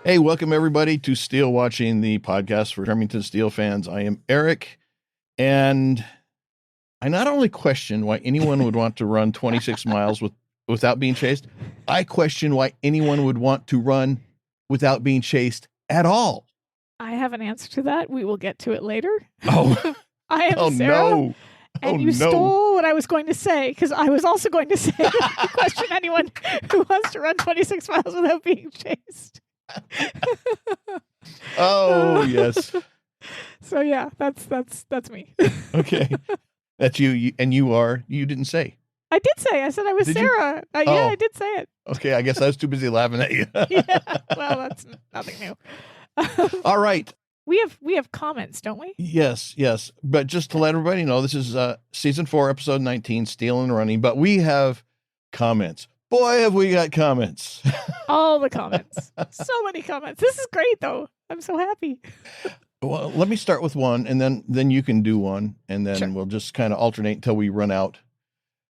Hey, welcome everybody to SteeleWatching, the podcast for Remington Steele fans. I am Eric, and I not only question why anyone would want to run 26 miles without being chased, I question why anyone would want to run without being chased at all. I have an answer to that. We will get to it later. Oh, I am Sara. No. And you stole what I was going to say, because I was also going to say, question anyone who wants to run 26 miles without being chased. Oh, yes. So yeah, that's me. Okay. That's you, and you didn't say. I did say. I said I was Sara. Yeah, I did say it. Okay, I guess I was too busy laughing at you. Yeah, well, that's nothing new. All right. We have comments, don't we? Yes. But just to let everybody know, this is season 4, episode 19, Steele and Running. But we have comments. Boy, have we got comments. All the comments. So many comments. This is great, though. I'm so happy. Well, let me start with one, and then you can do one, and then Sure. We'll just kind of alternate until we run out.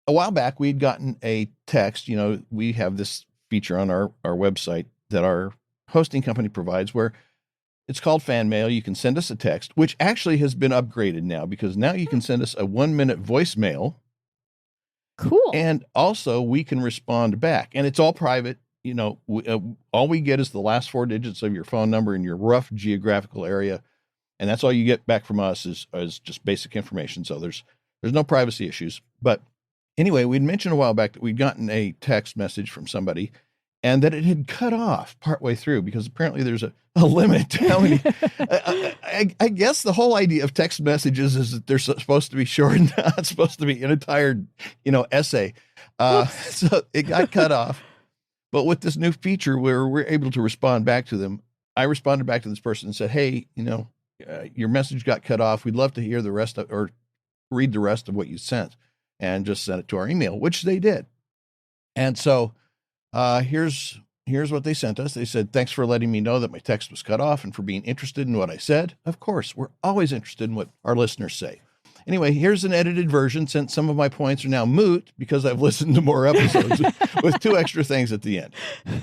A while back, we'd gotten a text. We have this feature on our website that our hosting company provides where it's called fan mail. You can send us a text, which actually has been upgraded now, because now you can send us a 1-minute voicemail. Cool. And also we can respond back, and it's all private. All we get is the last 4 digits of your phone number and your rough geographical area. And that's all you get back from us is just basic information. So there's no privacy issues. But anyway, we'd mentioned a while back that we'd gotten a text message from somebody and that it had cut off partway through, because apparently there's a limit to how many. I guess the whole idea of text messages is that they're supposed to be short and not supposed to be an entire, essay. So it got cut off. But with this new feature where we're able to respond back to them, I responded back to this person and said, hey, your message got cut off. We'd love to hear the rest or read the rest of what you sent, and just sent it to our email, which they did. And so here's what they sent us. They said, thanks for letting me know that my text was cut off and for being interested in what I said. Of course, we're always interested in what our listeners say. Anyway, here's an edited version, since some of my points are now moot because I've listened to more episodes with 2 extra things at the end.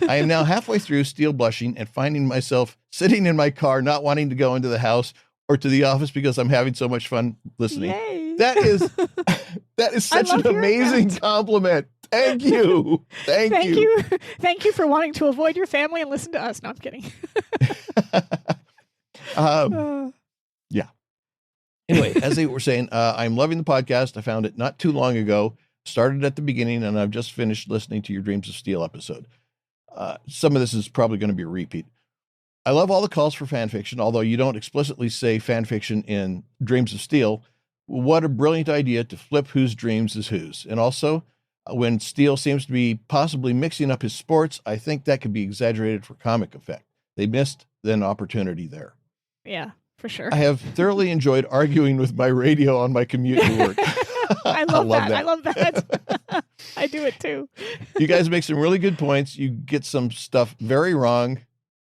I am now halfway through Steele blushing and finding myself sitting in my car, not wanting to go into the house or to the office because I'm having so much fun listening. Yay. That is such an amazing compliment. Thank you. Thank you. Thank you for wanting to avoid your family and listen to us. No, I'm kidding. Yeah. Anyway, as they were saying, I'm loving the podcast. I found it not too long ago, started at the beginning, and I've just finished listening to your Dreams of Steele episode. Some of this is probably going to be a repeat. I love all the calls for fan fiction, although you don't explicitly say fan fiction in Dreams of Steele. What a brilliant idea to flip whose dreams is whose. And also, when Steele seems to be possibly mixing up his sports, I think that could be exaggerated for comic effect. They missed an opportunity there. Yeah, for sure. I have thoroughly enjoyed arguing with my radio on my commute to work. I love that. I do it too. You guys make some really good points. You get some stuff very wrong.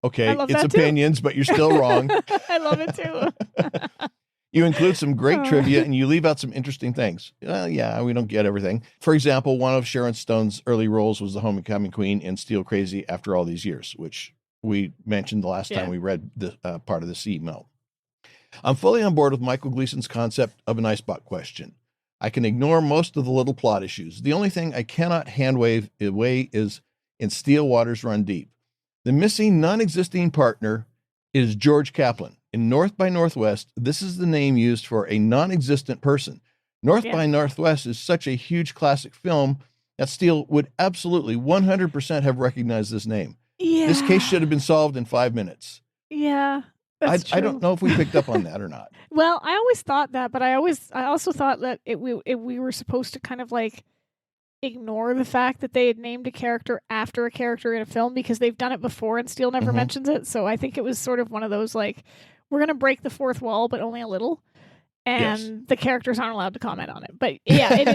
Okay, it's opinions, but you're still wrong. I love it too. You include some great trivia, and you leave out some interesting things. Yeah, we don't get everything. For example, one of Sharon Stone's early roles was the Homecoming Queen in Steele Crazy After All These Years, which we mentioned the last time we read the part of this email. I'm fully on board with Michael Gleason's concept of an icebox question. I can ignore most of the little plot issues. The only thing I cannot handwave away is in Steele Waters Run Deep. The missing, non-existing partner is George Kaplan. In North by Northwest, this is the name used for a non-existent person. North by Northwest is such a huge classic film that Steele would absolutely 100% have recognized this name. Yeah. This case should have been solved in 5 minutes. Yeah. I don't know if we picked up on that or not. Well, I always thought that, but I also thought that we were supposed to kind of like ignore the fact that they had named a character after a character in a film, because they've done it before and Steele never mentions it. So I think it was sort of one of those like, we're going to break the fourth wall, but only a little. And the characters aren't allowed to comment on it. But yeah, it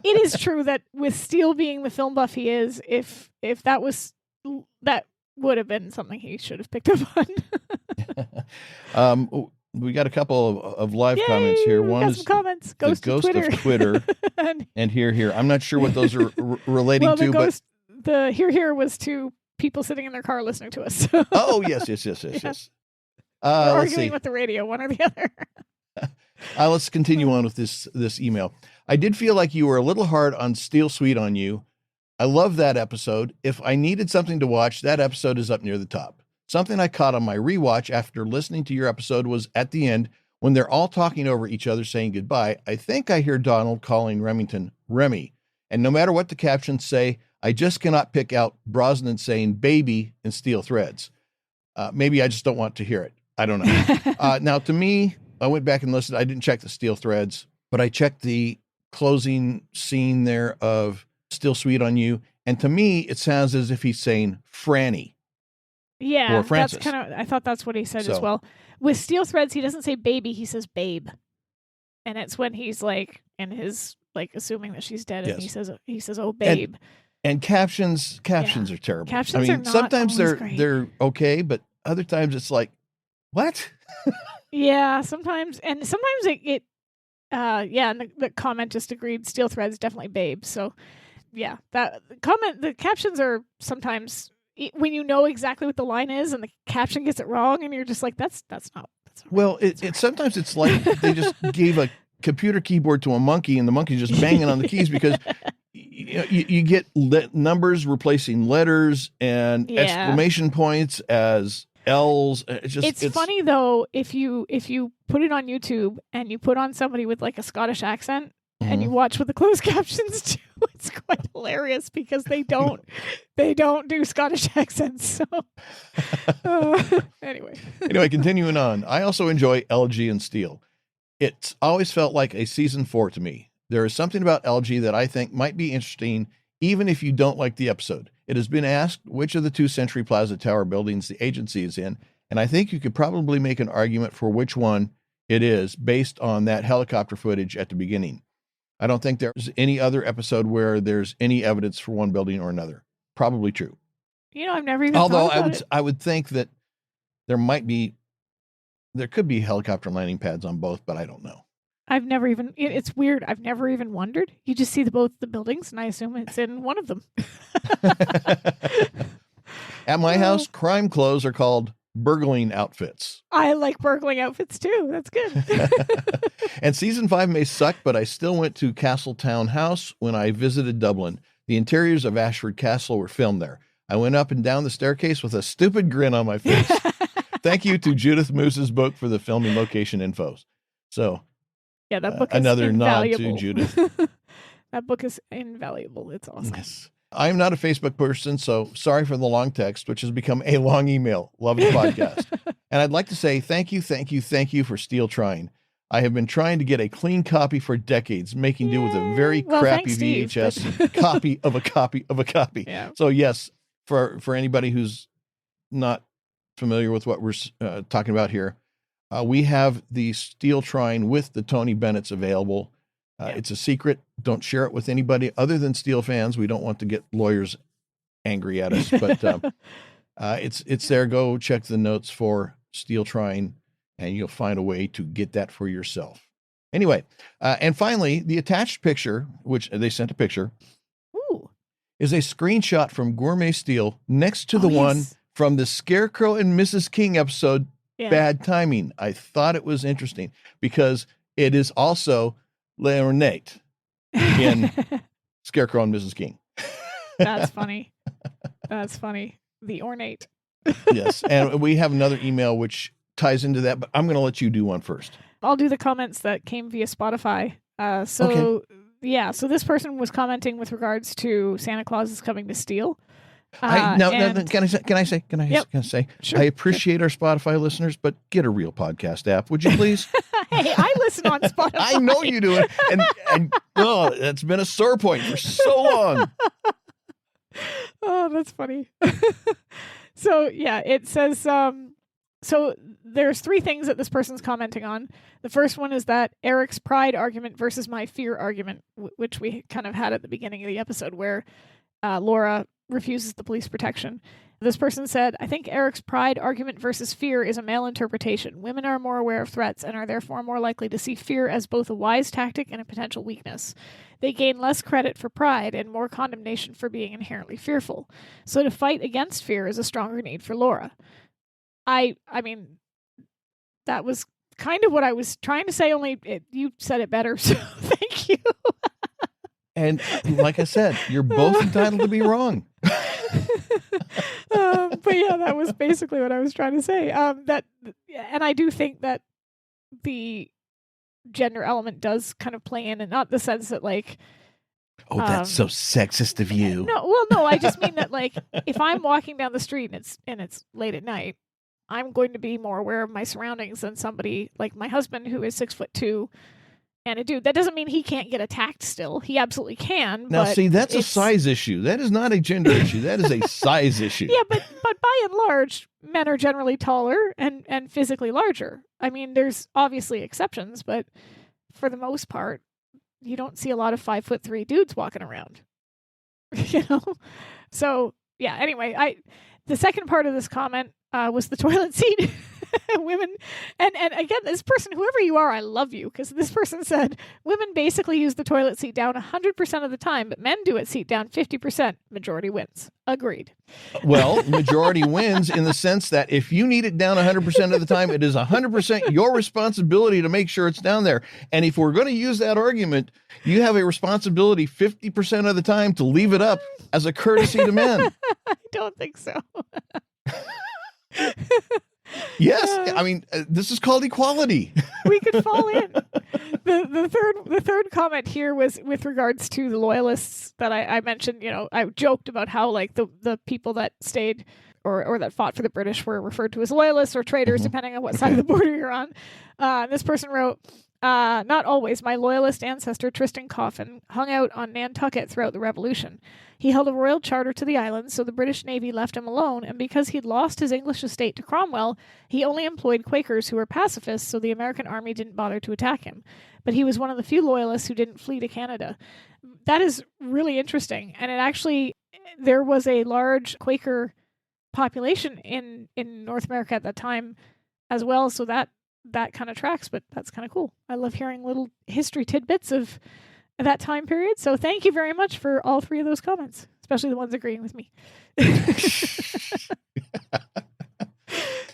is true that with Steele being the film buff he is, if that would have been something he should have picked up on. We got a couple of live comments here. One is comments. the ghost of Twitter, and here. I'm not sure what those are relating to, but the here was to people sitting in their car listening to us. So. Oh, yes. We're arguing with the radio, one or the other. Let's continue on with this email. I did feel like you were a little hard on Steele Sweet on You. I love that episode. If I needed something to watch, that episode is up near the top. Something I caught on my rewatch after listening to your episode was at the end when they're all talking over each other saying goodbye. I think I hear Donald calling Remington Remy. And no matter what the captions say, I just cannot pick out Brosnan saying baby in steel threads. Maybe I just don't want to hear it. I don't know. Now, to me, I went back and listened. I didn't check the steel threads, but I checked the closing scene there of Steele Sweet on You. And to me, it sounds as if he's saying Franny. Yeah, or Francis. I thought that's what he said as well. With steel threads, he doesn't say baby, he says babe. And it's when he's like in his like assuming that she's dead, and he says oh babe. And captions are terrible. Captions are not sometimes great. they're okay, but other times it's like, what? Yeah, sometimes it and the comment just agreed. Steel threads definitely babe. So yeah, the captions are sometimes when you know exactly what the line is and the caption gets it wrong, and you're just like, that's not. Well, it sometimes it's like they just gave a computer keyboard to a monkey, and the monkey's just banging on the keys because you get numbers replacing letters and exclamation points as L's. It's funny though if you put it on YouTube and you put on somebody with like a Scottish accent and you watch with the closed captions too, it's quite hilarious because they don't do Scottish accents. So anyway, continuing on. I also enjoy LG and Steele. It's always felt like a season 4 to me. There is something about LG that I think might be interesting, even if you don't like the episode. It has been asked which of the 2 Century Plaza Tower buildings the agency is in, and I think you could probably make an argument for which one it is based on that helicopter footage at the beginning. I don't think there's any other episode where there's any evidence for one building or another. Probably true. I've never even Although thought about it. I would think that there could be helicopter landing pads on both, but I don't know. I've never even, it's weird. I've never even wondered. You just see both the buildings and I assume it's in one of them. At my house, crime clothes are called burgling outfits. I like burgling outfits too. That's good. And season 5 may suck, but I still went to Castletown House when I visited Dublin. The interiors of Ashford Castle were filmed there. I went up and down the staircase with a stupid grin on my face. Thank you to Judith Moose's book for the filming location infos. So, yeah, that book is another invaluable. nod to Judith. That book is invaluable. It's awesome. Yes. I am not a Facebook person, so sorry for the long text, which has become a long email. Love the podcast. And I'd like to say thank you for Steele trying. I have been trying to get a clean copy for decades, making do with a very crappy VHS copy of a copy of a copy. Yeah. So yes, for anybody who's not familiar with what we're talking about here, we have the Steele trying with the Tony Bennett's available. It's a secret. Don't share it with anybody other than Steele fans. We don't want to get lawyers angry at us, but it's there. Go check the notes for Steele trying, and you'll find a way to get that for yourself. Anyway, and finally, the attached picture, which they sent a picture, is a screenshot from Gourmet Steele next to the one from the Scarecrow and Mrs. King episode, Bad Timing. I thought it was interesting because it is also Leonate in Scarecrow and Mrs. King. That's funny. That's funny. The ornate. Yes. And we have another email which ties into that, but I'm going to let you do one first. I'll do the comments that came via Spotify. So this person was commenting with regards to Santa Claus is coming to Steele. Can I say? Sure, I appreciate our Spotify listeners, but get a real podcast app, would you please? Hey, I listen on Spotify. I know you do it, and that's been a sore point for so long. Oh, that's funny. So it says so there's 3 things that this person's commenting on. The first one is that Eric's pride argument versus my fear argument, which we kind of had at the beginning of the episode, where Laura refuses the police protection. This person said, I think Eric's pride argument versus fear is a male interpretation. Women are more aware of threats and are therefore more likely to see fear as both a wise tactic and a potential weakness. They gain less credit for pride and more condemnation for being inherently fearful. So to fight against fear is a stronger need for Laura. I mean, that was kind of what I was trying to say, only you said it better, so thank you. And like I said, you're both entitled to be wrong. But yeah, that was basically what I was trying to say. And I do think that the gender element does kind of play in, and not the sense that like, oh, that's so sexist of you. No, I just mean that like, if I'm walking down the street and it's late at night, I'm going to be more aware of my surroundings than somebody like my husband who is 6'2" and a dude. That doesn't mean he can't get attacked still. He absolutely can. Now, see, that's a size issue. That is not a gender issue. That is a size issue. Yeah, but by and large, men are generally taller and physically larger. I mean, there's obviously exceptions, but for the most part, you don't see a lot of 5'3" dudes walking around. You know? So, yeah, anyway, the second part of this comment was the toilet seat. Women, and again, this person, whoever you are, I love you, because this person said women basically use the toilet seat down 100% of the time, but men do it seat down 50%. Majority wins. Agreed. Well, majority wins in the sense that if you need it down 100% of the time, it is 100% your responsibility to make sure it's down there. And if we're going to use that argument, you have a responsibility 50% of the time to leave it up as a courtesy to men. I don't think so. Yes, I mean, this is called equality. We could fall in. The third comment here was with regards to the loyalists that I mentioned. You know, I joked about how like the people that stayed or that fought for the British were referred to as loyalists or traitors, depending on what side of the border you're on. This person wrote, not always. My loyalist ancestor, Tristan Coffin, hung out on Nantucket throughout the Revolution. He held a royal charter to the island, so the British Navy left him alone, and because he'd lost his English estate to Cromwell, he only employed Quakers who were pacifists, so the American army didn't bother to attack him. But he was one of the few loyalists who didn't flee to Canada. That is really interesting, and there was a large Quaker population in North America at that time as well, so that kind of tracks, but that's kind of cool. I love hearing little history tidbits of that time period. So thank you very much for all three of those comments, especially the ones agreeing with me.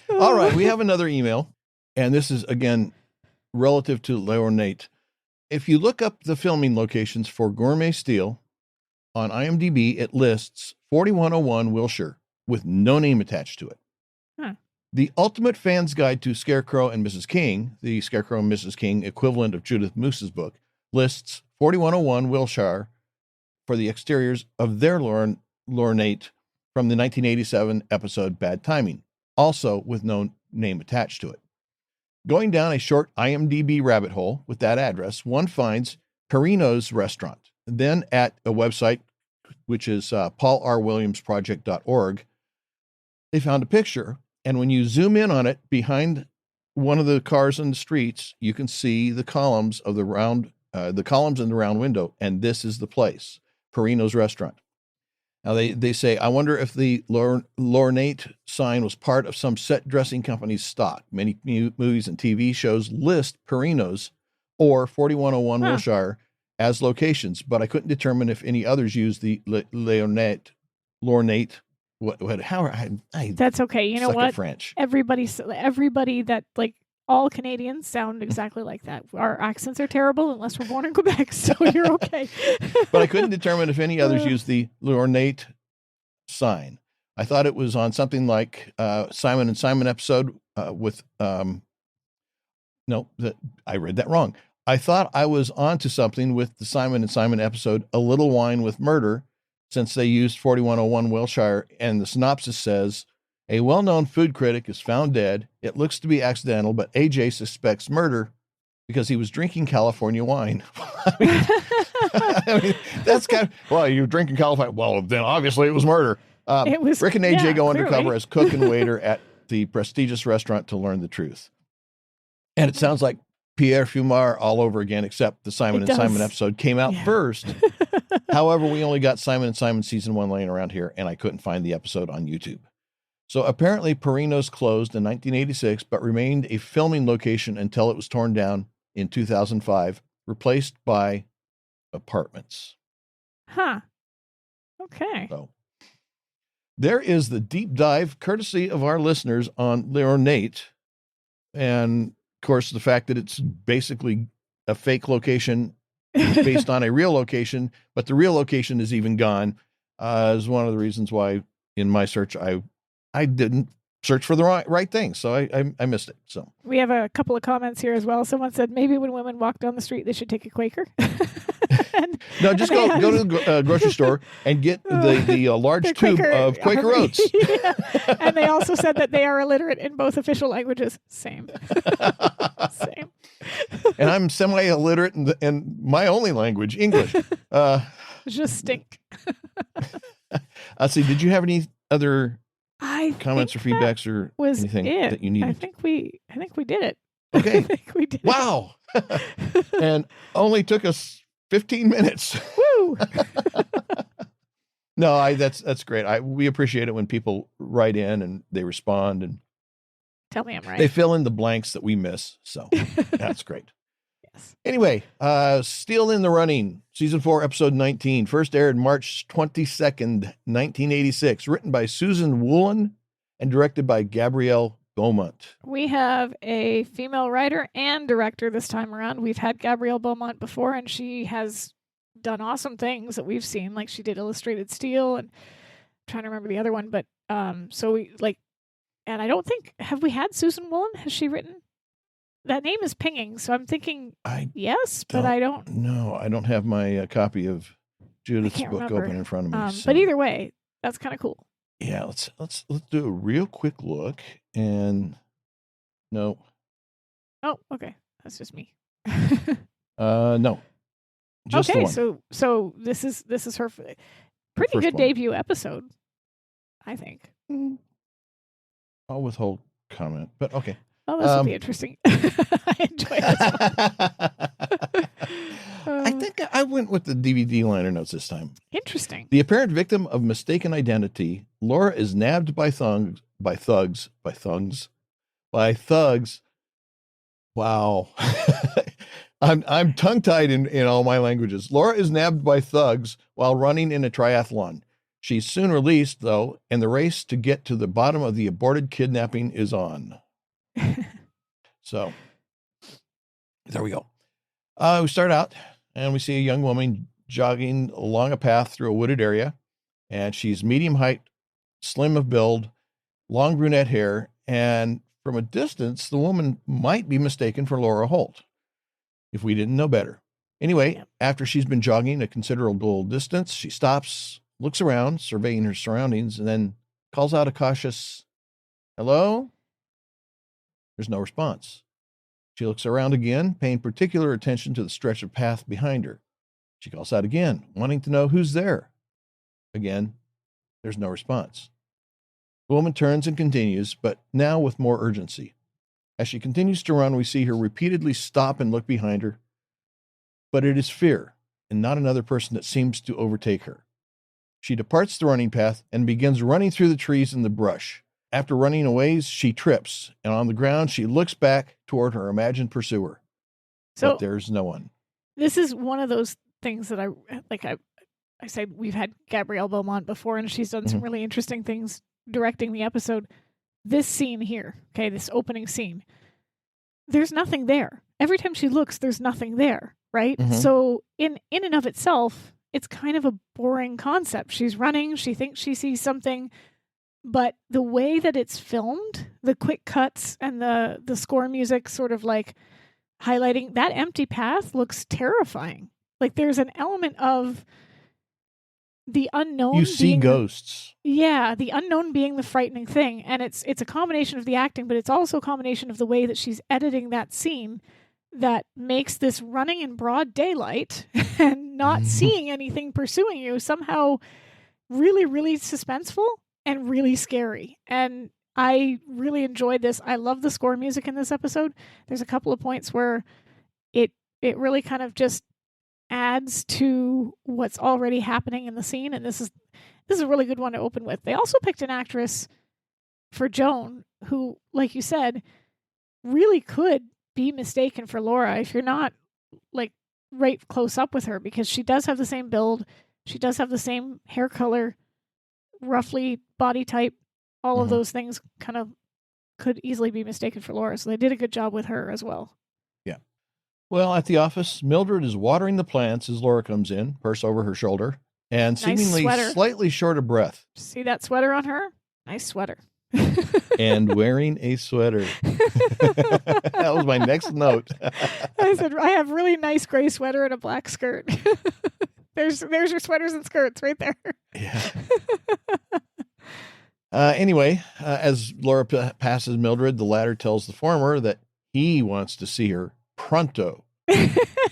All right, we have another email, and this is, again, relative to Leonate. If you look up the filming locations for Gourmet Steele on IMDb, it lists 4101 Wilshire with no name attached to it. Huh. The Ultimate Fan's Guide to Scarecrow and Mrs. King, the Scarecrow and Mrs. King equivalent of Judith Moose's book, lists 4101 Wilshire for the exteriors of their Lornate from the 1987 episode Bad Timing, also with no name attached to it. Going down a short IMDb rabbit hole with that address, one finds Perino's restaurant. Then at a website, which is paulrwilliamsproject.org, they found a picture. And when you zoom in on it, behind one of the cars in the streets, you can see the columns of the columns in the round window. And this is the place, Perino's restaurant. Now they say, I wonder if the Lornate sign was part of some set dressing company's stock. Many movies and TV shows list Perino's or 4101 Wilshire as locations, but I couldn't determine if any others used the Lornate. That's okay. You know what? French. Everybody that like all Canadians sound exactly like that. Our accents are terrible unless we're born in Quebec, so you're okay. But I couldn't determine if any others used the Lornate sign. I thought it was on something like Simon and Simon episode with I read that wrong. I thought I was onto something with the Simon and Simon episode, A Little Wine with Murder, since they used 4101 Wilshire, and the synopsis says, a well-known food critic is found dead. It looks to be accidental, but AJ suspects murder because he was drinking California wine. I mean, that's kind of, well, you're drinking California. Well, then obviously it was murder. Rick and AJ go undercover as cook and waiter at the prestigious restaurant to learn the truth. And it sounds like Pierre Fumar all over again, except the Simon and Simon episode came out first. However, we only got Simon & Simon season 1 laying around here, and I couldn't find the episode on YouTube. So apparently Perino's closed in 1986, but remained a filming location until it was torn down in 2005, replaced by apartments. Huh. Okay. So there is the deep dive, courtesy of our listeners, on Nate. And of course, the fact that it's basically a fake location based on a real location, but the real location is even gone, is one of the reasons why in my search, I didn't search for the right thing. So I missed it. So we have a couple of comments here as well. Someone said maybe when women walk down the street, they should take a Quaker. No, just go to the grocery store and get the large tube of Quaker Oats. Yeah. And they also said that they are illiterate in both official languages. Same. Same. And I'm semi-illiterate in my only language, English. Just stink. Let's see. Did you have any other comments or feedbacks or anything that you needed? I think we did it. Okay. I think we did. Wow. And only took us 15 minutes. Woo! No, that's great. We appreciate it when people write in and they respond and tell me I'm right. They fill in the blanks that we miss. So that's great. Yes. Anyway, Steele in the Running, season 4, episode 19, first aired March 22nd, 1986, written by Susan Woolen and directed by Gabrielle Beaumont. We have a female writer and director this time around. We've had Gabrielle Beaumont before, and she has done awesome things that we've seen. Like she did Illustrated Steele, and I'm trying to remember the other one. But so we and I don't think, have we had Susan Woolen? Has she written? That name is pinging, so I'm thinking yes, but I don't. No, I don't have my copy of Judith's book open in front of me. But either way, that's kind of cool. Yeah, let's do a real quick look. And no. Oh, okay. That's just me. No. Just okay, the one. so this is her pretty good debut episode, I think. I'll withhold comment, but okay. Oh, this will be interesting. I enjoy this. I think I went with the DVD liner notes this time. Interesting. The apparent victim of mistaken identity, Laura is nabbed by thugs. Wow. I'm tongue-tied in all my languages. Laura is nabbed by thugs while running in a triathlon. She's soon released, though, and the race to get to the bottom of the aborted kidnapping is on. So there we go. We start out and we see a young woman jogging along a path through a wooded area, and she's medium height, slim of build, long brunette hair, and from a distance, the woman might be mistaken for Laura Holt if we didn't know better. Anyway, after she's been jogging a considerable distance, she stops, looks around, surveying her surroundings, and then calls out a cautious, "Hello?" There's no response. She looks around again, paying particular attention to the stretch of path behind her. She calls out again, wanting to know who's there. Again, there's no response. The woman turns and continues, but now with more urgency. As she continues to run, we see her repeatedly stop and look behind her. But it is fear, and not another person, that seems to overtake her. She departs the running path and begins running through the trees and the brush. After running a ways, she trips, and on the ground, she looks back toward her imagined pursuer. So but there's no one. This is one of those things that I said we've had Gabrielle Beaumont before, and she's done some really interesting things directing the episode. This scene here, okay, this opening scene, there's nothing there. Every time she looks, there's nothing there, right? So in and of itself, it's kind of a boring concept. She's running, she thinks she sees something, but the way that it's filmed, the quick cuts and the score music sort of like highlighting that empty path looks terrifying. Like there's an element of the unknown. You see ghosts. Yeah, the unknown being the frightening thing. And it's a combination of the acting, but it's also a combination of the way that she's editing that scene that makes this running in broad daylight and not seeing anything pursuing you somehow really, really suspenseful and really scary. And I really enjoyed this. I love the score music in this episode. There's a couple of points where it really kind of just adds to what's already happening in the scene. And this is a really good one to open with. They also picked an actress for Joan who, like you said, really could be mistaken for Laura if you're not like right close up with her, because she does have the same build, she does have the same hair color, roughly body type, all of those things kind of could easily be mistaken for Laura. So they did a good job with her as well. Yeah. Well, at the office, Mildred is watering the plants as Laura comes in, purse over her shoulder, and seemingly slightly short of breath. See that sweater on her? Nice sweater. And wearing a sweater. That was my next note. I said, I have really nice gray sweater and a black skirt. There's your sweaters and skirts right there. Yeah. Anyway, as Laura passes Mildred, the latter tells the former that he wants to see her pronto.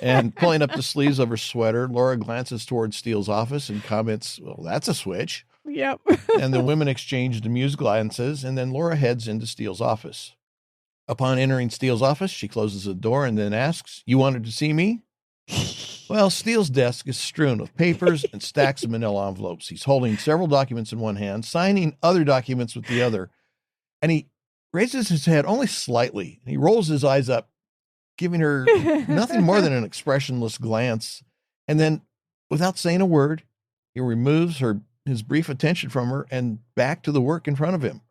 And pulling up the sleeves of her sweater, Laura glances towards Steele's office and comments, well, that's a switch. Yep. And the women exchange amused glances, and then Laura heads into Steele's office. Upon entering Steele's office, she closes the door and then asks, you wanted to see me? Well, Steele's desk is strewn with papers and stacks of manila envelopes. He's holding several documents in one hand, signing other documents with the other, and he raises his head only slightly, and he rolls his eyes up, giving her nothing more than an expressionless glance. And then, without saying a word, he removes his brief attention from her and back to the work in front of him.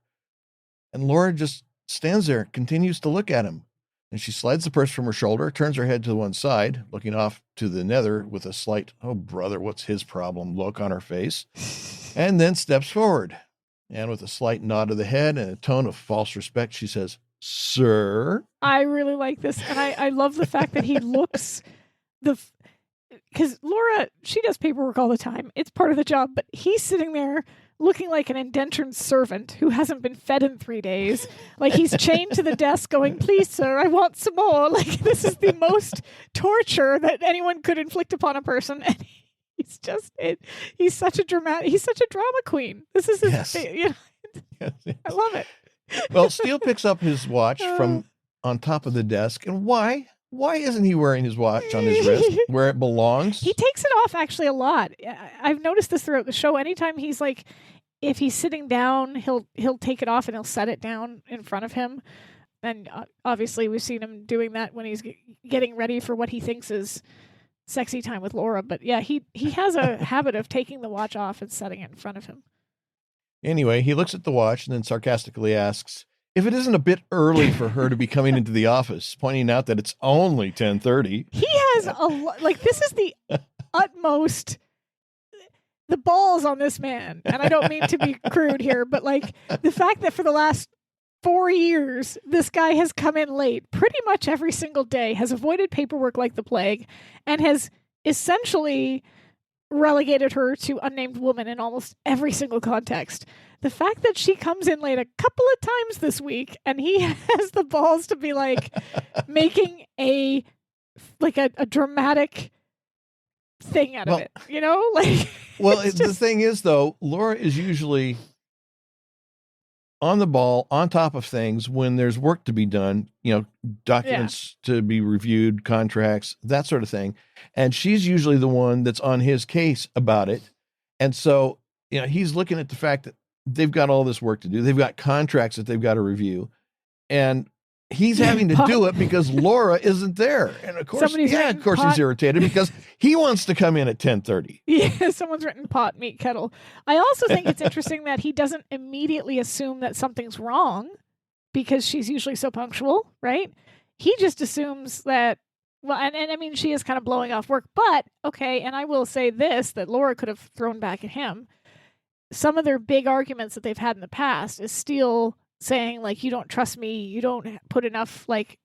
And Laura just stands there, continues to look at him. And she slides the purse from her shoulder, turns her head to one side, looking off to the nether with a slight, oh, brother, what's his problem look on her face, and then steps forward. And with a slight nod of the head and a tone of false respect, she says, sir. I really like this. And I love the fact that he looks because Laura, she does paperwork all the time. It's part of the job, but he's sitting there looking like an indentured servant who hasn't been fed in 3 days. Like he's chained to the desk going, please, sir, I want some more. Like this is the most torture that anyone could inflict upon a person. And he's such a drama queen. This is his thing, you know? Yes. I love it. Well, Steele picks up his watch from on top of the desk. And why isn't he wearing his watch on his wrist where it belongs? He takes it off actually a lot. I've noticed this throughout the show. Anytime he's like, if he's sitting down, he'll take it off and he'll set it down in front of him. And obviously we've seen him doing that when he's getting ready for what he thinks is sexy time with Laura. But yeah, he has a habit of taking the watch off and setting it in front of him. Anyway, he looks at the watch and then sarcastically asks if it isn't a bit early for her to be coming into the office, pointing out that it's only 10:30. He has this is the utmost, the balls on this man. And I don't mean to be crude here, but like the fact that for the last 4 years, this guy has come in late pretty much every single day, has avoided paperwork like the plague, and has essentially relegated her to unnamed woman in almost every single context. The fact that she comes in late a couple of times this week and he has the balls to be like making a dramatic thing out of it, you know? Like, well, the thing is though, Laura is usually on the ball, on top of things when there's work to be done, you know, documents to be reviewed, contracts, that sort of thing. And she's usually the one that's on his case about it. And so, you know, he's looking at the fact that they've got all this work to do. They've got contracts that they've got to review. And he's having to do it because Laura isn't there. And of course, he's irritated because he wants to come in at 10:30. Yeah, someone's written pot, meat, kettle. I also think it's interesting that he doesn't immediately assume that something's wrong because she's usually so punctual, right? He just assumes that, well, and I mean, she is kind of blowing off work, but okay, and I will say this, that Laura could have thrown back at him. Some of their big arguments that they've had in the past is Steele saying, like, you don't trust me, you don't put enough, like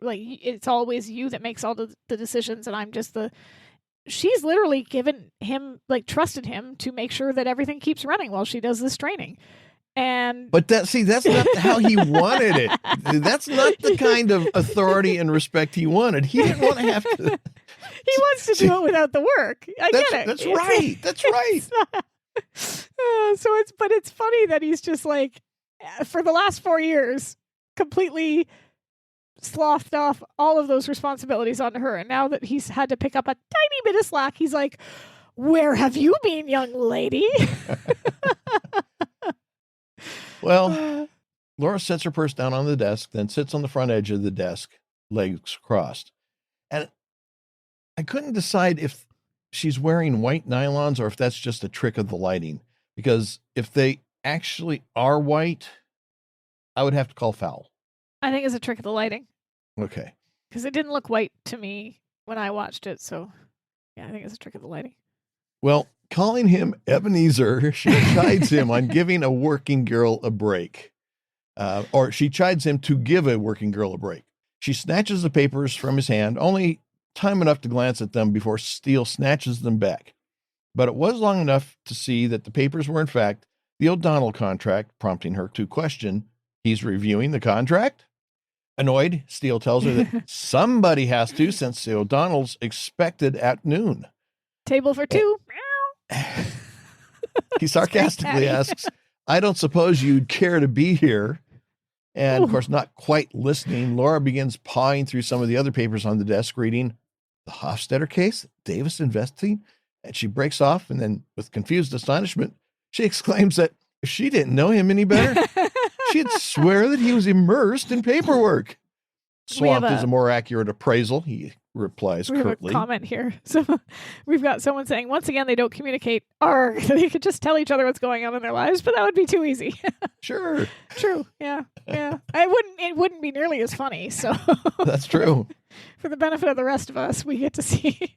it's always you that makes all the decisions, and I'm just she's literally given him, like, trusted him to make sure that everything keeps running while she does this training. But that's not how he wanted it. That's not the kind of authority and respect he wanted. He didn't want to have to. He wants to do it without the work. I get it. That's right. That's right. But it's funny that he's just like, for the last 4 years, completely slothed off all of those responsibilities onto her. And now that he's had to pick up a tiny bit of slack, he's like, where have you been, young lady? Well, Laura sets her purse down on the desk, then sits on the front edge of the desk, legs crossed. And I couldn't decide if she's wearing white nylons or if that's just a trick of the lighting. Because if they actually are white, I would have to call foul. I think it's a trick of the lighting. Okay. Because it didn't look white to me when I watched it. So, yeah, I think it's a trick of the lighting. Well, calling him Ebenezer, she chides him on giving a working girl a break. Or she chides him to give a working girl a break. She snatches the papers from his hand, only time enough to glance at them before Steele snatches them back. But it was long enough to see that the papers were, in fact, the O'Donnell contract, prompting her to question, he's reviewing the contract? Annoyed, Steele tells her that somebody has to, since the O'Donnell's expected at noon. Table for two. He sarcastically asks, I don't suppose you'd care to be here. And, of course, not quite listening, Laura begins pawing through some of the other papers on the desk, reading the Hofstetter case, Davis investing, and she breaks off, and then, with confused astonishment, she exclaims that if she didn't know him any better, she'd swear that he was immersed in paperwork. Swamped is a more accurate appraisal, he replies curtly. We have a comment here. So we've got someone saying, once again, they don't communicate. They could just tell each other what's going on in their lives, but that would be too easy. Sure. True. Yeah. Yeah. It wouldn't be nearly as funny. So that's true. For the benefit of the rest of us, we get to see.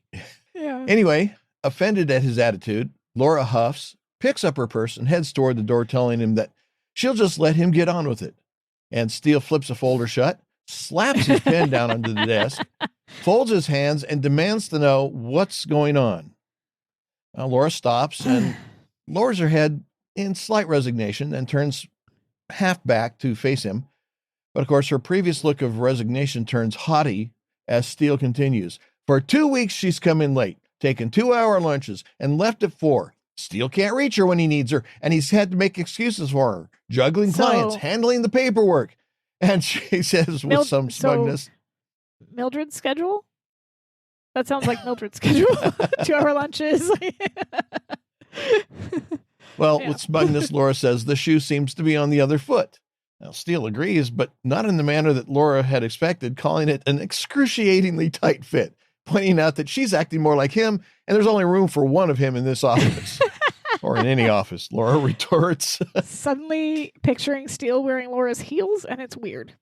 Yeah. Anyway, offended at his attitude, Laura huffs, picks up her purse, and heads toward the door, telling him that she'll just let him get on with it. And Steele flips a folder shut, slaps his pen down onto the desk, folds his hands, and demands to know what's going on. Laura stops and lowers her head in slight resignation and turns half back to face him. But of course, her previous look of resignation turns haughty as Steele continues. For 2 weeks, she's come in late, taken 2-hour lunches, and left at 4. Steele can't reach her when he needs her, and he's had to make excuses for her, juggling clients, handling the paperwork. And she says with some smugness, Mildred's schedule? That sounds like Mildred's schedule. 2-hour lunches. Well, with smugness, Laura says the shoe seems to be on the other foot. Now, Steele agrees, but not in the manner that Laura had expected, calling it an excruciatingly tight fit, pointing out that she's acting more like him, and there's only room for one of him in this office. Or in any office, Laura retorts. Suddenly picturing Steele wearing Laura's heels, and it's weird.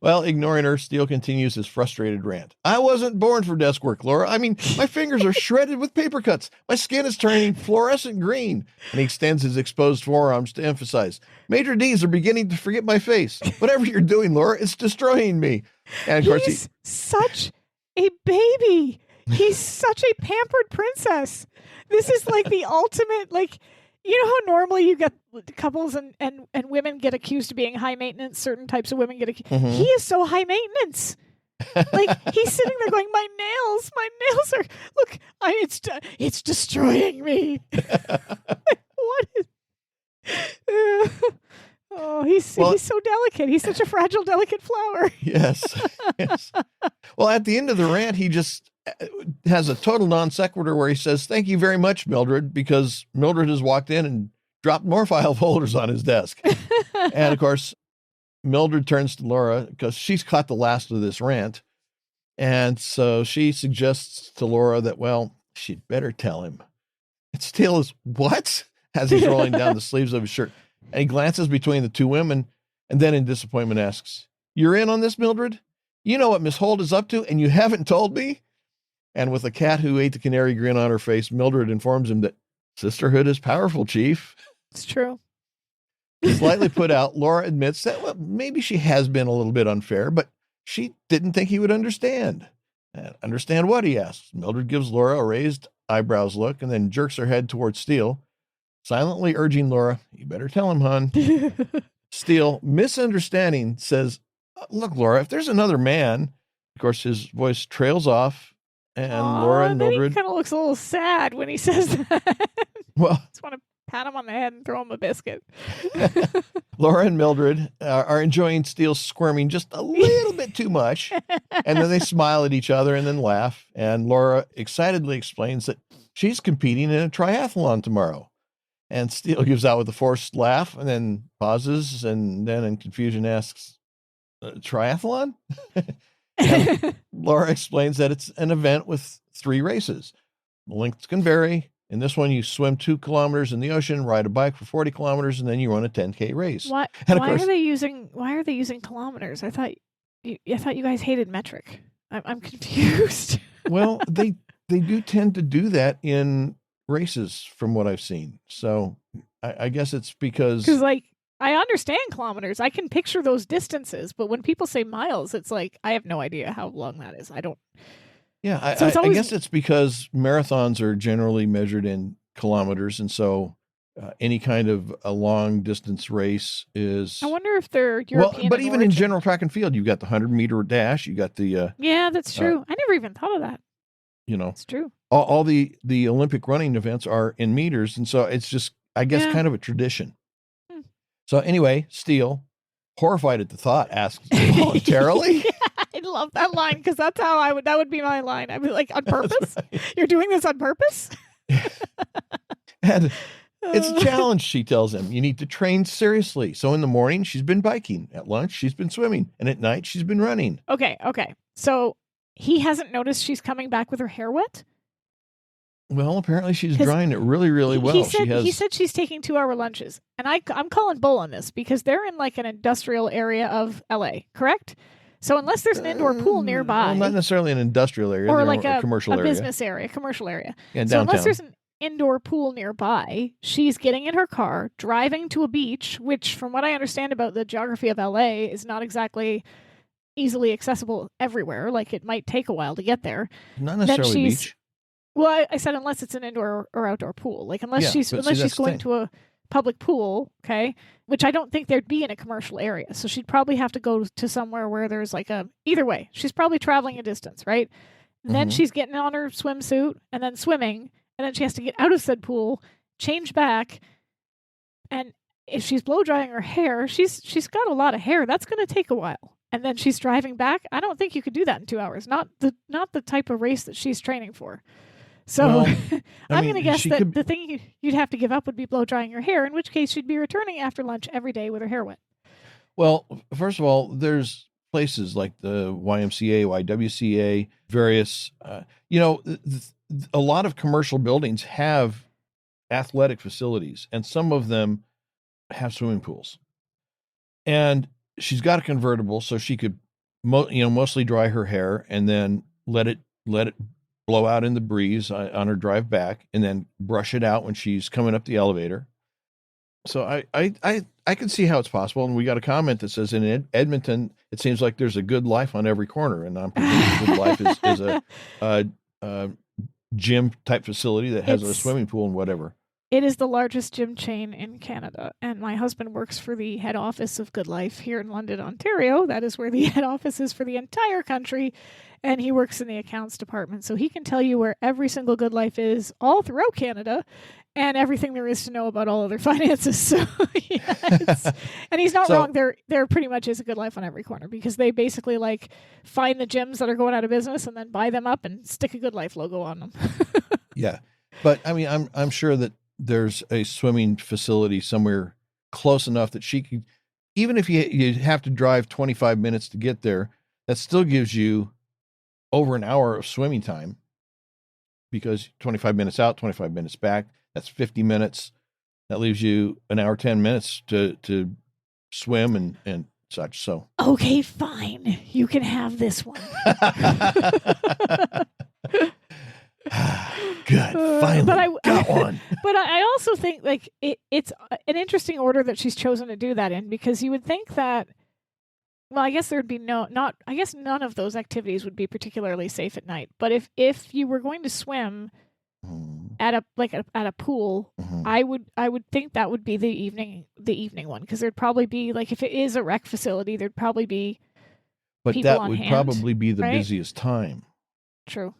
Well, ignoring her, Steele continues his frustrated rant. I wasn't born for desk work, Laura. I mean, my fingers are shredded with paper cuts. My skin is turning fluorescent green. And he extends his exposed forearms to emphasize. Major D's are beginning to forget my face. Whatever you're doing, Laura, it's destroying me. And of course, he's such a baby. He's such a pampered princess. This is like the ultimate, like, you know how normally you get couples and women get accused of being high maintenance, certain types of women get accused. Mm-hmm. He is so high maintenance. Like, he's sitting there going, my nails are, look, it's destroying me. Like, what is, he's so delicate. He's such a fragile, delicate flower. Yes. Well, at the end of the rant, he just has a total non sequitur where he says, thank you very much, Mildred, because Mildred has walked in and dropped more file folders on his desk. And of course, Mildred turns to Laura because she's caught the last of this rant. And so she suggests to Laura that, well, she'd better tell him. And Steele is, what? As he's rolling down the sleeves of his shirt. And he glances between the two women and then in disappointment asks, you're in on this, Mildred? You know what Miss Holt is up to and you haven't told me? And with a cat who ate the canary grin on her face, Mildred informs him that sisterhood is powerful, Chief. It's true. Slightly put out, Laura admits that, well, maybe she has been a little bit unfair, but she didn't think he would understand. And understand what, he asks. Mildred gives Laura a raised eyebrows look and then jerks her head towards Steele, silently urging Laura, you better tell him, hon. Steele, misunderstanding, says, look, Laura, if there's another man, of course, his voice trails off. And Laura and Mildred. He kind of looks a little sad when he says that. Well, just want to pat him on the head and throw him a biscuit. Laura and Mildred are enjoying Steele squirming just a little bit too much. And then they smile at each other and then laugh. And Laura excitedly explains that she's competing in a triathlon tomorrow. And Steele gives out with a forced laugh and then pauses and then in confusion asks, triathlon? And Laura explains that it's an event with 3 races. The lengths can vary. In this one, you swim 2 kilometers in the ocean, ride a bike for 40 kilometers, and then you run a 10K race. Why are they using kilometers? I thought you guys hated metric. I'm confused. Well, they do tend to do that in races from what I've seen. So I guess it's because like I understand kilometers. I can picture those distances, but when people say miles, it's like I have no idea how long that is. I don't. Yeah, I guess it's because marathons are generally measured in kilometers, and so any kind of a long distance race is. I wonder if they're European. Well, but even in general track and field, you've got the 100-meter dash. You got the. Yeah, that's true. I never even thought of that. It's true. All the Olympic running events are in meters, and so it's just, I guess, kind of a tradition. So anyway, Steele, horrified at the thought, asks voluntarily. I love that line because that's how that would be my line. I'd be like, on purpose? Right. You're doing this on purpose? And it's a challenge, she tells him. You need to train seriously. So in the morning, she's been biking. At lunch, she's been swimming. And at night, she's been running. Okay. So he hasn't noticed she's coming back with her hair wet? Well, apparently she's drying it really, really well. He said she's taking 2-hour lunches. And I'm calling bull on this because they're in like an industrial area of LA, correct? So unless there's an indoor pool nearby. Well, not necessarily an industrial area. Or like a commercial area. Business area, commercial area. Yeah, so downtown. unless there's an indoor pool nearby, she's getting in her car, driving to a beach, which from what I understand about the geography of LA is not exactly easily accessible everywhere. Like it might take a while to get there. Not necessarily a beach. Well, I said unless it's an indoor or outdoor pool. Like unless she's going to a public pool, okay, which I don't think there'd be in a commercial area. So she'd probably have to go to somewhere where there's like either way, she's probably traveling a distance, right? And then she's getting on her swimsuit and then swimming, and then she has to get out of said pool, change back, and if she's blow drying her hair, she's got a lot of hair. That's going to take a while. And then she's driving back. I don't think you could do that in 2 hours. Not the type of race that she's training for. So I'm going to guess that the thing you'd have to give up would be blow drying your hair, in which case she'd be returning after lunch every day with her hair wet. Well, first of all, there's places like the YMCA, YWCA, various, a lot of commercial buildings have athletic facilities, and some of them have swimming pools. And she's got a convertible, so she could, mostly dry her hair and then let it blow out in the breeze on her drive back, and then brush it out when she's coming up the elevator. So I can see how it's possible. And we got a comment that says in Edmonton, it seems like there's a Good Life on every corner. And I'm presuming Good Life is a gym type facility that has a swimming pool and whatever. It is the largest gym chain in Canada, and my husband works for the head office of Good Life here in London, Ontario. That is where the head office is for the entire country, and he works in the accounts department, so he can tell you where every single Good Life is all throughout Canada and everything there is to know about all of their finances. So, yes. And he's not wrong. There pretty much is a Good Life on every corner because they basically like find the gyms that are going out of business and then buy them up and stick a Good Life logo on them. Yeah, but I mean, I'm sure that there's a swimming facility somewhere close enough that she could, even if you have to drive 25 minutes to get there, that still gives you over an hour of swimming time, because 25 minutes out, 25 minutes back, that's 50 minutes. That leaves you an hour, 10 minutes to swim and such. So, okay, fine. You can have this one. Good. Finally got one. But I also think like it's an interesting order that she's chosen to do that in, because you would think that, well, I guess there would be I guess none of those activities would be particularly safe at night. But if you were going to swim at a pool, I would think that would be the evening one, because there'd probably be, like, if it is a rec facility, there'd probably be people that on would hand, probably be the busiest time. True.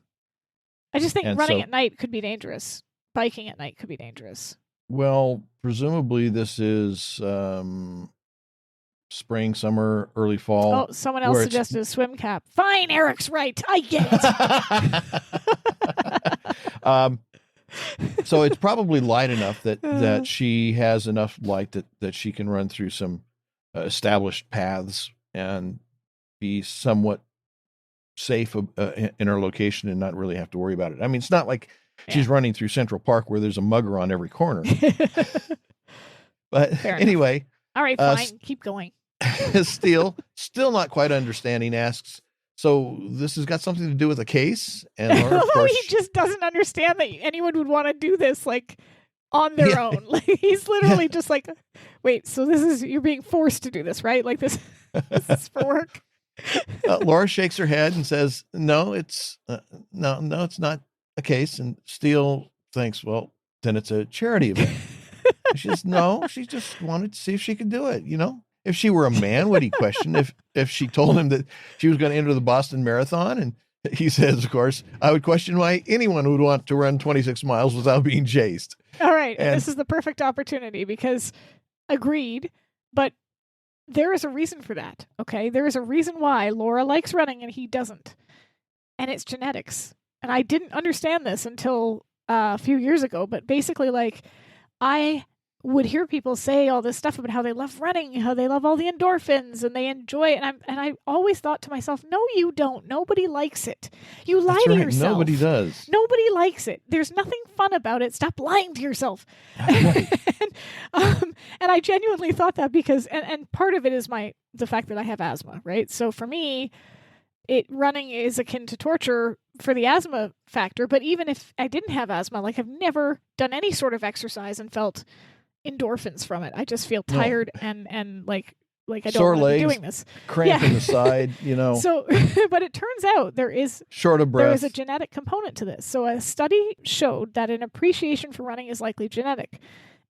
I just think running at night could be dangerous. Biking at night could be dangerous. Well, presumably this is spring, summer, early fall. Oh, someone else suggested a swim cap. Fine, Eric's right. I get it. So it's probably light enough that she has enough light that she can run through some established paths and be somewhat safe in her location and not really have to worry about it. I mean, it's not like she's running through Central Park where there's a mugger on every corner. But anyway. All right, fine. Keep going. Steele, still not quite understanding, asks, so this has got something to do with a case? And Laura, of course, he just doesn't understand that anyone would want to do this like on their own. Like he's literally just like, wait, so you're being forced to do this, right? Like this is for work. Laura shakes her head and says, no, it's no, it's not a case. And Steele thinks, well, then it's a charity event. She says, no, she just wanted to see if she could do it. If she were a man, would he question if she told him that she was going to enter the Boston Marathon? And he says, of course, I would question why anyone would want to run 26 miles without being chased. All right. And this is the perfect opportunity because agreed, but there is a reason for that. Okay. There is a reason why Laura likes running and he doesn't. And it's genetics. And I didn't understand this until a few years ago, but basically I would hear people say all this stuff about how they love running, how they love all the endorphins and they enjoy it. And I always thought to myself, no, you don't. Nobody likes it. You lie to yourself. Nobody does. Nobody likes it. There's nothing fun about it. Stop lying to yourself. Right. and I genuinely thought that because, and part of it is the fact that I have asthma, right? So for me, running is akin to torture for the asthma factor. But even if I didn't have asthma, I've never done any sort of exercise and felt endorphins from it. I just feel tired and like I don't sore want legs, to be doing this. Cramp in the side, So, but it turns out there is short of breath. There is a genetic component to this. So a study showed that an appreciation for running is likely genetic.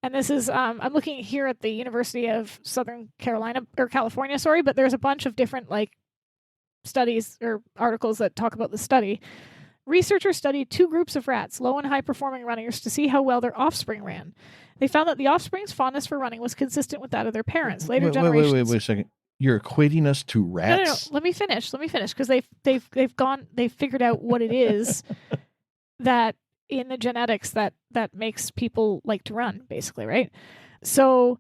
And this is I'm looking here at the University of Southern California, but there's a bunch of different studies or articles that talk about the study. Researchers studied 2 groups of rats, low and high performing runners, to see how well their offspring ran. They found that the offspring's fondness for running was consistent with that of their parents. Later generations. Wait a second. You're equating us to rats? No. Let me finish because they've figured out what it is that in the genetics that makes people like to run, basically, right? So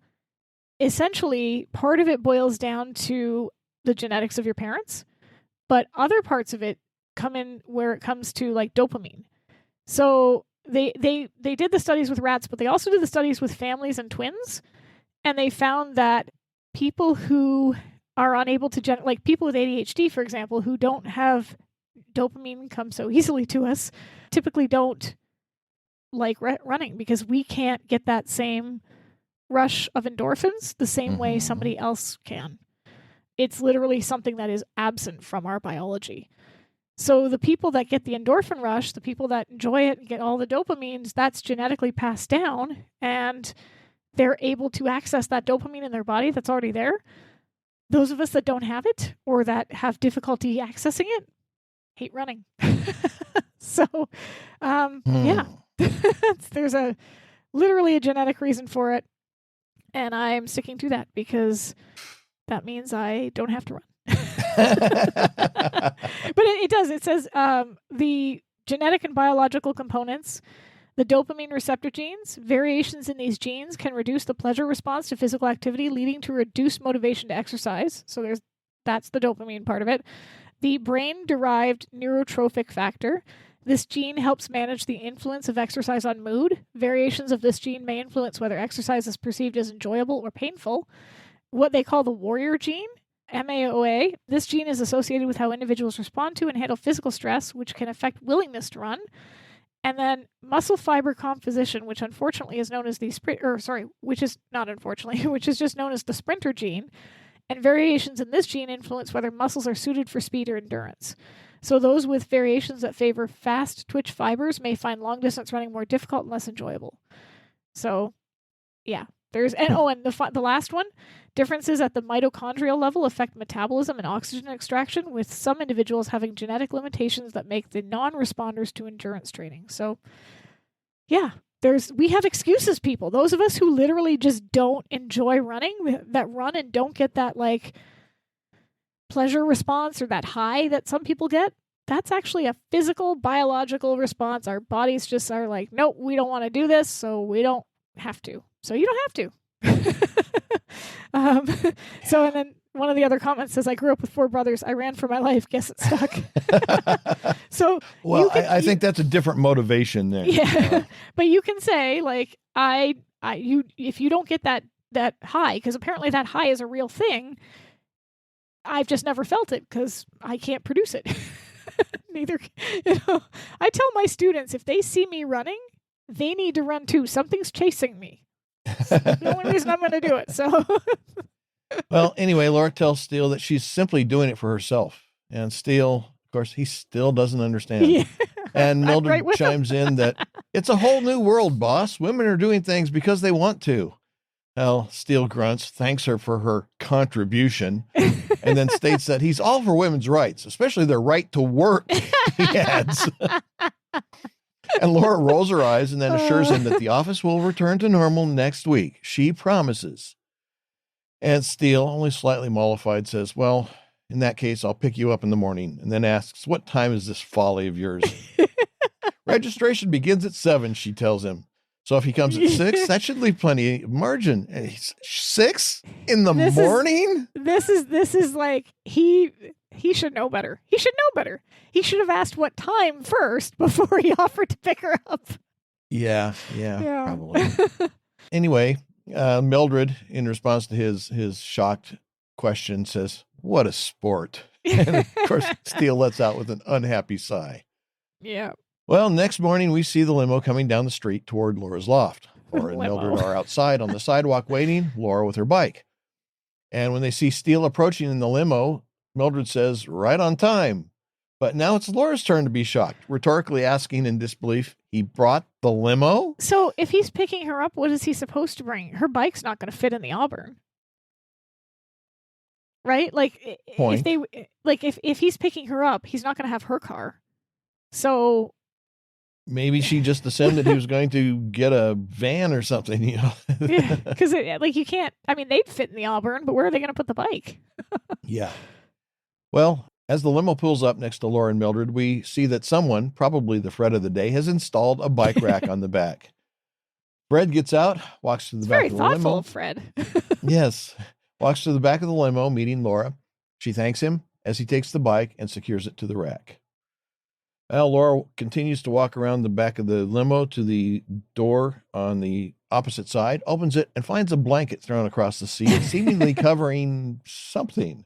essentially, part of it boils down to the genetics of your parents, but other parts of it come in where it comes to dopamine. So they did the studies with rats, but they also did the studies with families and twins, and they found that people who are unable to people with ADHD, for example, who don't have dopamine come so easily to us, typically don't like running because we can't get that same rush of endorphins the same way somebody else can. It's literally something that is absent from our biology. So the people that get the endorphin rush, the people that enjoy it and get all the dopamines, that's genetically passed down, and they're able to access that dopamine in their body that's already there. Those of us that don't have it or that have difficulty accessing it hate running. So, yeah, there's literally a genetic reason for it, and I'm sticking to that because that means I don't have to run. But it does. It says the genetic and biological components, the dopamine receptor genes, variations in these genes can reduce the pleasure response to physical activity, leading to reduced motivation to exercise. So that's the dopamine part of it. The brain-derived neurotrophic factor. This gene helps manage the influence of exercise on mood. Variations of this gene may influence whether exercise is perceived as enjoyable or painful. What they call the warrior gene, MAOA. This gene is associated with how individuals respond to and handle physical stress, which can affect willingness to run. And then muscle fiber composition, which unfortunately is known as which is just known as the sprinter gene. And variations in this gene influence whether muscles are suited for speed or endurance. So those with variations that favor fast twitch fibers may find long distance running more difficult and less enjoyable. So, yeah. And the last one, differences at the mitochondrial level affect metabolism and oxygen extraction, with some individuals having genetic limitations that make the non-responders to endurance training. So, yeah, we have excuses, people. Those of us who literally just don't enjoy running, that run and don't get that like pleasure response or that high that some people get, that's actually a physical, biological response. Our bodies just are like, nope, we don't want to do this, so we don't have to. So you don't have to. So, and then one of the other comments says, I grew up with 4 brothers. I ran for my life. Guess it stuck. So, well, I think that's a different motivation there. Yeah. But you can say, like, if you don't get that high, because apparently that high is a real thing, I've just never felt it because I can't produce it. Neither, I tell my students, if they see me running, they need to run too. Something's chasing me. It's the only reason I'm going to do it. So, well, anyway, Laura tells Steele that she's simply doing it for herself. And Steele, of course, he still doesn't understand. Yeah. And Mildred chimes in that it's a whole new world, boss. Women are doing things because they want to. Well, Steele grunts, thanks her for her contribution, and then states that he's all for women's rights, especially their right to work, he adds. And Laura rolls her eyes and then assures him that the office will return to normal next week. She promises. And Steele, only slightly mollified, says, well, in that case, I'll pick you up in the morning, and then asks, what time is this folly of yours? Registration begins at 7, she tells him. So if he comes at 6, that should leave plenty of margin. And he's 6 in the morning? This is like, he should know better. He should know better. He should have asked what time first before he offered to pick her up. Yeah, probably. Anyway, Mildred, in response to his shocked question, says, what a sport. And of course, Steele lets out with an unhappy sigh. Yeah. Well, next morning, we see the limo coming down the street toward Laura's loft. Laura and Mildred are outside on the sidewalk waiting, Laura with her bike. And when they see Steele approaching in the limo, Mildred says, right on time. But now it's Laura's turn to be shocked, rhetorically asking in disbelief, he brought the limo? So if he's picking her up, what is he supposed to bring? Her bike's not going to fit in the Auburn. Right? Like, Point. if he's picking her up, he's not going to have her car. So maybe she just assumed that he was going to get a van or something, Yeah, because you can't. I mean, they'd fit in the Auburn, but where are they going to put the bike? Yeah. Well, as the limo pulls up next to Laura and Mildred, we see that someone, probably the Fred of the day, has installed a bike rack on the back. Fred gets out, walks to the back of the limo. Fred. Yes. Walks to the back of the limo, meeting Laura. She thanks him as he takes the bike and secures it to the rack. Well, Laura continues to walk around the back of the limo to the door on the opposite side, opens it, and finds a blanket thrown across the seat, seemingly covering something.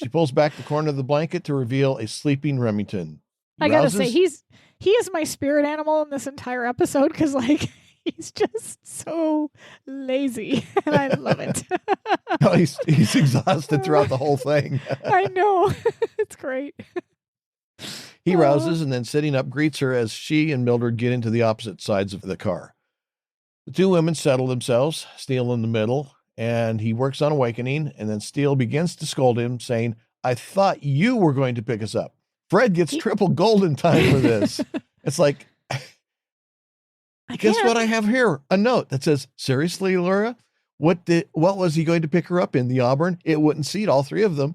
She pulls back the corner of the blanket to reveal a sleeping Remington. I gotta say, he is my spirit animal in this entire episode because, like, he's just so lazy, and I love it. Oh, he's exhausted throughout the whole thing. I know. It's great. He rouses and then sitting up greets her as she and Mildred get into the opposite sides of the car. The two women settle themselves, Steele in the middle, and he works on awakening, and then Steele begins to scold him, saying, I thought you were going to pick us up. Fred gets triple golden time for this. It's like, guess what I have here? A note that says, seriously, Laura? What was he going to pick her up in? The Auburn? It wouldn't seat all 3 of them.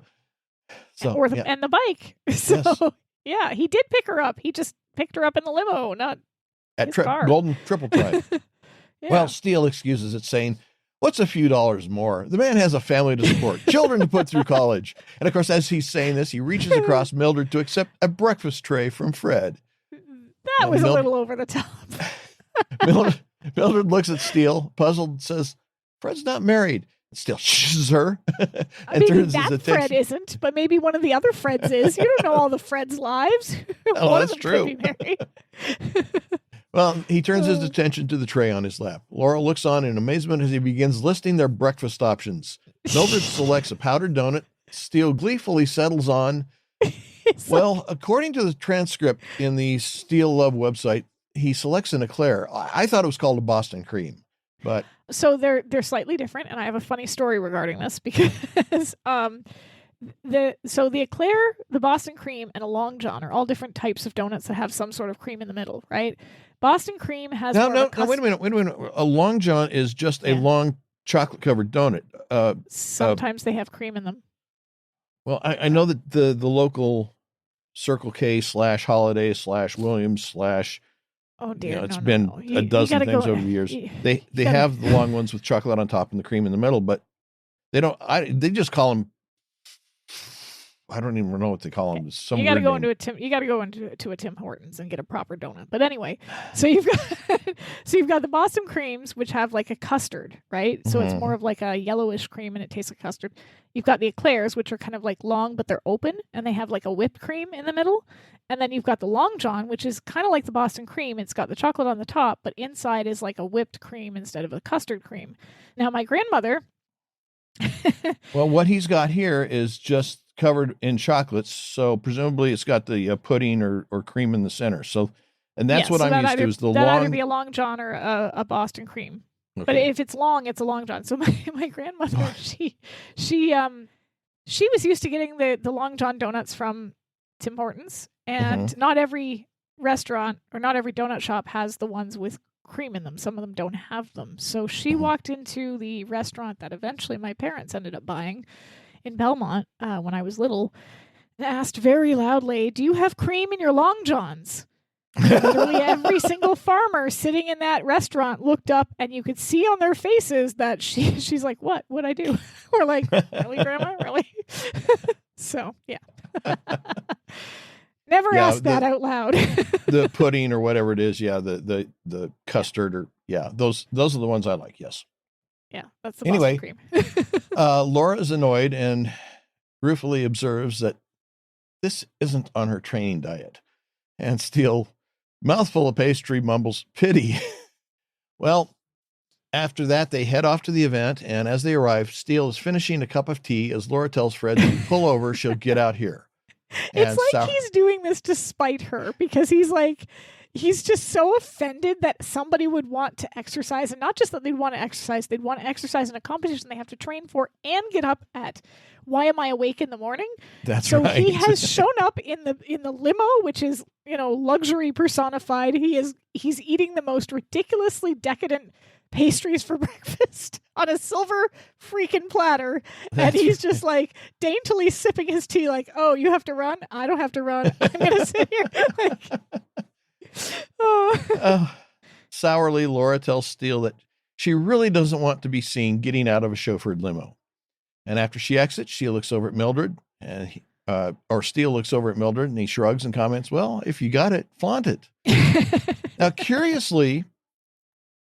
So, and the bike. So, yes. Yeah, he did pick her up. He just picked her up in the limo, not at car. Golden triple time. Yeah. Well, Steele excuses it, saying, what's a few dollars more? The man has a family to support, children to put through college. And of course, as he's saying this, he reaches across Mildred to accept a breakfast tray from Fred. That was a little over the top. Mildred looks at Steele, puzzled, and says, Fred's not married. Steele shushes her. Maybe that Fred isn't, but maybe one of the other Freds is. You don't know all the Freds' lives. Oh, that's true. Well, he turns his attention to the tray on his lap. Laura looks on in amazement as he begins listing their breakfast options. Mildred selects a powdered donut. Steele gleefully settles on. Well, according to the transcript in the Steele Love website, he selects an eclair. I thought it was called a Boston cream, but so they're slightly different, and I have a funny story regarding this because the eclair, the Boston cream, and a Long John are all different types of donuts that have some sort of cream in the middle, right? Boston cream has No, more of no, wait a minute. A Long John is just a long chocolate covered donut. Sometimes they have cream in them. Well, I know that the local Circle K / Holiday / Williams / oh dear, it's been a dozen things over the years. They have the long ones with chocolate on top and the cream in the middle, but they don't. They just call them. I don't even know what they call them. You got to go into a Tim Hortons and get a proper donut. But anyway, so you've got the Boston creams, which have like a custard, right? So it's more of like a yellowish cream and it tastes like custard. You've got the eclairs, which are kind of like long, but they're open and they have like a whipped cream in the middle. And then you've got the Long John, which is kind of like the Boston cream. It's got the chocolate on the top, but inside is like a whipped cream instead of a custard cream. Now, my grandmother. Well, what he's got here is just covered in chocolates, so presumably it's got the pudding or cream in the center. So, and that's what I'm used to is the that long. Either be a Long John or a Boston cream. Okay. But if it's long, it's a Long John. So my grandmother, she was used to getting the Long John donuts from Tim Hortons, and not every restaurant or not every donut shop has the ones with cream in them. Some of them don't have them. So she walked into the restaurant that eventually my parents ended up buying in Belmont when I was little, and asked very loudly, "Do you have cream in your Long Johns?" Literally every single farmer sitting in that restaurant looked up, and you could see on their faces that she's like, "What'd I do?" We're like, "Really, Grandma? Really?" So yeah. Never ask that out loud. The pudding or whatever it is, the custard or those are the ones I like. Yes. Yeah, that's the Boston cream. Laura is annoyed and ruefully observes that this isn't on her training diet. And Steele, mouthful of pastry, mumbles, "Pity." Well, after that, they head off to the event, and as they arrive, Steele is finishing a cup of tea as Laura tells Fred to pull over, she'll get out here. It's like he's doing this to spite her, because he's just so offended that somebody would want to exercise, and not just that they'd want to exercise in a competition they have to train for and get up at. Why am I awake in the morning? That's so right. He has shown up in the limo, which is, luxury personified. He's eating the most ridiculously decadent pastries for breakfast on a silver freaking platter. And he's just like daintily sipping his tea like, "Oh, you have to run? I don't have to run. I'm going to sit here." Sourly, Laura tells Steele that she really doesn't want to be seen getting out of a chauffeured limo. And after she exits, she looks over at Mildred, and Steele looks over at Mildred, and he shrugs and comments, "Well, if you got it, flaunt it." Now, curiously,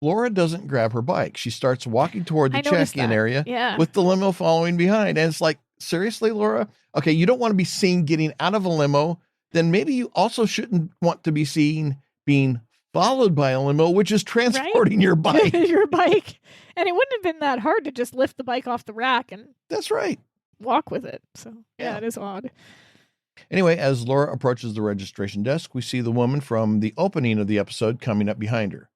Laura doesn't grab her bike. She starts walking toward the check-in area with the limo following behind. And it's like, seriously, Laura? Okay, you don't want to be seen getting out of a limo. Then maybe you also shouldn't want to be seen being followed by a limo, which is transporting your bike. Your bike. And it wouldn't have been that hard to just lift the bike off the rack and that's right. Walk with it. So, yeah, it is odd. Anyway, as Laura approaches the registration desk, we see the woman from the opening of the episode coming up behind her.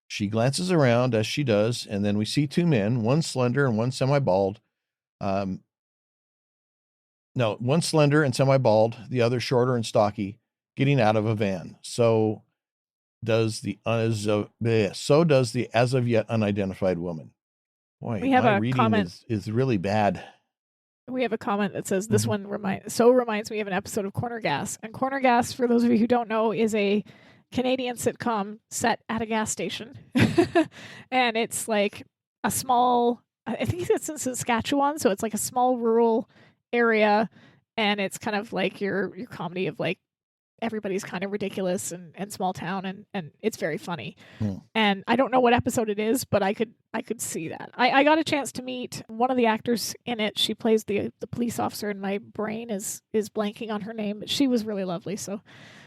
She glances around as she does, and then we see two men, one slender and one semi-bald. One slender and semi-bald, the other shorter and stocky, getting out of a van. So does the as of yet unidentified woman. Boy, we have my a reading comment. is really bad. We have a comment that says this one reminds me of an episode of Corner Gas. And Corner Gas, for those of you who don't know, is a Canadian sitcom set at a gas station. And it's like a small, I think it's in Saskatchewan, so it's like a small rural area, and it's kind of like your comedy of like everybody's kind of ridiculous and small town, and it's very funny. And I don't know what episode it is, but I could see that. I got a chance to meet one of the actors in it. She plays the police officer, and my brain is blanking on her name, but she was really lovely. So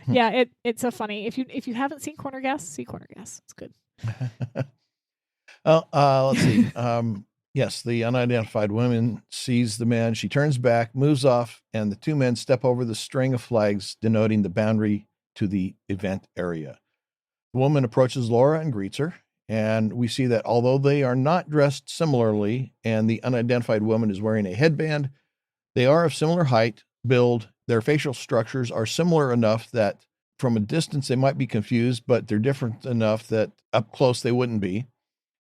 yeah, it's a funny. If you haven't seen Corner Gas, see Corner Gas. It's good. Let's see. Yes, the unidentified woman sees the man. She turns back, moves off, and the two men step over the string of flags denoting the boundary to the event area. The woman approaches Laura and greets her, and we see that although they are not dressed similarly, and the unidentified woman is wearing a headband, they are of similar height, build. Their facial structures are similar enough that from a distance, they might be confused, but they're different enough that up close they wouldn't be.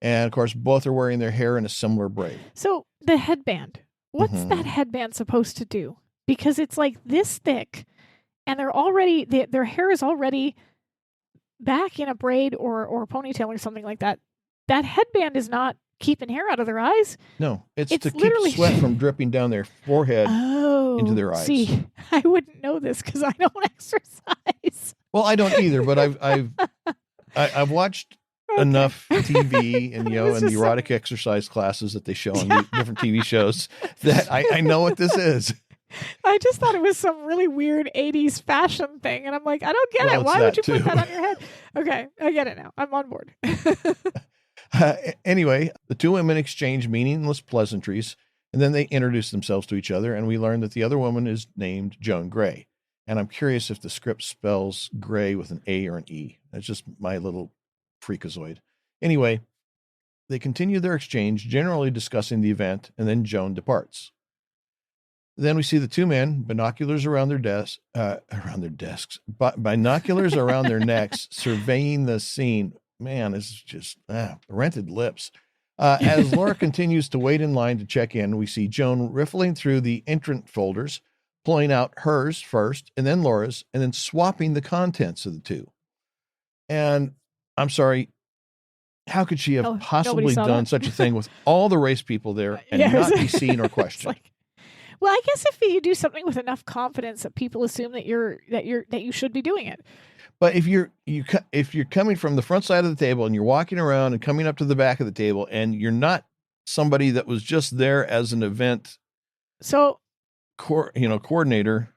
And of course, both are wearing their hair in a similar braid. So the headband, what's that headband supposed to do? Because it's like this thick, and their hair is already back in a braid or a ponytail or something like that. That headband is not keeping hair out of their eyes. No, it's to keep sweat from dripping down their forehead into their eyes. See, I wouldn't know this because I don't exercise. Well, I don't either, but I've watched enough TV and and the erotic exercise classes that they show on the different TV shows that I know what this is. I just thought it was some really weird 80s fashion thing, and I'm like, I don't get it. Why would you put that on your head? Okay, I get it now. I'm on board. Anyway, the two women exchange meaningless pleasantries, and then they introduce themselves to each other, and we learn that the other woman is named Joan Gray. And I'm curious if the script spells Gray with an A or an E. That's just my little freakazoid. Anyway, they continue their exchange, generally discussing the event, and then Joan departs. Then we see the two men, binoculars around their desks, binoculars around their necks, surveying the scene. Man, this is just rented lips. As Laura continues to wait in line to check in, we see Joan riffling through the entrant folders, pulling out hers first, and then Laura's, and then swapping the contents of the two. And I'm sorry, how could she have possibly done such a thing with all the race people there and not be seen or questioned? Well, I guess if you do something with enough confidence that people assume that you should be doing it. But if you're coming from the front side of the table and you're walking around and coming up to the back of the table and you're not somebody that was just there as an event, coordinator.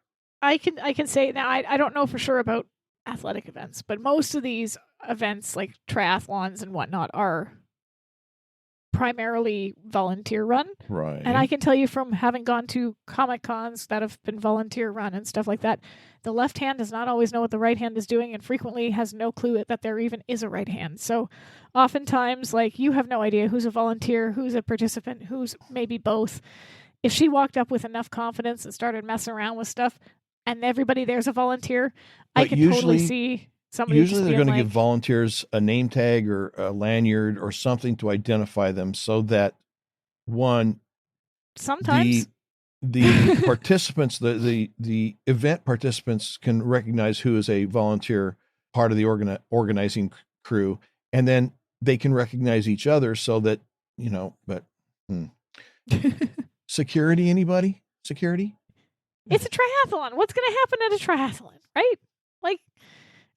I can say now I don't know for sure about athletic events, but most of these events like triathlons and whatnot are primarily volunteer run. Right. And I can tell you from having gone to Comic Cons that have been volunteer run and stuff like that, the left hand does not always know what the right hand is doing and frequently has no clue that there even is a right hand. So oftentimes, like, you have no idea who's a volunteer, who's a participant, who's maybe both. If she walked up with enough confidence and started messing around with stuff and everybody there's a volunteer, I could totally see somebody. Usually they're going to give volunteers a name tag or a lanyard or something to identify them so that sometimes the participants, the event participants can recognize who is a volunteer part of the organizing crew, and then they can recognize each other so that, Security, anybody? Security? It's a triathlon. What's going to happen at a triathlon, right? Like,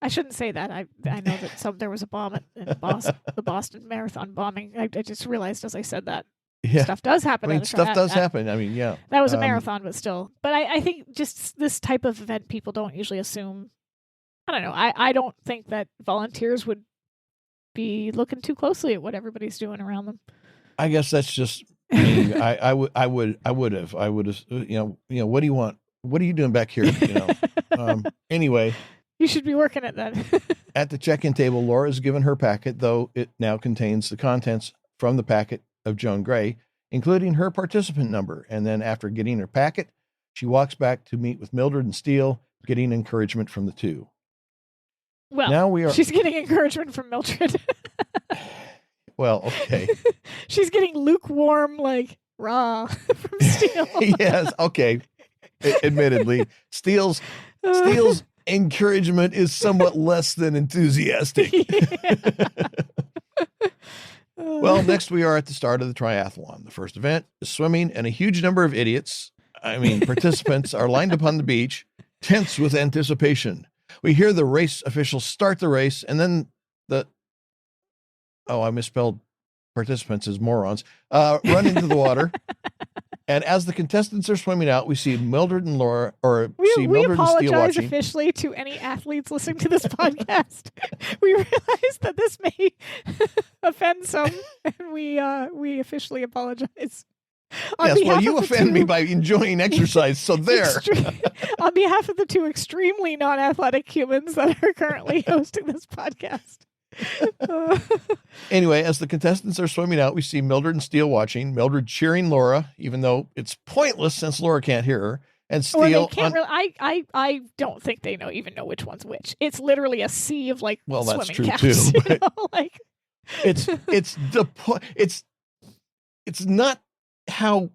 I shouldn't say that. I know that there was a bomb in Boston, the Boston Marathon bombing. I just realized as I said that stuff does happen. Stuff does happen. That was a marathon, but still. But I think just this type of event, people don't usually assume. I don't know. I don't think that volunteers would be looking too closely at what everybody's doing around them. I guess that's just. I would have. What do you want? What are you doing back here? Anyway. You should be working it then. At the check-in table, Laura is given her packet, though it now contains the contents from the packet of Joan Gray, including her participant number. And then after getting her packet, she walks back to meet with Mildred and Steele, getting encouragement from the two. Well, now she's getting encouragement from Mildred. Well, okay. She's getting lukewarm, raw from Steele. Yes, okay. Admittedly, Steele's encouragement is somewhat less than enthusiastic. Well, next we are at the start of the triathlon. The first event is swimming, and a huge number of participants are lined up on the beach, tense with anticipation. We hear the race officials start the race, and then I misspelled participants as morons, run into the water. And as the contestants are swimming out, we see Mildred and Laura, we apologize officially to any athletes listening to this podcast. We realize that this may offend some, and we officially apologize. You offend me by enjoying exercise, so there. On behalf of the two extremely non-athletic humans that are currently hosting this podcast. Anyway, as the contestants are swimming out, we see Mildred and Steele watching, Mildred cheering Laura, even though it's pointless since Laura can't hear her, And Or they Steele, can't really. I don't think they even know which one's which. It's literally a sea of like well, that's swimming true caps. too. You But know? Like it's the point. It's not how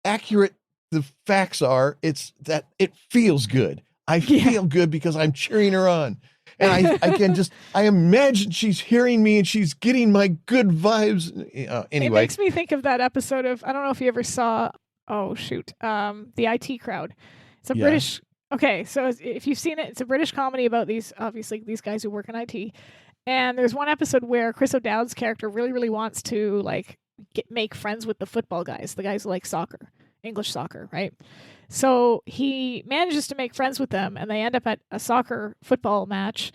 accurate the facts are. It's that it feels good. I feel good because I'm cheering her on. And I can just, I imagine she's hearing me and she's getting my good vibes. Anyway. It makes me think of that episode of, I don't know if you ever saw, the IT Crowd. It's a British, okay, so if you've seen it, it's a British comedy about these guys who work in IT. And there's one episode where Chris O'Dowd's character really, really wants to like make friends with the football guys, the guys who like soccer, English soccer, right? So he manages to make friends with them, and they end up at a soccer football match,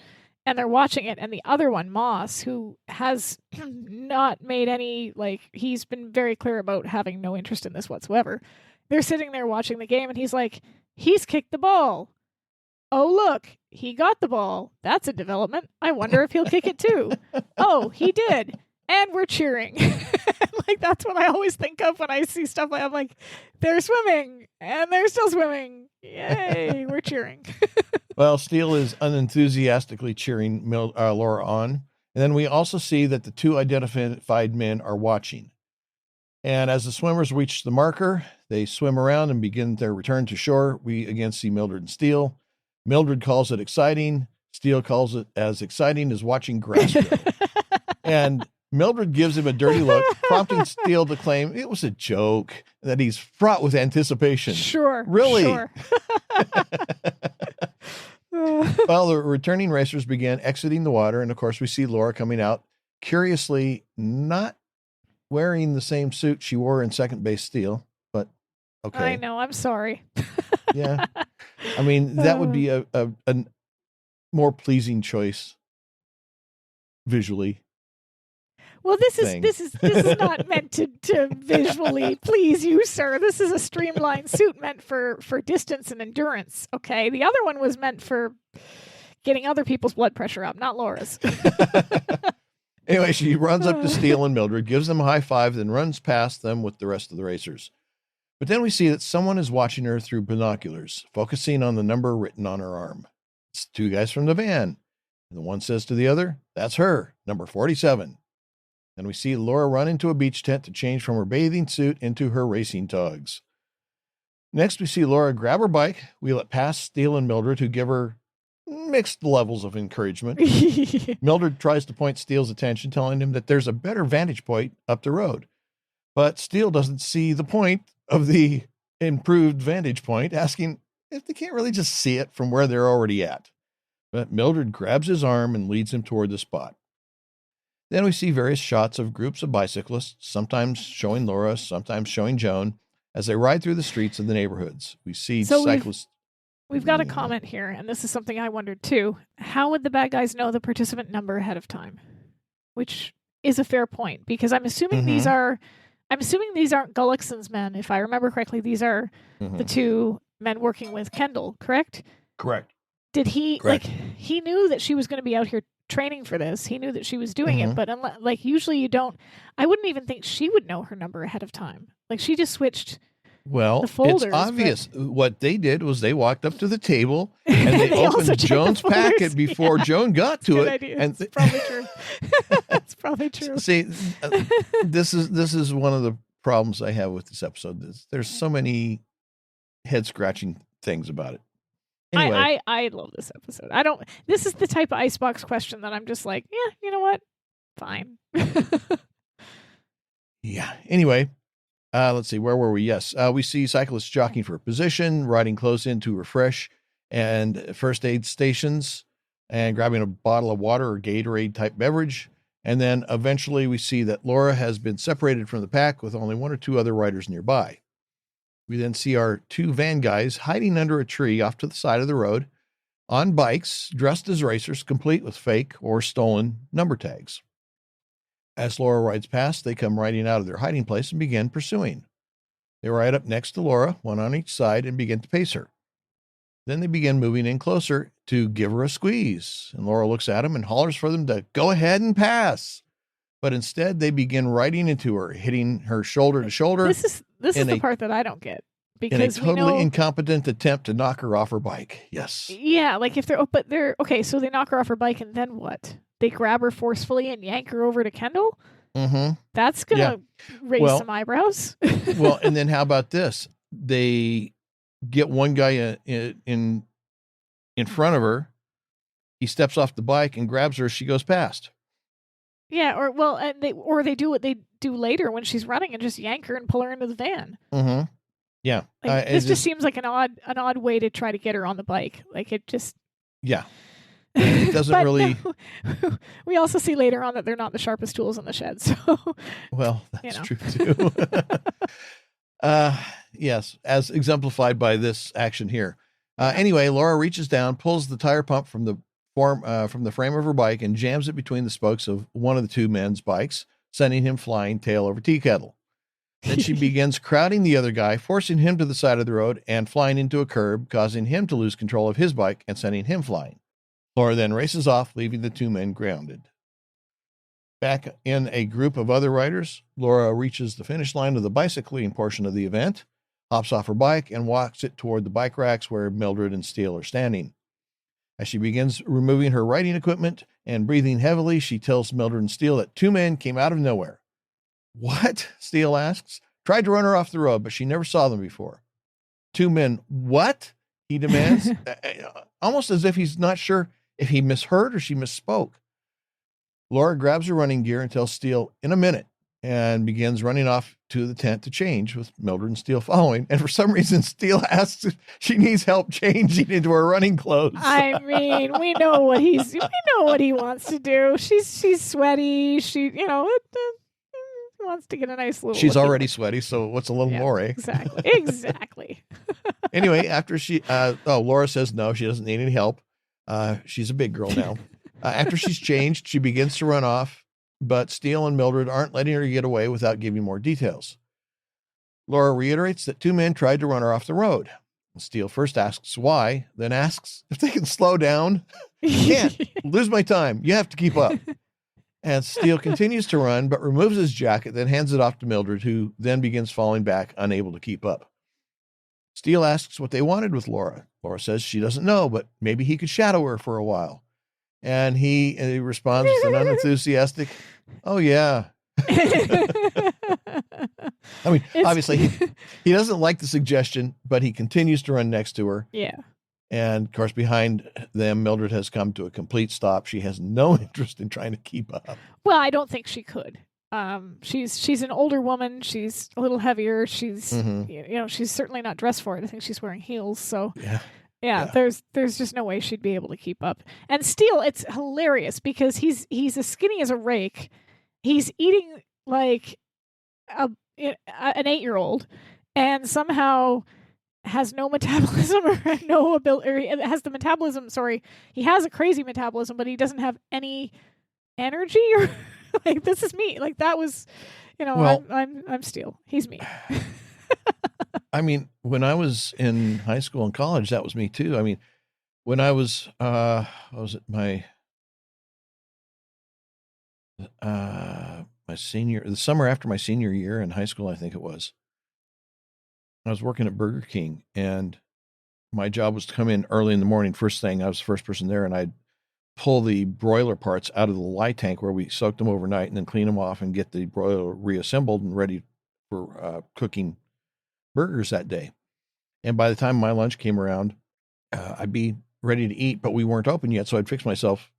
and they're watching it. And the other one, Moss, who has not made any, like, he's been very clear about having no interest in this whatsoever. They're sitting there watching the game, and he's like, he's kicked the ball. Oh, look, he got the ball. That's a development. I wonder if he'll kick it too. Oh, he did. And we're cheering. Like, that's what I always think of when I see stuff like, I'm like, they're swimming and they're still swimming. Yay, we're cheering. Well, Steele is unenthusiastically cheering Laura on. And then we also see that the two identified men are watching. And as the swimmers reach the marker, they swim around and begin their return to shore. We again see Mildred and Steele. Mildred calls it exciting. Steele calls it as exciting as watching grass grow. And Mildred gives him a dirty look, prompting Steele to claim it was a joke, that he's fraught with anticipation. Sure. Really? Sure. Well, the returning racers began exiting the water, and of course we see Laura coming out, curiously not wearing the same suit she wore in second base Steele, but okay. I know, I'm sorry. Yeah. I mean, that would be a more pleasing choice visually. Well, this is not meant to visually please you, sir. This is a streamlined suit meant for distance and endurance. Okay, the other one was meant for getting other people's blood pressure up, not Laura's. Anyway, she runs up to Steele and Mildred, gives them a high five, then runs past them with the rest of the racers. But then we see that someone is watching her through binoculars, focusing on the number written on her arm. It's two guys from the van. And the one says to the other, "That's her, number 47. And we see Laura run into a beach tent to change from her bathing suit into her racing togs. Next, we see Laura grab her bike, wheel it past Steele and Mildred, who give her mixed levels of encouragement. Mildred tries to point Steele's attention, telling him that there's a better vantage point up the road. But Steele doesn't see the point of the improved vantage point, asking if they can't really just see it from where they're already at. But Mildred grabs his arm and leads him toward the spot. Then we see various shots of groups of bicyclists, sometimes showing Laura, sometimes showing Joan, as they ride through the streets of the neighborhoods. We see cyclists. We've got a comment here, and this is something I wondered too. How would the bad guys know the participant number ahead of time? Which is a fair point, because I'm assuming these aren't Gullickson's men. If I remember correctly, these are the two men working with Kendall, correct? Correct. Did he, he knew that she was going to be out here training for this. He knew that she was doing it, but usually you don't, I wouldn't even think she would know her number ahead of time. Like, she just switched the folders. It's obvious. What they did was they walked up to the table and they opened Joan's packet before Joan got to it. Idea. And it's probably true. That's probably true. See, this is one of the problems I have with this episode. There's so many head scratching things about it. Anyway. I love this episode. This is the type of icebox question that I'm just like, yeah, you know what? Fine. Yeah. Anyway, let's see. Where were we? Yes. We see cyclists jockeying for a position, riding close in to refresh, and first aid stations, and grabbing a bottle of water or Gatorade type beverage. And then eventually we see that Laura has been separated from the pack with only one or two other riders nearby. We then see our two van guys hiding under a tree off to the side of the road on bikes, dressed as racers, complete with fake or stolen number tags. As Laura rides past, they come riding out of their hiding place and begin pursuing. They ride up next to Laura, one on each side, and begin to pace her. Then they begin moving in closer to give her a squeeze. And Laura looks at them and hollers for them to go ahead and pass. But instead, they begin riding into her, hitting her shoulder to shoulder. This is the part that I don't get. in a because we totally know, incompetent attempt to knock her off her bike. Yes. yeah, like if they're okay, so they knock her off her bike and then what? They grab her forcefully and yank her over to Kendall? Mm-hmm. That's gonna raise some eyebrows. Well, and then how about this? They get one guy in front of her. He steps off the bike and grabs her as she goes past. Yeah, and they do what they do later when she's running and just yank her and pull her into the van. Mm-hmm. Yeah, like, this just seems like an odd way to try to get her on the bike. Like it just. Yeah, it doesn't really. No, we also see later on that they're not the sharpest tools in the shed. So. Well, that's true too. Yes, as exemplified by this action here. Anyway, Laura reaches down, pulls the tire pump from the frame of her bike, and jams it between the spokes of one of the two men's bikes, sending him flying tail over tea kettle. Then she begins crowding the other guy, forcing him to the side of the road and flying into a curb, causing him to lose control of his bike and sending him flying. Laura then races off, leaving the two men grounded. Back in a group of other riders, Laura reaches the finish line of the bicycling portion of the event, hops off her bike, and walks it toward the bike racks where Mildred and Steele are standing. As she begins removing her riding equipment and breathing heavily, she tells Mildred and Steele that two men came out of nowhere. What? Steele asks. Tried to run her off the road, but she never saw them before. Two men, what? He demands, almost as if he's not sure if he misheard or she misspoke. Laura grabs her running gear and tells Steele in a minute and begins running off to the tent to change, with Mildred and Steele following. And for some reason, Steele asks if she needs help changing into her running clothes. I mean, we know what he wants to do. She's sweaty. She, wants to get a nice little. She's already sweaty, so what's a little more, eh? Exactly. Anyway, after Laura says no, she doesn't need any help. She's a big girl now. After she's changed, she begins to run off, but Steele and Mildred aren't letting her get away without giving more details. Laura reiterates that two men tried to run her off the road. Steele first asks why, then asks if they can slow down. Can't. Lose my time. You have to keep up. And Steele continues to run, but removes his jacket, then hands it off to Mildred, who then begins falling back, unable to keep up. Steele asks what they wanted with Laura. Laura says she doesn't know, but maybe he could shadow her for a while. And he responds with an unenthusiastic, "Oh, yeah." I mean, obviously, he doesn't like the suggestion, but he continues to run next to her. Yeah. And, of course, behind them, Mildred has come to a complete stop. She has no interest in trying to keep up. Well, I don't think she could. She's an older woman. She's a little heavier. She's she's certainly not dressed for it. I think she's wearing heels. So yeah. There's just no way she'd be able to keep up. And Steele, it's hilarious because he's as skinny as a rake. He's eating like an 8-year-old, and somehow has no metabolism or no ability. Or has the metabolism. Sorry, he has a crazy metabolism, but he doesn't have any energy. Or like, this is me. Like, that was, well, I'm Steele. He's me. I mean, when I was in high school and college, that was me too. I mean, when I was, the summer after my senior year in high school, I think it was, I was working at Burger King, and my job was to come in early in the morning. First thing, I was the first person there, and I'd pull the broiler parts out of the lye tank where we soaked them overnight, and then clean them off and get the broiler reassembled and ready for cooking burgers that day. And by the time my lunch came around, I'd be ready to eat, but we weren't open yet, so I'd fix myself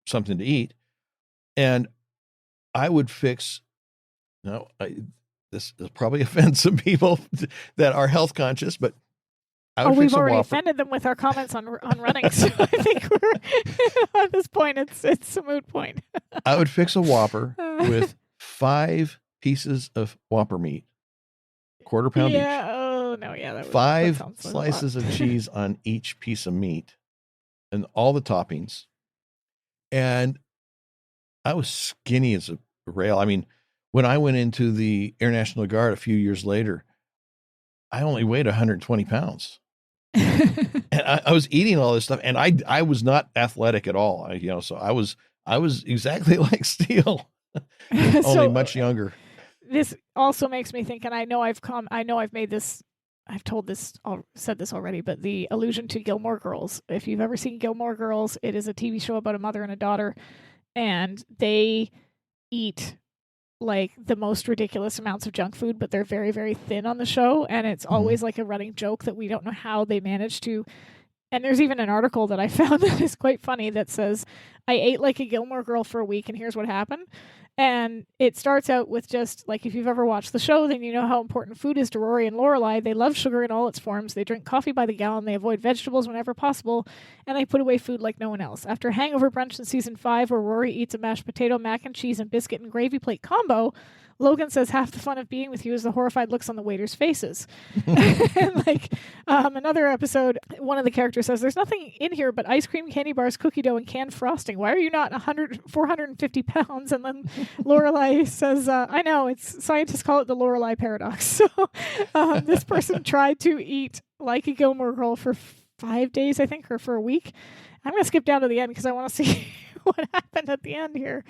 something to eat. And I would fix, this will probably offend some people that are health conscious, but I would fix we've a already Whopper. offended them with our comments on running, so I think we're at this point, it's a moot point. I would fix a Whopper with 5 pieces of Whopper meat, quarter pound each. Oh no, yeah, that 5 slices of cheese on each piece of meat, and all the toppings. And I was skinny as a rail. I mean, when I went into the Air National Guard a few years later, I only weighed 120 pounds. And I was eating all this stuff, and I was not athletic at all. So I was exactly like Steele, only much younger. This also makes me think, and I know I've made this I've said this already, but the allusion to Gilmore Girls. If you've ever seen Gilmore Girls, it is a TV show about a mother and a daughter, and they eat like the most ridiculous amounts of junk food, but they're very, very thin on the show. And it's always like a running joke that we don't know how they managed to. And there's even an article that I found that is quite funny that says, I ate like a Gilmore Girl for a week and here's what happened. And it starts out with just like, if you've ever watched the show, then you know how important food is to Rory and Lorelai. They love sugar in all its forms. They drink coffee by the gallon. They avoid vegetables whenever possible. And they put away food like no one else. After a hangover brunch in season 5, where Rory eats a mashed potato, mac and cheese, and biscuit and gravy plate combo, Logan says half the fun of being with you is the horrified looks on the waiters' faces. And like another episode, one of the characters says, there's nothing in here but ice cream, candy bars, cookie dough, and canned frosting. Why are you not 450 pounds? And then Lorelai says, I know, scientists call it the Lorelai paradox. So this person tried to eat like a Gilmore Girl for 5 days, I think, or for a week. I'm going to skip down to the end because I want to see what happened at the end here.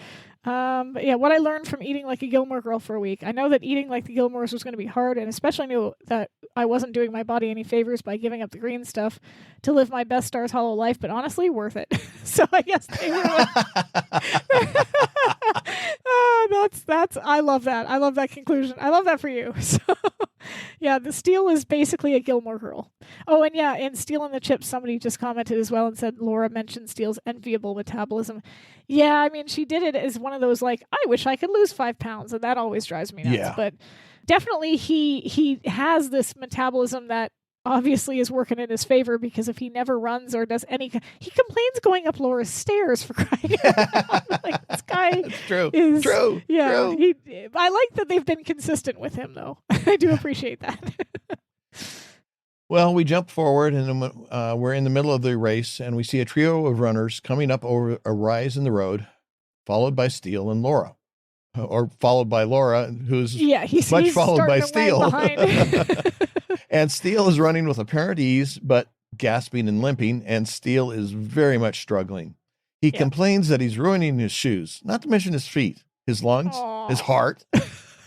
But yeah, what I learned from eating like a Gilmore Girl for a week. I know that eating like the Gilmores was going to be hard, and especially knew that I wasn't doing my body any favors by giving up the green stuff to live my best Stars Hollow life, but honestly, worth it. So I guess they were that's I love that. I love that conclusion. I love that for you. So yeah, the Steele is basically a Gilmore Girl. Oh, and yeah, in Steele and the Chips, somebody just commented as well and said Laura mentioned Steele's enviable metabolism. Yeah, I mean, she did it as one of those, like, I wish I could lose 5 pounds, and that always drives me nuts. Yeah. But definitely he has this metabolism that obviously is working in his favor, because if he never runs or does he complains going up Laura's stairs, for crying out loud. Like, this guy true. is True. Yeah. I like that they've been consistent with him, though. I do appreciate that. Well, we jump forward and we're in the middle of the race, and we see a trio of runners coming up over a rise in the road, followed by Steele and Laura, or followed by Laura, who's he's followed by Steele. And Steele is running with apparent ease, but gasping and limping, and Steele is very much struggling. He complains that he's ruining his shoes, not to mention his feet, his lungs, his heart.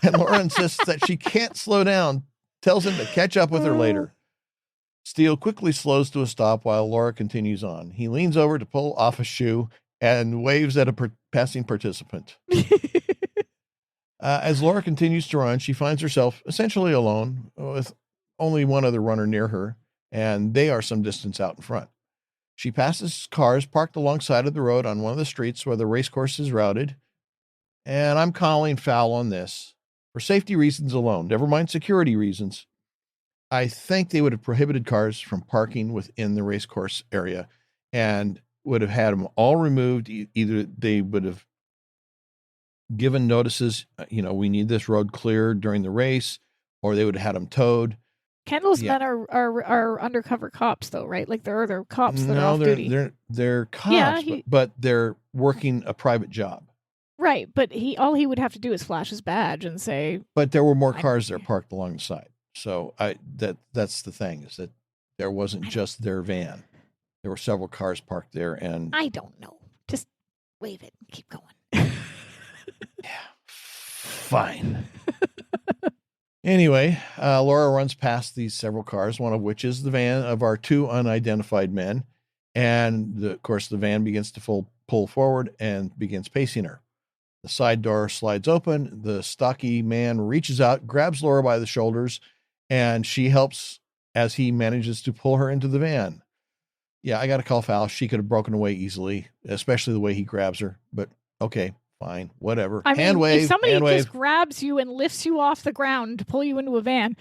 And Laura insists that she can't slow down, tells him to catch up with her later. Steele quickly slows to a stop while Laura continues on. He leans over to pull off a shoe and waves at a passing participant. As Laura continues to run, she finds herself essentially alone with only one other runner near her, and they are some distance out in front. She passes cars parked alongside of the road on one of the streets where the race course is routed, and I'm calling foul on this. For safety reasons alone, never mind security reasons, I think they would have prohibited cars from parking within the race course area and would have had them all removed. Either they would have given notices, we need this road cleared during the race, or they would have had them towed. Kendall's men are undercover cops, though, right? Like they're cops that are off duty. They're cops, but they're working a private job. Right, but all he would have to do is flash his badge and say. But there were more cars there parked along the side. So that's the thing, is that there wasn't just their van. There were several cars parked there, and I don't know. Just wave it and keep going. Yeah, fine. Anyway, Laura runs past these several cars, one of which is the van of our 2 unidentified men. And of course, the van begins to pull forward and begins pacing her. The side door slides open. The stocky man reaches out, grabs Laura by the shoulders, and she helps as he manages to pull her into the van. Yeah, I got to call foul. She could have broken away easily, especially the way he grabs her. But okay. Fine, whatever. I mean, if somebody just grabs you and lifts you off the ground to pull you into a van,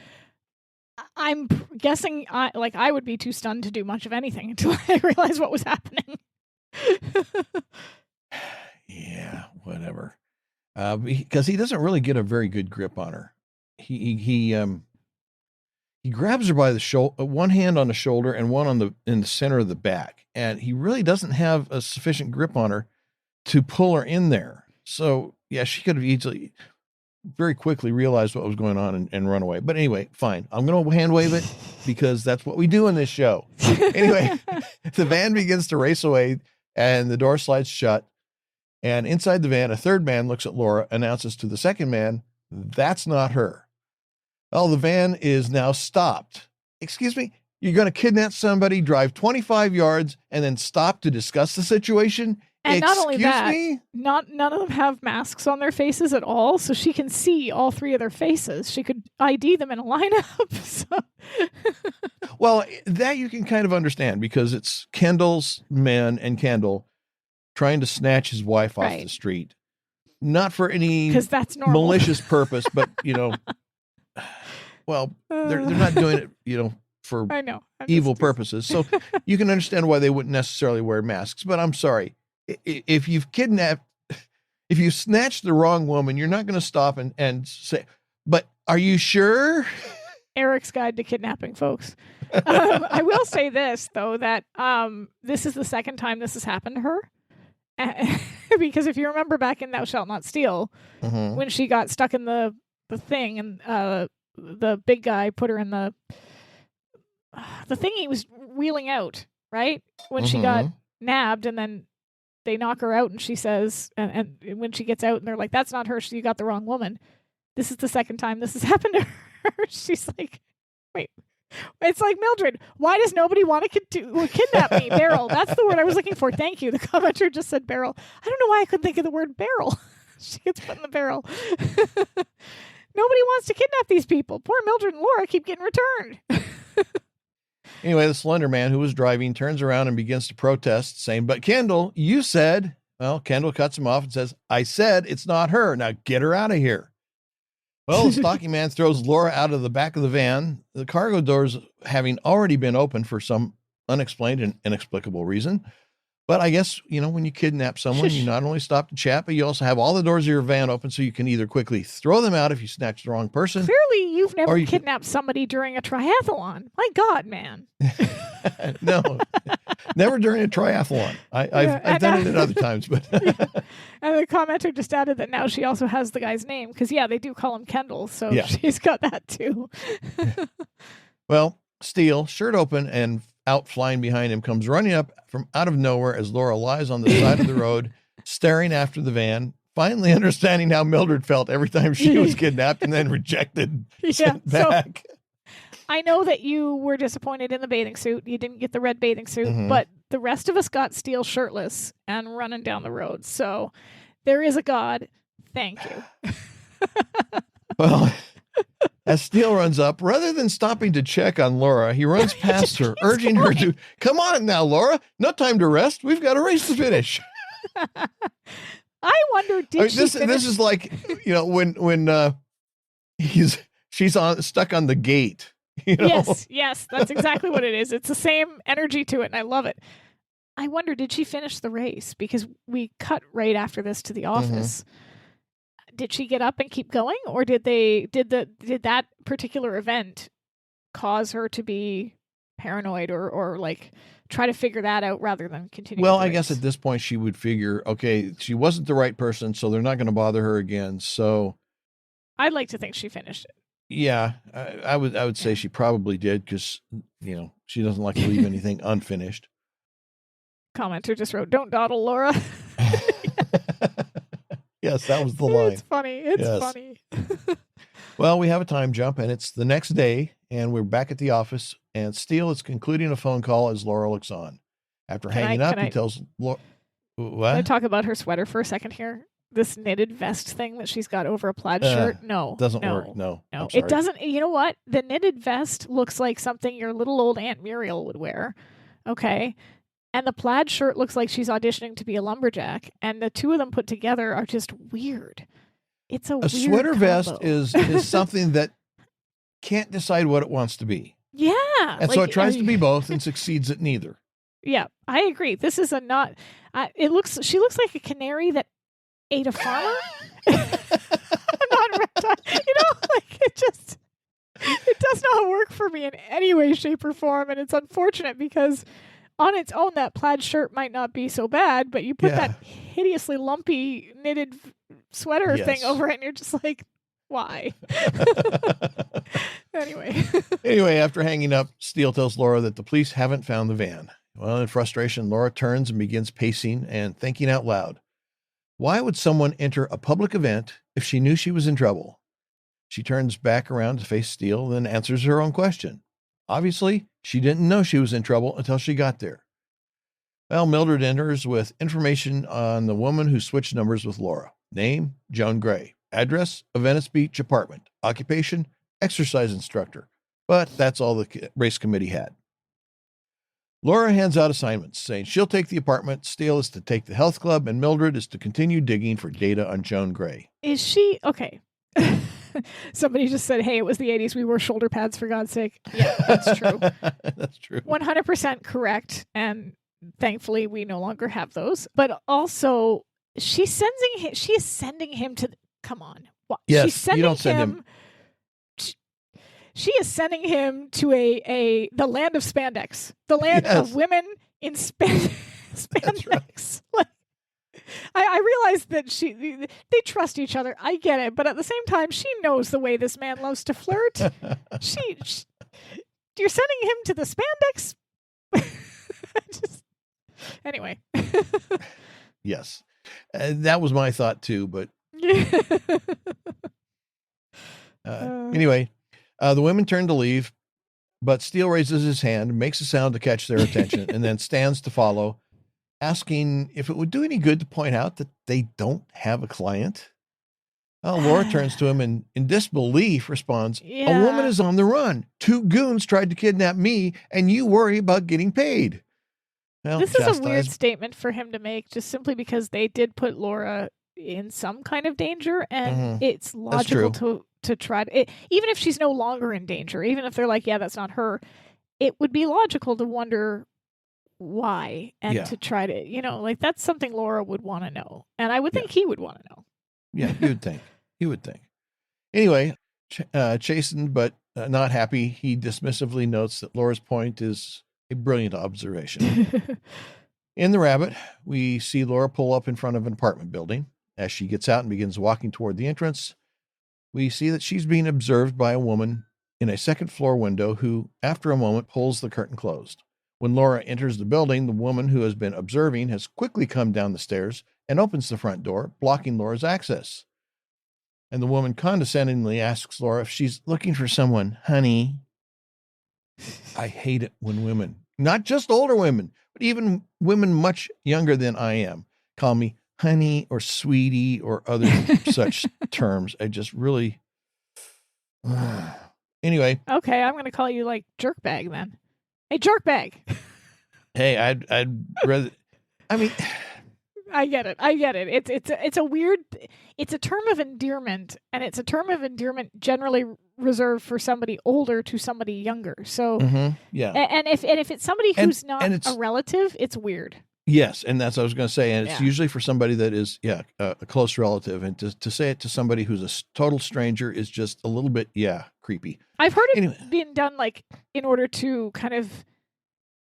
I'm guessing I would be too stunned to do much of anything until I realized what was happening. Yeah, whatever. Because he doesn't really get a very good grip on her. He grabs her by the shoulder, one hand on the shoulder and one in the center of the back, and he really doesn't have a sufficient grip on her to pull her in there. So, yeah, she could have easily, very quickly realized what was going on and run away. But anyway, fine. I'm going to hand wave it because that's what we do in this show. Anyway, the van begins to race away and the door slides shut. And inside the van, a third man looks at Laura, announces to the second man, that's not her. Well, the van is now stopped excuse me, you're going to kidnap somebody, drive 25 yards, and then stop to discuss the situation? And not only Excuse that, me? none of them have masks on their faces at all, so she can see all three of their faces. She could ID them in a lineup. So. Well, that you can kind of understand because it's Kendall's men and Kendall trying to snatch his wife off the street. Not for any that's normal. malicious purpose, but, well, they're not doing it, for I know. evil purposes. So you can understand why they wouldn't necessarily wear masks. But I'm sorry, if you've snatched the wrong woman, you're not going to stop and say, but are you sure? Eric's Guide to Kidnapping, folks. I will say this, though, that this is the second time this has happened to her. Because if you remember back in Thou Shalt Not Steal, when she got stuck in the thing and the big guy put her in the thing he was wheeling out, right? When she got nabbed and then they knock her out and she says, and when she gets out and they're like, that's not her, you got the wrong woman. This is the second time this has happened to her. She's like, wait. It's like Mildred. Why does nobody want to kidnap me? Barrel. That's the word I was looking for. Thank you. The commenter just said barrel. I don't know why I couldn't think of the word barrel. She gets put in the barrel. Nobody wants to kidnap these people. Poor Mildred and Laura keep getting returned. Anyway, the slender man who was driving turns around and begins to protest, saying, but Kendall, you said, well, Kendall cuts him off and says, I said it's not her. Now get her out of here. Well, the stalking man throws Laura out of the back of the van, the cargo doors having already been opened for some unexplained and inexplicable reason. But I guess, when you kidnap someone, you not only stop to chat, but you also have all the doors of your van open so you can either quickly throw them out if you snatch the wrong person. Clearly, you've never kidnapped somebody during a triathlon. My God, man. No, never during a triathlon. I've done it at other times, but. And the commenter just added that now she also has the guy's name because, they do call him Kendall, so she's got that too. Well, Steele, shirt open and out flying behind him, comes running up from out of nowhere as Laura lies on the side of the road, staring after the van, finally understanding how Mildred felt every time she was kidnapped and then rejected, sent back. So, I know that you were disappointed in the bathing suit. You didn't get the red bathing suit, but the rest of us got Steele shirtless and running down the road. So there is a God. Thank you. Well, as Steele runs up, rather than stopping to check on Laura, he runs past her, urging her to, come on now, Laura, no time to rest. We've got a race to finish. I wonder, this is like, when she's stuck on the gate. Yes, that's exactly what it is. It's the same energy to it, and I love it. I wonder, did she finish the race? Because we cut right after this to the office. Did she get up and keep going, or did that particular event cause her to be paranoid or like try to figure that out rather than continue? Well, I guess at this point she would figure, okay, she wasn't the right person, so they're not going to bother her again. So I'd like to think she finished it. Yeah, I would say she probably did because, she doesn't like to leave anything unfinished. Commenter just wrote, don't dawdle, Laura. Yes, that was the line. It's funny. It's funny. Well, we have a time jump and it's the next day and we're back at the office and Steele is concluding a phone call as Laura looks on. After hanging up, he tells Laura, what? Can I talk about her sweater for a second here? This knitted vest thing that she's got over a plaid shirt. No, doesn't work. No, it doesn't. You know what? The knitted vest looks like something your little old Aunt Muriel would wear. Okay. And the plaid shirt looks like she's auditioning to be a lumberjack. And the two of them put together are just weird. It's a weird sweater combo. Vest is something that can't decide what it wants to be. Yeah. And so it tries to be both and succeeds at neither. Yeah, I agree. This is she looks like a canary that ate a farmer. Not reptile. It does not work for me in any way, shape, or form. And it's unfortunate because on its own, that plaid shirt might not be so bad, but you put that hideously lumpy knitted sweater thing over it and you're just like, why? Anyway, after hanging up, Steele tells Laura that the police haven't found the van. Well, in frustration, Laura turns and begins pacing and thinking out loud. Why would someone enter a public event if she knew she was in trouble? She turns back around to face Steele, then answers her own question. Obviously, she didn't know she was in trouble until she got there. Well, Mildred enters with information on the woman who switched numbers with Laura. Name, Joan Gray. Address, a Venice Beach apartment. Occupation, exercise instructor. But that's all the race committee had. Laura hands out assignments, saying she'll take the apartment, Steele is to take the health club, and Mildred is to continue digging for data on Joan Gray. Is she... Okay. Somebody just said, hey, it was the 80s. We wore shoulder pads, for God's sake. Yeah, that's true. That's true. 100% correct. And thankfully, we no longer have those. But also, she is sending him to... Come on. Yes, she's sending you don't send him... She is sending him to the land of spandex, the land of women in spandex. Right. Like, I realize that they trust each other. I get it, but at the same time, she knows the way this man loves to flirt. You're sending him to the spandex. Anyway. Yes, that was my thought too. But anyway. The women turn to leave, but Steele raises his hand, makes a sound to catch their attention, and then stands to follow, asking if it would do any good to point out that they don't have a client. Well, Laura turns to him and in disbelief responds, A woman is on the run. 2 goons tried to kidnap me, and you worry about getting paid. Well, this is a weird statement for him to make, just simply because they did put Laura in some kind of danger, and it's logical to try to, even if she's no longer in danger, even if they're like, yeah, that's not her, it would be logical to wonder why and to try to, like that's something Laura would want to know. And I would think he would want to know. Yeah, you would think. Anyway, chastened but not happy, he dismissively notes that Laura's point is a brilliant observation. In the Rabbit, we see Laura pull up in front of an apartment building. As she gets out and begins walking toward the entrance, we see that she's being observed by a woman in a second-floor window who, after a moment, pulls the curtain closed. When Laura enters the building, the woman who has been observing has quickly come down the stairs and opens the front door, blocking Laura's access. And the woman condescendingly asks Laura if she's looking for someone, honey. I hate it when women, not just older women, but even women much younger than I am, call me honey or sweetie or other such terms. I just really... Anyway. Okay, I'm going to call you like jerkbag then. Hey, jerkbag. Hey, I'd rather... I mean... I get it. It's a weird... It's a term of endearment, and it's a term of endearment generally reserved for somebody older to somebody younger. So, yeah. And if it's somebody who's not a relative, it's weird. Yes, and that's what I was going to say. And it's usually for somebody that is, a close relative. And to say it to somebody who's a total stranger is just a little bit, creepy. I've heard it being done, like, in order to kind of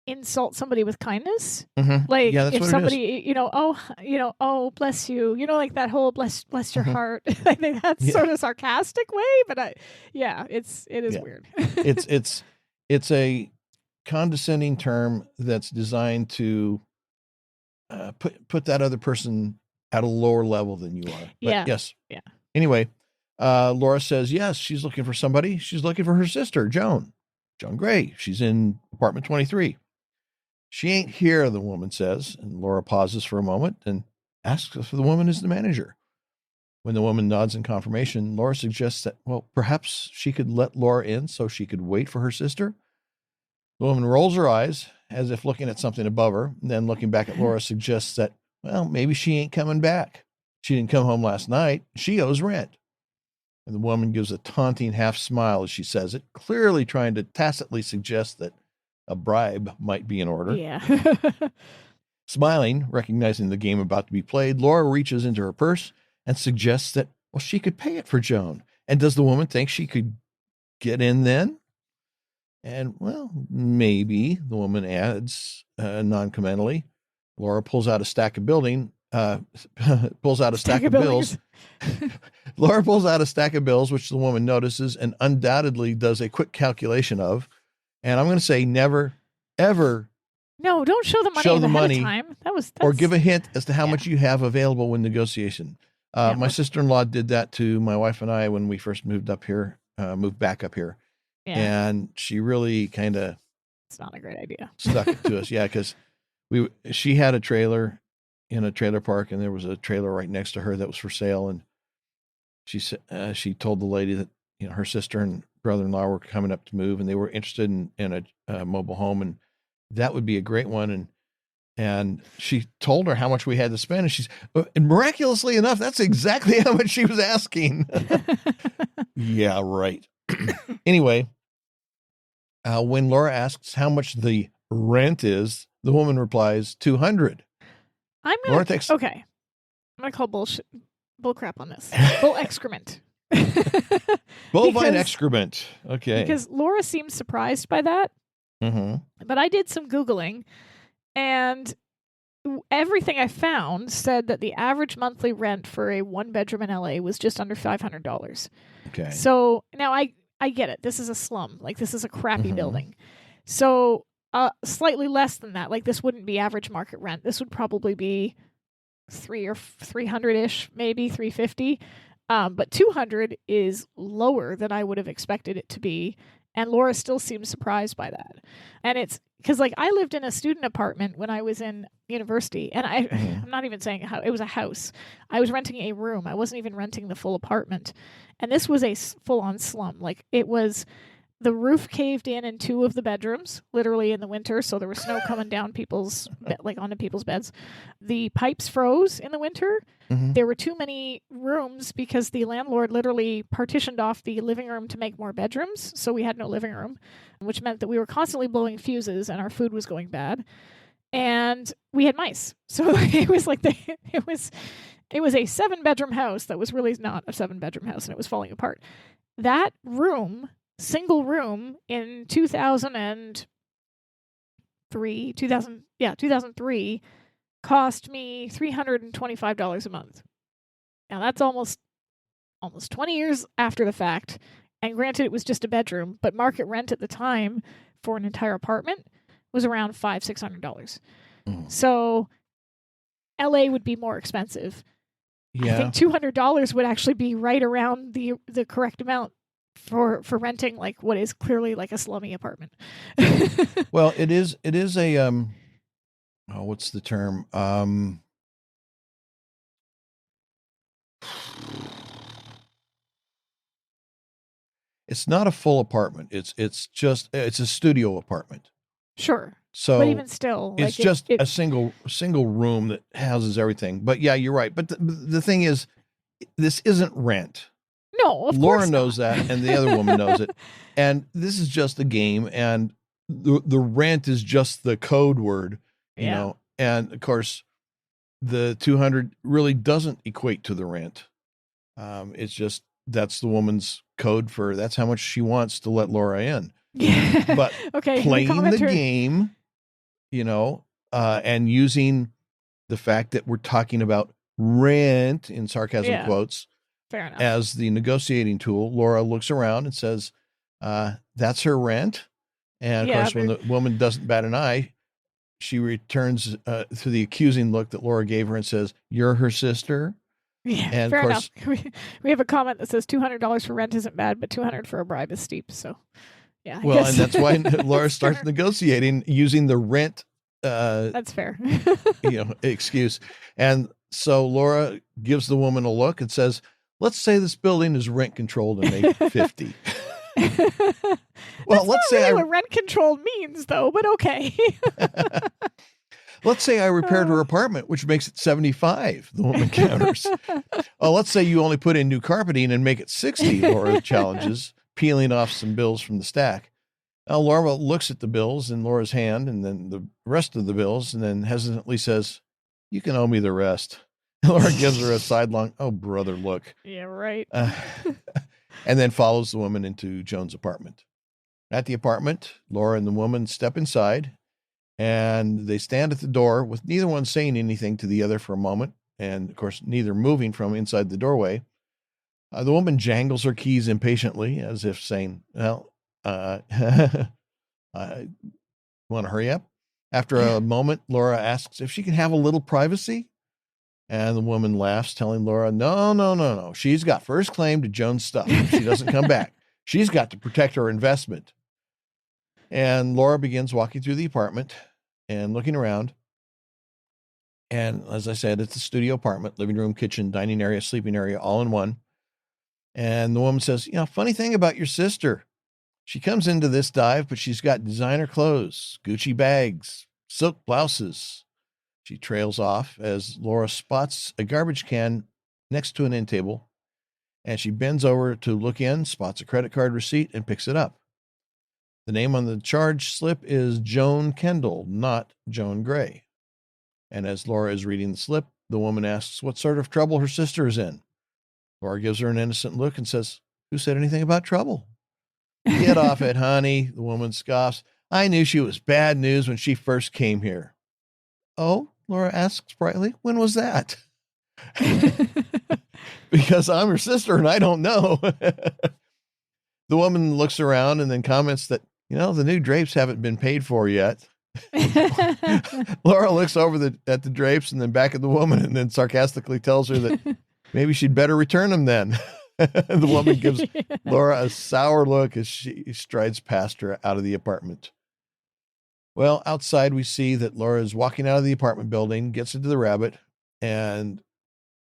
insult somebody with kindness. Like, if somebody, oh, bless you. Like that whole bless your heart. I think that's sort of sarcastic way, but it is weird. It's a condescending term that's designed to put that other person at a lower level than you are. But yes. Yeah. Anyway, Laura says, yes, she's looking for somebody. She's looking for her sister, Joan Gray. She's in apartment 23. She ain't here, the woman says. And Laura pauses for a moment and asks if the woman is the manager. When the woman nods in confirmation, Laura suggests that, well, perhaps she could let Laura in so she could wait for her sister. The woman rolls her eyes as if looking at something above her, and then looking back at Laura suggests that, well, maybe she ain't coming back. She didn't come home last night. She owes rent. And the woman gives a taunting half smile as she says it, clearly trying to tacitly suggest that a bribe might be in order. Yeah. Smiling, recognizing the game about to be played, Laura reaches into her purse and suggests that, well, she could pay it for Joan. And does the woman think she could get in then? And, well, maybe, the woman adds non-commentally. Laura pulls out a stack of bills. Laura pulls out a stack of bills, which the woman notices and undoubtedly does a quick calculation of. And I'm going to say never, ever. No, don't show the money ahead of time. Or give a hint as to how much you have available when negotiation. My sister-in-law did that to my wife and I when we first moved back up here. And she really kind of it's not a great idea. stuck it to us. Yeah, because she had a trailer in a trailer park, and there was a trailer right next to her that was for sale. And she told the lady that her sister and brother-in-law were coming up to move, and they were interested in a mobile home, and that would be a great one. And she told her how much we had to spend, and miraculously enough, that's exactly how much she was asking. Yeah, right. Anyway, when Laura asks how much the rent is, the woman replies, $200. Okay. I'm gonna call bull crap on this. Bull excrement. Bovine excrement. Okay. Because Laura seems surprised by that. Mm-hmm. But I did some Googling, and everything I found said that the average monthly rent for a 1-bedroom in LA was just under $500. Okay. So now I get it. This is a slum. Like, this is a crappy Mm-hmm. building. So slightly less than that. Like, this wouldn't be average market rent. This would probably be 300-ish, maybe 350. But 200 is lower than I would have expected it to be. And Laura still seems surprised by that. And it's because, like, I lived in a student apartment when I was in university, and I'm not even saying how it was a house. I was renting a room. I wasn't even renting the full apartment. And this was a full-on slum. Like, it was, the roof caved in 2 of the bedrooms, literally in the winter, so there was snow coming down onto people's beds. The pipes froze in the winter. Mm-hmm. There were too many rooms because the landlord literally partitioned off the living room to make more bedrooms, so we had no living room, which meant that we were constantly blowing fuses and our food was going bad. And we had mice. So it was like it was a 7-bedroom house that was really not a 7-bedroom house, and it was falling apart. That room, single room, in 2003 cost me $325 a month. Now that's almost 20 years after the fact. And granted, it was just a bedroom, but market rent at the time for an entire apartment was around $500-$600. So LA would be more expensive. Yeah. I think $200 would actually be right around the correct amount for renting, like, what is clearly like a slummy apartment. Well, it is a what's the term? It's not a full apartment. It's a studio apartment. Sure. So, but even still, it's like, just a single room that houses everything. But yeah, you're right. But the thing is, this isn't rent. No, of Laura course knows not. that, and the other woman knows it. And this is just a game, and the rent is just the code word, you know. And of course, the 200 really doesn't equate to the rent. It's just, that's the woman's code for, that's how much she wants to let Laura in. Yeah. But okay, playing the game, you know, and using the fact that we're talking about rent in sarcasm quotes, fair enough, as the negotiating tool, Laura looks around and says, that's her rent. And of course, when the woman doesn't bat an eye, she returns to the accusing look that Laura gave her and says, "You're her sister." Yeah, and fair of course, enough. We have a comment that says $200 for rent isn't bad, but $200 for a bribe is steep. So, yeah. Well, and that's why Laura starts negotiating using the rent. That's fair. Excuse. And so Laura gives the woman a look and says, "Let's say this building is rent controlled and made 50." Well, let's say what rent controlled means, though, but okay. Let's say I repaired her apartment, which makes it 75, the woman counters. Let's say you only put in new carpeting and make it 60, Laura challenges, peeling off some bills from the stack. Now, Laura looks at the bills in Laura's hand and then the rest of the bills, and then hesitantly says, "You can owe me the rest." Laura gives her a sidelong, "Oh, brother, look." Yeah, right. And then follows the woman into Joan's apartment. At the apartment, Laura and the woman step inside, and they stand at the door with neither one saying anything to the other for a moment, and of course, neither moving from inside the doorway. The woman jangles her keys impatiently, as if saying, "Well, I want to hurry up." After a moment, Laura asks if she can have a little privacy. And the woman laughs, telling Laura, no. She's got first claim to Joan's stuff if she doesn't come back. She's got to protect her investment. And Laura begins walking through the apartment and looking around. And as I said, it's a studio apartment, living room, kitchen, dining area, sleeping area, all in one. And the woman says, funny thing about your sister. She comes into this dive, but she's got designer clothes, Gucci bags, silk blouses. She trails off as Laura spots a garbage can next to an end table, and she bends over to look in, spots a credit card receipt, and picks it up. The name on the charge slip is Joan Kendall, not Joan Gray. And as Laura is reading the slip, the woman asks what sort of trouble her sister is in. Laura gives her an innocent look and says, "Who said anything about trouble?" "Get off it, honey," the woman scoffs. "I knew she was bad news when she first came here." "Oh?" Laura asks brightly. "When was that?" "Because I'm her sister and I don't know." The woman looks around and then comments that, the new drapes haven't been paid for yet. Laura looks over at the drapes and then back at the woman and then sarcastically tells her that maybe she'd better return them then. The woman gives Laura a sour look as she strides past her out of the apartment. Well, outside we see that Laura is walking out of the apartment building, gets into the Rabbit, and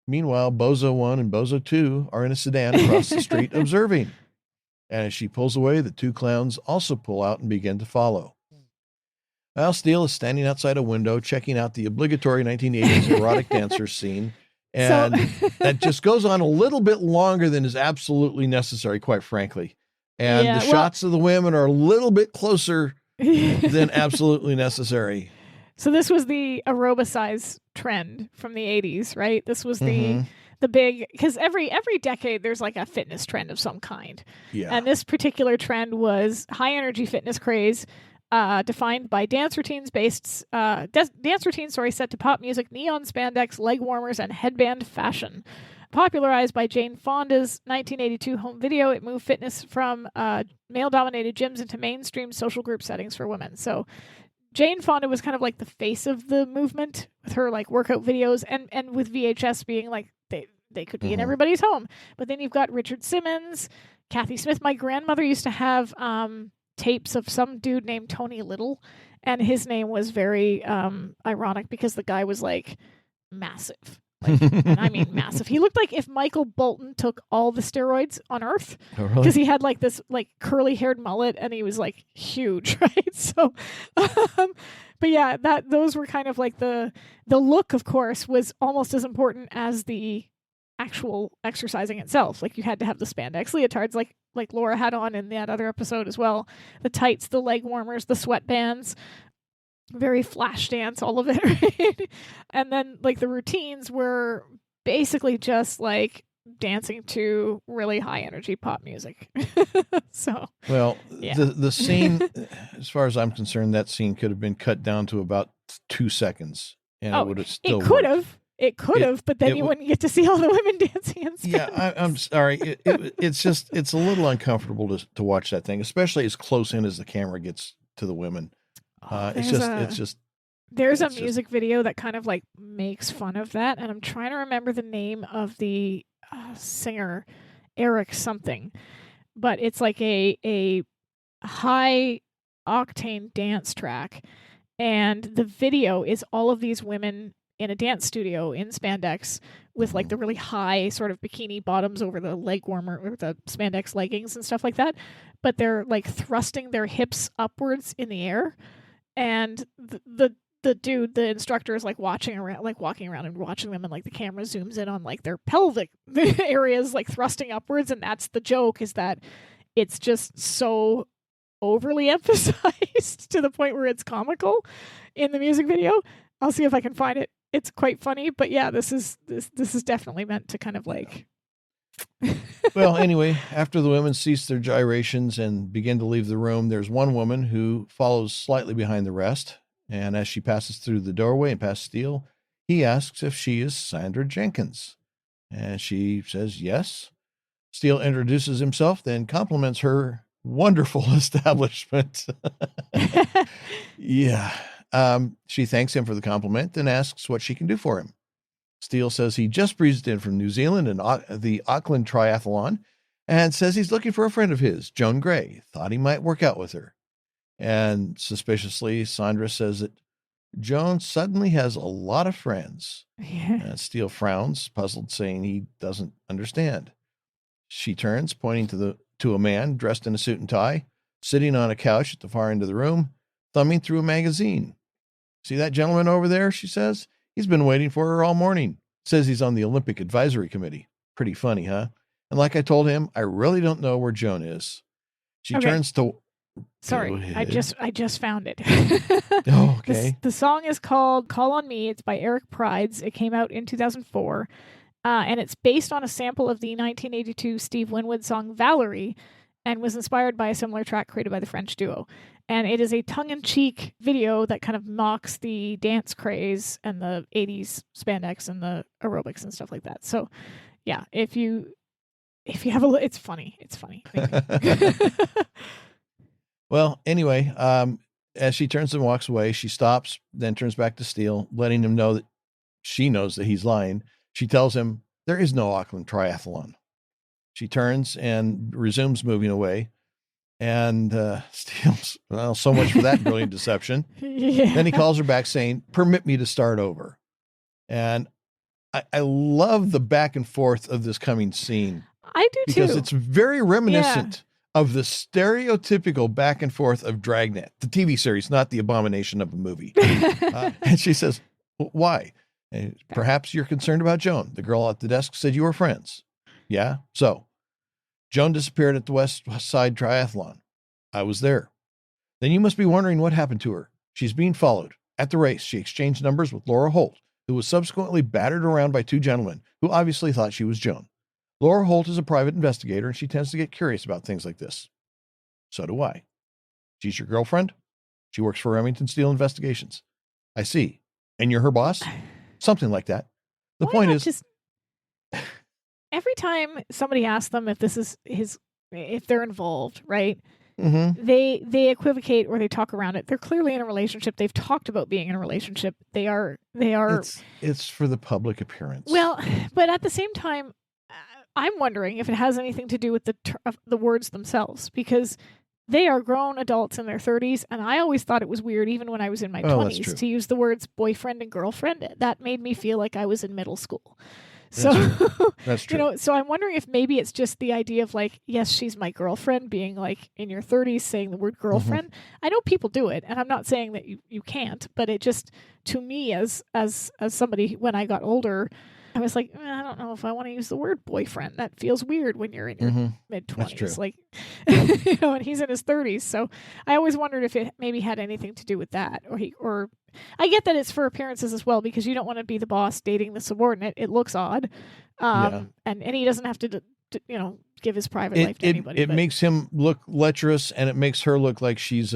meanwhile, Bozo 1 and Bozo 2 are in a sedan across the street observing. And as she pulls away, the two clowns also pull out and begin to follow. Well, Steele is standing outside a window, checking out the obligatory 1980s erotic dancer scene. And that just goes on a little bit longer than is absolutely necessary, quite frankly. And shots of the women are a little bit closer than absolutely necessary. So this was the aerobicize trend from the 80s, right? This was the big, because every decade there's like a fitness trend of some kind. Yeah. And this particular trend was high energy fitness craze, defined by dance routines set to pop music, neon spandex, leg warmers, and headband fashion. Popularized by Jane Fonda's 1982 home video, it moved fitness from male-dominated gyms into mainstream social group settings for women. So Jane Fonda was kind of like the face of the movement with her like workout videos, and with VHS being like they could be in everybody's home. But then you've got Richard Simmons, Kathy Smith. My grandmother used to have tapes of some dude named Tony Little, and his name was very ironic because the guy was like massive. And I mean massive. He looked like if Michael Bolton took all the steroids on earth, because he had like this like curly haired mullet and he was like huge, right? So but yeah, those were kind of like the look, of course, was almost as important as the actual exercising itself. Like you had to have the spandex leotards like Laura had on in that other episode as well. The tights, the leg warmers, the sweatbands, very flash dance, all of it, right? And then like the routines were basically just like dancing to really high energy pop music. So well, yeah. the scene, as far as I'm concerned, that scene could have been cut down to about 2 seconds, and it would have still It could have, but then you wouldn't get to see all the women dancing and stuff. Yeah, I'm sorry. It's a little uncomfortable to watch that thing, especially as close in as the camera gets to the women. There's a music video that kind of like makes fun of that, and I'm trying to remember the name of the singer, Eric something, but it's like a high octane dance track, and the video is all of these women in a dance studio in spandex with like the really high sort of bikini bottoms over the leg warmer or the spandex leggings and stuff like that, but they're like thrusting their hips upwards in the air, and the dude, the instructor, is like walking around and watching them, and like the camera zooms in on like their pelvic areas like thrusting upwards, and that's the joke, is that it's just so overly emphasized to the point where it's comical in the music video. I'll see if I can find it. It's quite funny, but yeah, this is definitely meant to kind of like. Well, anyway, after the women cease their gyrations and begin to leave the room, there's one woman who follows slightly behind the rest. And as she passes through the doorway and past Steele, he asks if she is Sandra Jenkins. And she says yes. Steele introduces himself, then compliments her wonderful establishment. Yeah. She thanks him for the compliment and asks what she can do for him. Steele says he just breezed in from New Zealand and the Auckland triathlon, and says he's looking for a friend of his, Joan Gray. Thought he might work out with her. And suspiciously, Sandra says that Joan suddenly has a lot of friends. Yeah. And Steele frowns, puzzled, saying he doesn't understand. She turns, pointing to a man dressed in a suit and tie, sitting on a couch at the far end of the room, thumbing through a magazine. See that gentleman over there, she says? He's been waiting for her all morning. Says he's on the Olympic Advisory Committee. Pretty funny, huh? And like I told him, I really don't know where Joan is. She turns to... Sorry, I just found it. Oh, okay. The song is called Call on Me. It's by Eric Prides. It came out in 2004. And it's based on a sample of the 1982 Steve Winwood song Valerie, and was inspired by a similar track created by the French duo. And it is a tongue-in-cheek video that kind of mocks the dance craze and the 80s spandex and the aerobics and stuff like that. So, yeah, if you have a, it's funny. It's funny. Well, anyway, as she turns and walks away, she stops, then turns back to Steele, letting him know that she knows that he's lying. She tells him there is no Auckland triathlon. She turns and resumes moving away. And Steele's, well, so much for that brilliant deception. Yeah. Then he calls her back saying, permit me to start over. And I love the back and forth of this coming scene. I do too. Because it's very reminiscent of the stereotypical back and forth of Dragnet, the TV series, not the abomination of a movie. And she says, why? And perhaps you're concerned about Joan. The girl at the desk said you were friends. Yeah. So Joan disappeared at the West Side Triathlon. I was there. Then you must be wondering what happened to her. She's being followed. At the race, she exchanged numbers with Laura Holt, who was subsequently battered around by two gentlemen who obviously thought she was Joan. Laura Holt is a private investigator, and she tends to get curious about things like this. So do I. She's your girlfriend? She works for Remington Steele Investigations. I see. And you're her boss? Something like that. The point is... Just... Every time somebody asks them if this is if they're involved, right? Mm-hmm. They equivocate or they talk around it. They're clearly in a relationship. They've talked about being in a relationship. They are. It's for the public appearance. Well, but at the same time, I'm wondering if it has anything to do with the words themselves, because they are grown adults in their 30s, and I always thought it was weird, even when I was in my 20s, to use the words boyfriend and girlfriend. That made me feel like I was in middle school. So, that's true. So I'm wondering if maybe it's just the idea of like, yes, she's my girlfriend, being like in your 30s saying the word girlfriend. Mm-hmm. I know people do it, and I'm not saying that you can't, but it just, to me, as somebody, when I got older, I was like, I don't know if I want to use the word boyfriend. That feels weird when you're in your mid-20s. Like, and he's in his 30s. So I always wondered if it maybe had anything to do with that, or I get that it's for appearances as well, because you don't want to be the boss dating the subordinate. It looks odd. And he doesn't have to give his private life to anybody. It makes him look lecherous, and it makes her look like she's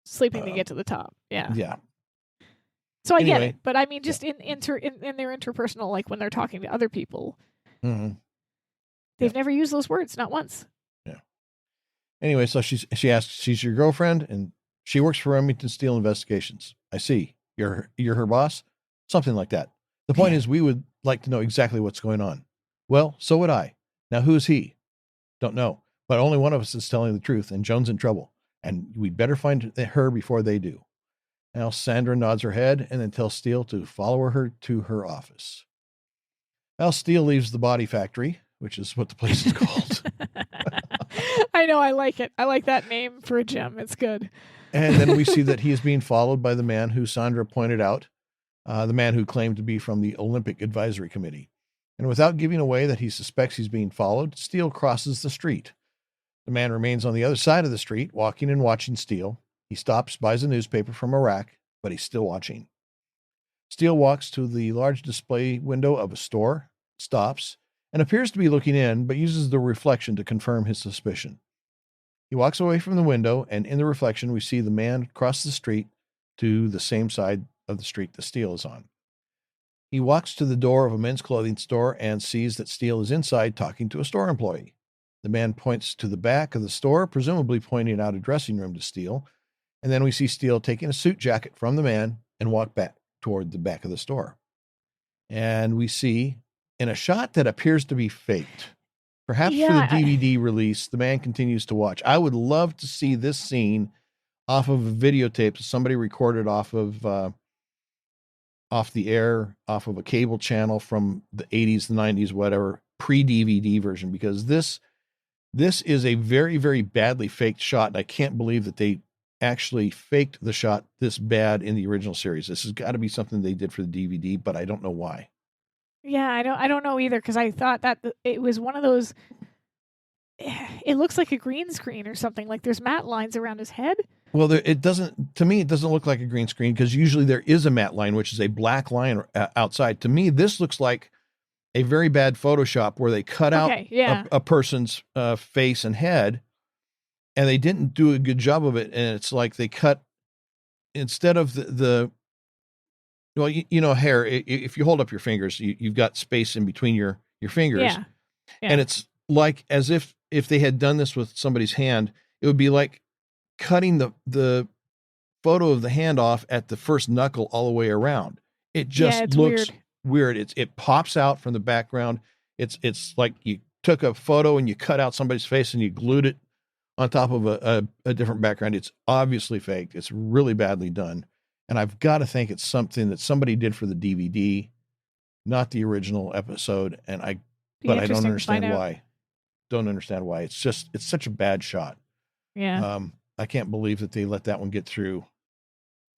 sleeping to get to the top. Yeah. Yeah. So I get it, but I mean, just in their interpersonal, like when they're talking to other people, they've never used those words, not once. Yeah. Anyway, so she asks, she's your girlfriend, and she works for Remington Steele Investigations. I see. You're her boss? Something like that. The point is, we would like to know exactly what's going on. Well, so would I. Now, who's he? Don't know. But only one of us is telling the truth, and Joan's in trouble. And we'd better find her before they do. Now, Sandra nods her head and then tells Steele to follow her to her office. Now, Steele leaves the body factory, which is what the place is called. I know. I like it. I like that name for a gym. It's good. And then we see that he is being followed by the man who Sandra pointed out, the man who claimed to be from the Olympic Advisory Committee. And without giving away that he suspects he's being followed, Steele crosses the street. The man remains on the other side of the street, walking and watching Steele. He stops, buys a newspaper from a rack, but he's still watching. Steele walks to the large display window of a store, stops, and appears to be looking in, but uses the reflection to confirm his suspicion. He walks away from the window, and in the reflection, we see the man cross the street to the same side of the street that Steele is on. He walks to the door of a men's clothing store and sees that Steele is inside talking to a store employee. The man points to the back of the store, presumably pointing out a dressing room to Steele. And then we see Steele taking a suit jacket from the man and walk back toward the back of the store. And we see, in a shot that appears to be faked, Perhaps for the DVD release, the man continues to watch. I would love to see this scene off of a videotape that somebody recorded off the air, off of a cable channel from the 80s, the 90s, whatever, pre-DVD version, because this is a very, very badly faked shot. And I can't believe that they actually faked the shot this bad in the original series. This has got to be something they did for the DVD, but I don't know why. Yeah, I don't know either, because I thought that it was one of those. It looks like a green screen or something. Like there's matte lines around his head. Well, it doesn't. To me, it doesn't look like a green screen, because usually there is a matte line, which is a black line outside. To me, this looks like a very bad Photoshop where they cut out a person's face and head, and they didn't do a good job of it. And it's like they cut, instead of well, hair, if you hold up your fingers, you've got space in between your fingers. Yeah. And it's like as if they had done this with somebody's hand, it would be like cutting the photo of the hand off at the first knuckle all the way around. It just looks weird. It pops out from the background. It's like you took a photo and you cut out somebody's face and you glued it on top of a different background. It's obviously faked. It's really badly done. And I've got to think it's something that somebody did for the DVD, not the original episode. And I don't understand why. Don't understand why. It's such a bad shot. Yeah. I can't believe that they let that one get through.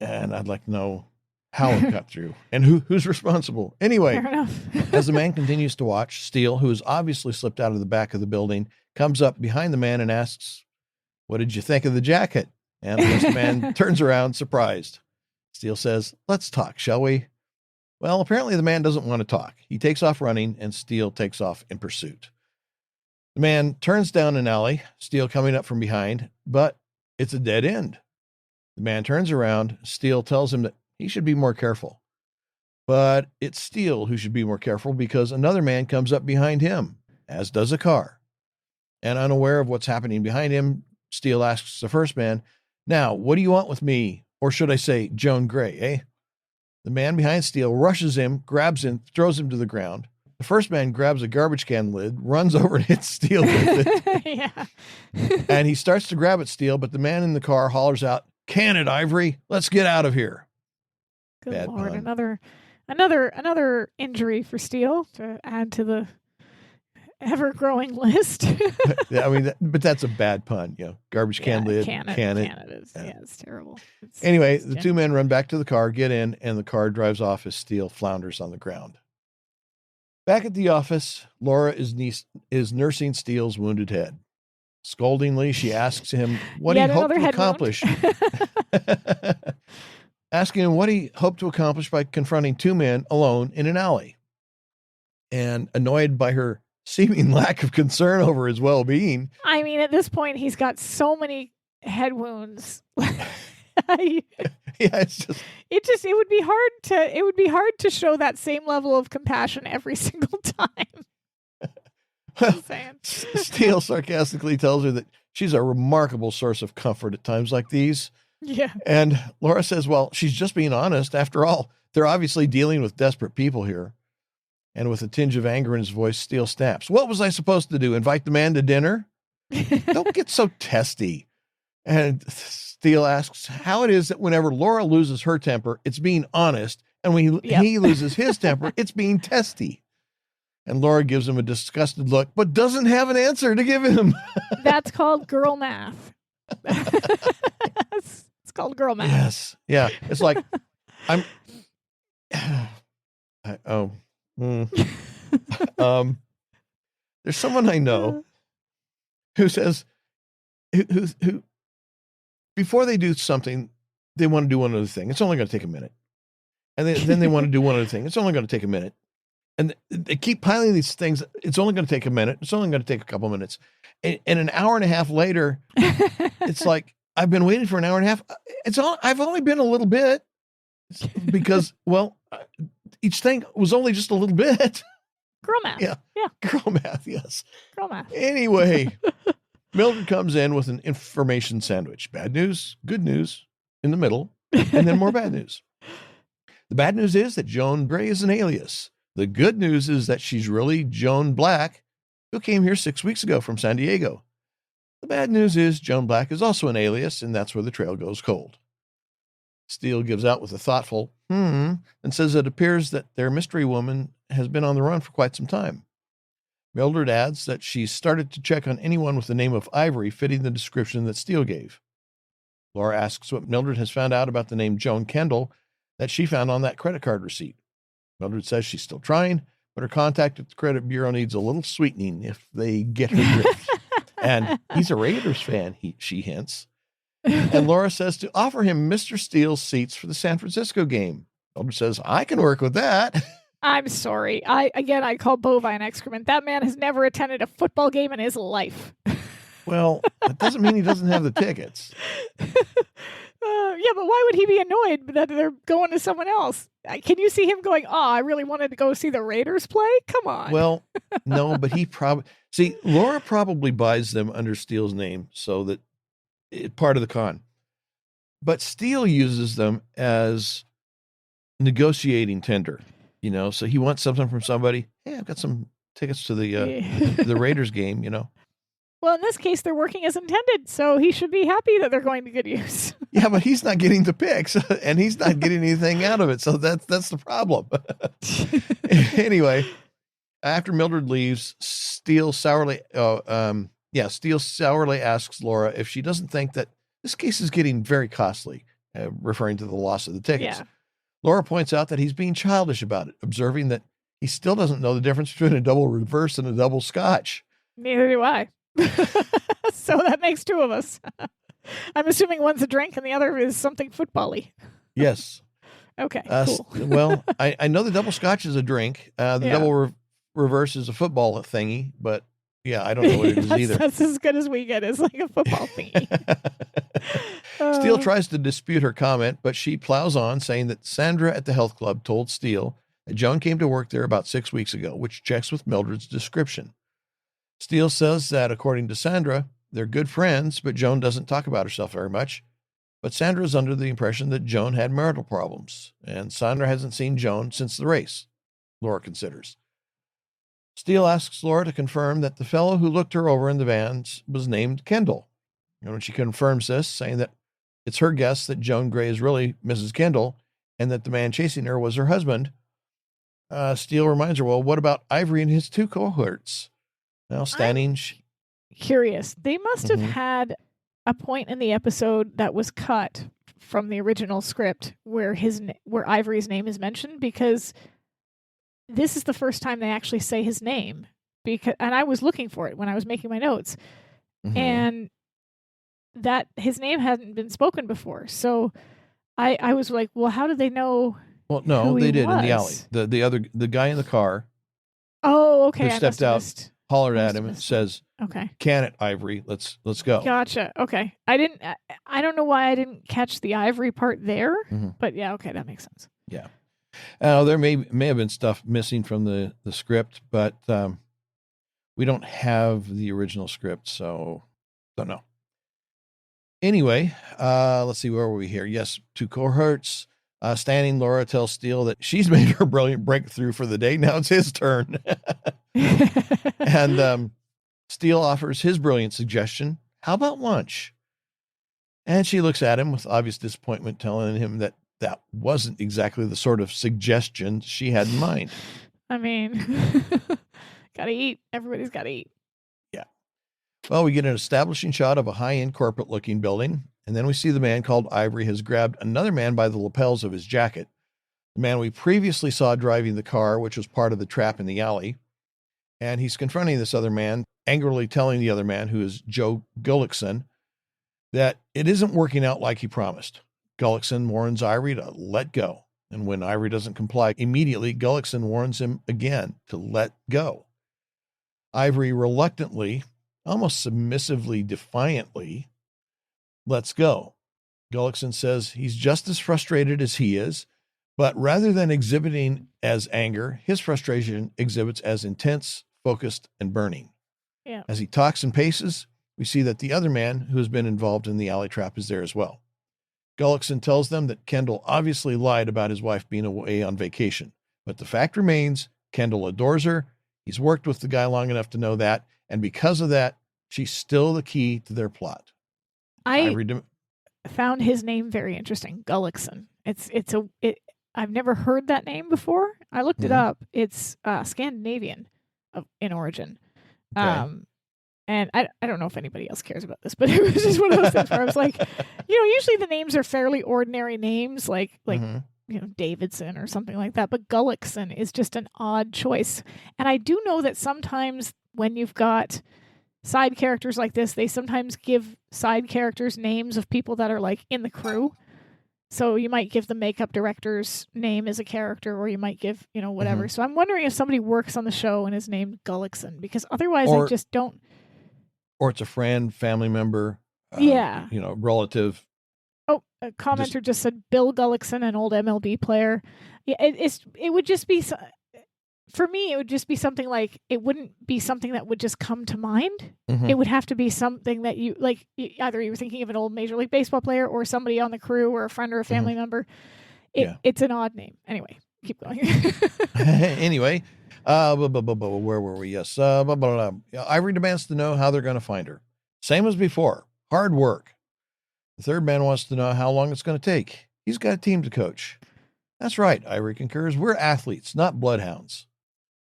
And I'd like to know how it got through and who's responsible. Anyway, Fair enough. as the man continues to watch, Steele, who has obviously slipped out of the back of the building, comes up behind the man and asks, "What did you think of the jacket?" And the man turns around, surprised. Steele says, "Let's talk, shall we?" Well, apparently the man doesn't want to talk. He takes off running, and Steele takes off in pursuit. The man turns down an alley, Steele coming up from behind, but it's a dead end. The man turns around. Steele tells him that he should be more careful. But it's Steele who should be more careful, because another man comes up behind him, as does a car. And unaware of what's happening behind him, Steele asks the first man, "Now, what do you want with me? Or should I say Joan Gray, eh?" The man behind Steele rushes him, grabs him, throws him to the ground. The first man grabs a garbage can lid, runs over and hits Steele with it. Yeah. And he starts to grab at Steele, but the man in the car hollers out, "Can it, Ivory? Let's get out of here." Good Bad Lord, pun. another injury for Steele to add to the ever-growing list. Yeah, I mean, but that's a bad pun. Garbage can lid, Can it is. Yeah, it's terrible. Anyway, the two men run back to the car, get in, and the car drives off as Steele flounders on the ground. Back at the office, Laura is nursing Steele's wounded head. Scoldingly, she asks him what he hoped to accomplish. Asking him what he hoped to accomplish by confronting two men alone in an alley. And annoyed by her seeming lack of concern over his well-being. I mean, at this point, he's got so many head wounds. Yeah, it would be hard to show that same level of compassion every single time. Well, Steele sarcastically tells her that she's a remarkable source of comfort at times like these. Yeah. And Laura says, well, she's just being honest. After all, they're obviously dealing with desperate people here. And with a tinge of anger in his voice, Steele snaps, "What was I supposed to do? Invite the man to dinner?" Don't get so testy. And Steele asks how it is that whenever Laura loses her temper, it's being honest. And when he loses his temper, it's being testy. And Laura gives him a disgusted look, but doesn't have an answer to give him. That's called girl math. It's called girl math. Yes. Yeah. It's like, there's someone I know who says, who before they do something, they want to do one other thing. It's only going to take a minute. And then they want to do one other thing. It's only going to take a minute. And they keep piling these things. It's only going to take a minute. It's only going to take a couple minutes. And an hour and a half later, it's like, I've been waiting for an hour and a half. I've only been a little bit because, well, each thing was only just a little bit. Girl math. Yeah. Girl math. Yes. Girl math. Anyway, Mildred comes in with an information sandwich. Bad news, good news in the middle, and then more bad news. The bad news is that Joan Gray is an alias. The good news is that she's really Joan Black, who came here 6 weeks ago from San Diego. The bad news is Joan Black is also an alias, and that's where the trail goes cold. Steele gives out with a thoughtful and says it appears that their mystery woman has been on the run for quite some time. Mildred adds that she's started to check on anyone with the name of Ivory fitting the description that Steele gave. Laura asks what Mildred has found out about the name Joan Kendall that she found on that credit card receipt. Mildred says she's still trying, but her contact at the credit bureau needs a little sweetening if they get her drift. And he's a Raiders fan, she hints. And Laura says to offer him Mr. Steele's seats for the San Francisco game. Mildred says, I can work with that. I'm sorry. I call bovine excrement. That man has never attended a football game in his life. Well, that doesn't mean he doesn't have the tickets. Yeah, but why would he be annoyed that they're going to someone else? Can you see him going, I really wanted to go see the Raiders play? Come on. Well, no, but he probably... See, Laura probably buys them under Steele's name so that it's part of the con. But Steele uses them as negotiating tender, so he wants something from somebody. Hey, I've got some tickets to the Raiders game, Well, in this case, they're working as intended, so he should be happy that they're going to good use. Yeah, but he's not getting the picks, and he's not getting anything out of it, so that's the problem. Anyway, after Mildred leaves, Steele sourly asks Laura if she doesn't think that this case is getting very costly, referring to the loss of the tickets. Yeah. Laura points out that he's being childish about it, observing that he still doesn't know the difference between a double reverse and a double scotch. Neither do I. So that makes two of us. I'm assuming one's a drink and the other is something football-y. Yes. Okay, cool. Well, I know the double scotch is a drink. Double reverse is a football thingy, but yeah, I don't know what it is either. That's as good as we get. It's like a football thingy. Steele tries to dispute her comment, but she plows on, saying that Sandra at the health club told Steele that Joan came to work there about 6 weeks ago, which checks with Mildred's description. Steele says that, according to Sandra, they're good friends, but Joan doesn't talk about herself very much. But Sandra is under the impression that Joan had marital problems, and Sandra hasn't seen Joan since the race, Laura considers. Steele asks Laura to confirm that the fellow who looked her over in the vans was named Kendall. And when she confirms this, saying that it's her guess that Joan Gray is really Mrs. Kendall and that the man chasing her was her husband, Steele reminds her, well, what about Ivory and his two cohorts? Now, standing... Curious. They must have had a point in the episode that was cut from the original script where Ivory's name is mentioned, because this is the first time they actually say his name. And I was looking for it when I was making my notes, and that his name hadn't been spoken before. So I was like, well, how did they know? Well, no, they did in the alley. The guy in the car. Oh, okay. Who stepped out, hollered at him, and says, "Okay, can it, Ivory? Let's go." Gotcha. Okay, I don't know why I didn't catch the Ivory part there, but yeah, okay, that makes sense. Yeah. There may have been stuff missing from the script, but we don't have the original script, so don't know. Anyway, let's see, where were we here? Yes, two cohorts. Standing, Laura tells Steele that she's made her brilliant breakthrough for the day. Now it's his turn. And Steele offers his brilliant suggestion. How about lunch? And she looks at him with obvious disappointment, telling him that wasn't exactly the sort of suggestion she had in mind. I mean, gotta eat. Everybody's gotta eat. Yeah. Well, we get an establishing shot of a high-end corporate-looking building, and then we see the man called Ivory has grabbed another man by the lapels of his jacket. The man we previously saw driving the car, which was part of the trap in the alley. And he's confronting this other man, angrily telling the other man, who is Joe Gullickson, that it isn't working out like he promised. Gullickson warns Ivory to let go. And when Ivory doesn't comply immediately, Gullickson warns him again to let go. Ivory reluctantly, almost submissively, defiantly, lets go. Gullickson says he's just as frustrated as he is, but rather than exhibiting as anger, his frustration exhibits as intense, focused, and burning. Yeah. As he talks and paces, we see that the other man who has been involved in the alley trap is there as well. Gullickson tells them that Kendall obviously lied about his wife being away on vacation, but the fact remains Kendall adores her, He's worked with the guy long enough to know that. And because of that, she's still the key to their plot. I found his name very interesting. Gullickson. I've never heard that name before. I looked it up. It's Scandinavian in origin. Okay. And I don't know if anybody else cares about this, but it was just one of those things where I was like, usually the names are fairly ordinary names, like Davidson or something like that. But Gullickson is just an odd choice. And I do know that sometimes when you've got side characters like this, they sometimes give side characters names of people that are like in the crew. So you might give the makeup director's name as a character, or you might give, whatever. So I'm wondering if somebody works on the show and is named Gullickson, because otherwise I just don't. Or it's a friend, family member, relative. Oh, a commenter just said Bill Gullickson, an old MLB player. Yeah, it would just be, for me, it would just be something like, it wouldn't be something that would just come to mind. It would have to be something that either you were thinking of an old Major League Baseball player or somebody on the crew or a friend or a family member. It's an odd name. Anyway, keep going. Anyway. Where were we? Yes. Ivory demands to know how they're going to find her. Same as before. Hard work. The third man wants to know how long it's going to take. He's got a team to coach. That's right. Ivory concurs. We're athletes, not bloodhounds.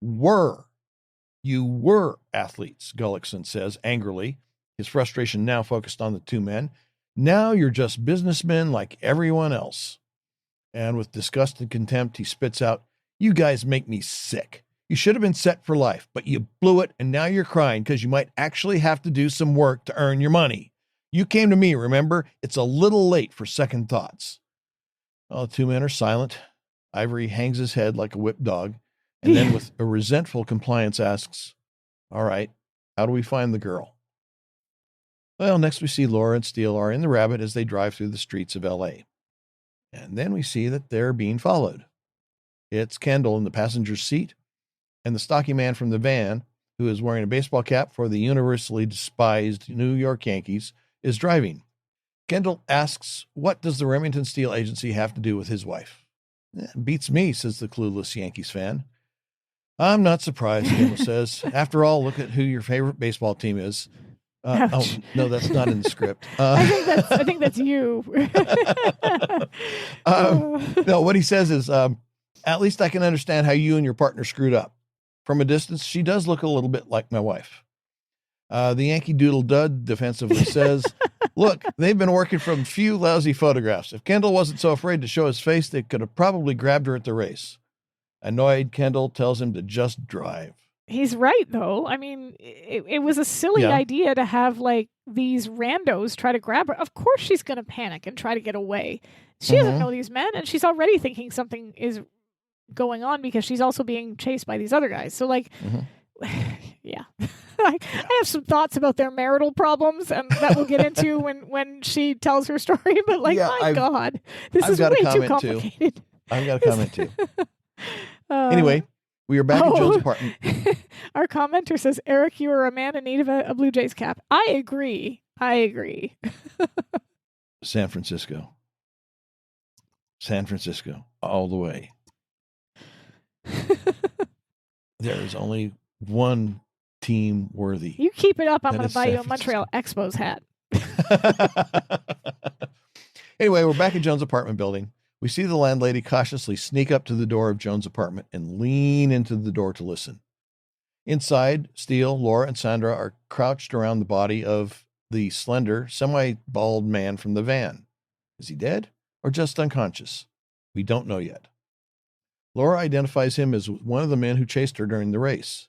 You were athletes, Gullickson says angrily, his frustration now focused on the two men. Now you're just businessmen like everyone else. And with disgust and contempt, he spits out, "You guys make me sick. You should have been set for life, but you blew it, and now you're crying because you might actually have to do some work to earn your money. You came to me, remember? It's a little late for second thoughts." Well, the two men are silent. Ivory hangs his head like a whipped dog, and then with a resentful compliance asks, "All right, how do we find the girl?" Well, next we see Laura and Steele are in the Rabbit as they drive through the streets of L.A. And then we see that they're being followed. It's Kendall in the passenger seat, and the stocky man from the van, who is wearing a baseball cap for the universally despised New York Yankees, is driving. Kendall asks, what does the Remington Steele agency have to do with his wife? Beats me, says the clueless Yankees fan. I'm not surprised, Kendall says. After all, look at who your favorite baseball team is. No, that's not in the script. I think that's you. No, what he says is, at least I can understand how you and your partner screwed up. From a distance, she does look a little bit like my wife. The Yankee Doodle Dud defensively says, look, they've been working from a few lousy photographs. If Kendall wasn't so afraid to show his face, they could have probably grabbed her at the race. Annoyed, Kendall tells him to just drive. He's right, though. I mean, it was a silly idea to have, like, these randos try to grab her. Of course she's going to panic and try to get away. She doesn't know these men, and she's already thinking something is going on because she's also being chased by these other guys. So, like, I have some thoughts about their marital problems, and that we'll get into when she tells her story. But, like, God, this is way too complicated. I've got a comment, too. Anyway, we are back at Joe's apartment. Our commenter says, Eric, you are a man in need of a Blue Jays cap. I agree. San Francisco, all the way. There is only one team worthy. You keep it up, I'm going to buy you a Montreal Expos hat. Anyway, we're back at Joan's apartment building. We see the landlady cautiously sneak up to the door of Joan's apartment and lean into the door to listen. Inside, Steele, Laura, and Sandra are crouched around the body of the slender, semi-bald man from the van. Is he dead or just unconscious? We don't know yet. Laura identifies him as one of the men who chased her during the race.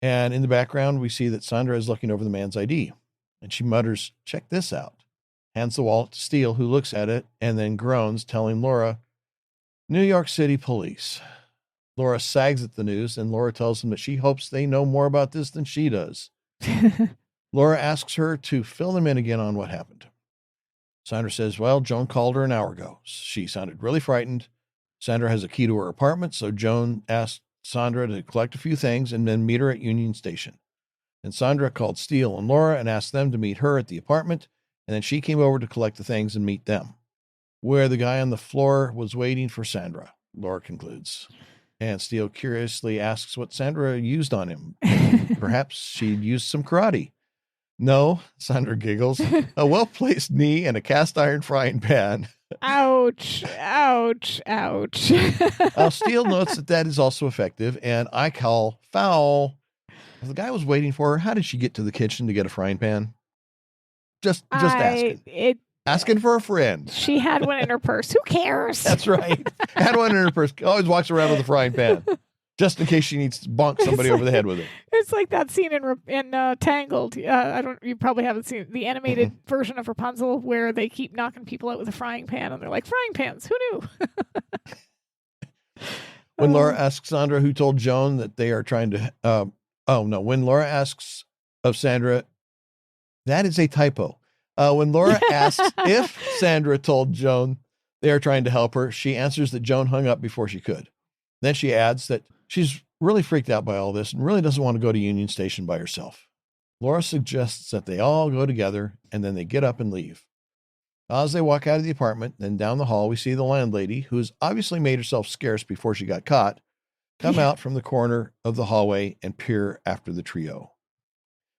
And in the background, we see that Sandra is looking over the man's ID. And she mutters, check this out. Hands the wallet to Steele, who looks at it and then groans, telling Laura, New York City police. Laura sags at the news, and Laura tells him that she hopes they know more about this than she does. Laura asks her to fill them in again on what happened. Sandra says, well, Joan called her an hour ago. She sounded really frightened. Sandra has a key to her apartment, so Joan asked Sandra to collect a few things and then meet her at Union Station. And Sandra called Steele and Laura and asked them to meet her at the apartment, and then she came over to collect the things and meet them, where the guy on the floor was waiting for Sandra, Laura concludes. And Steele curiously asks what Sandra used on him. Perhaps she'd used some karate. No, Sandra giggles. A well-placed knee and a cast iron frying pan. Ouch, ouch, ouch. Steele notes that is also effective, and I call foul. If the guy was waiting for her, how did she get to the kitchen to get a frying pan? Just asking. Asking for a friend. She had one in her purse. Who cares? That's right. Had one in her purse. Always walks around with a frying pan. Just in case she needs to bonk somebody over the head with it. It's like that scene in Tangled. You probably haven't seen the animated version of Rapunzel where they keep knocking people out with a frying pan, and they're like, frying pans, who knew? When Laura asks Sandra who told Joan that they are trying to, when Laura asks of Sandra, that is a typo. When Laura asks if Sandra told Joan they are trying to help her, she answers that Joan hung up before she could. Then she adds that she's really freaked out by all this and really doesn't want to go to Union Station by herself. Laura suggests that they all go together, and then they get up and leave. As they walk out of the apartment and down the hall, we see the landlady, who has obviously made herself scarce before she got caught, come out from the corner of the hallway and peer after the trio.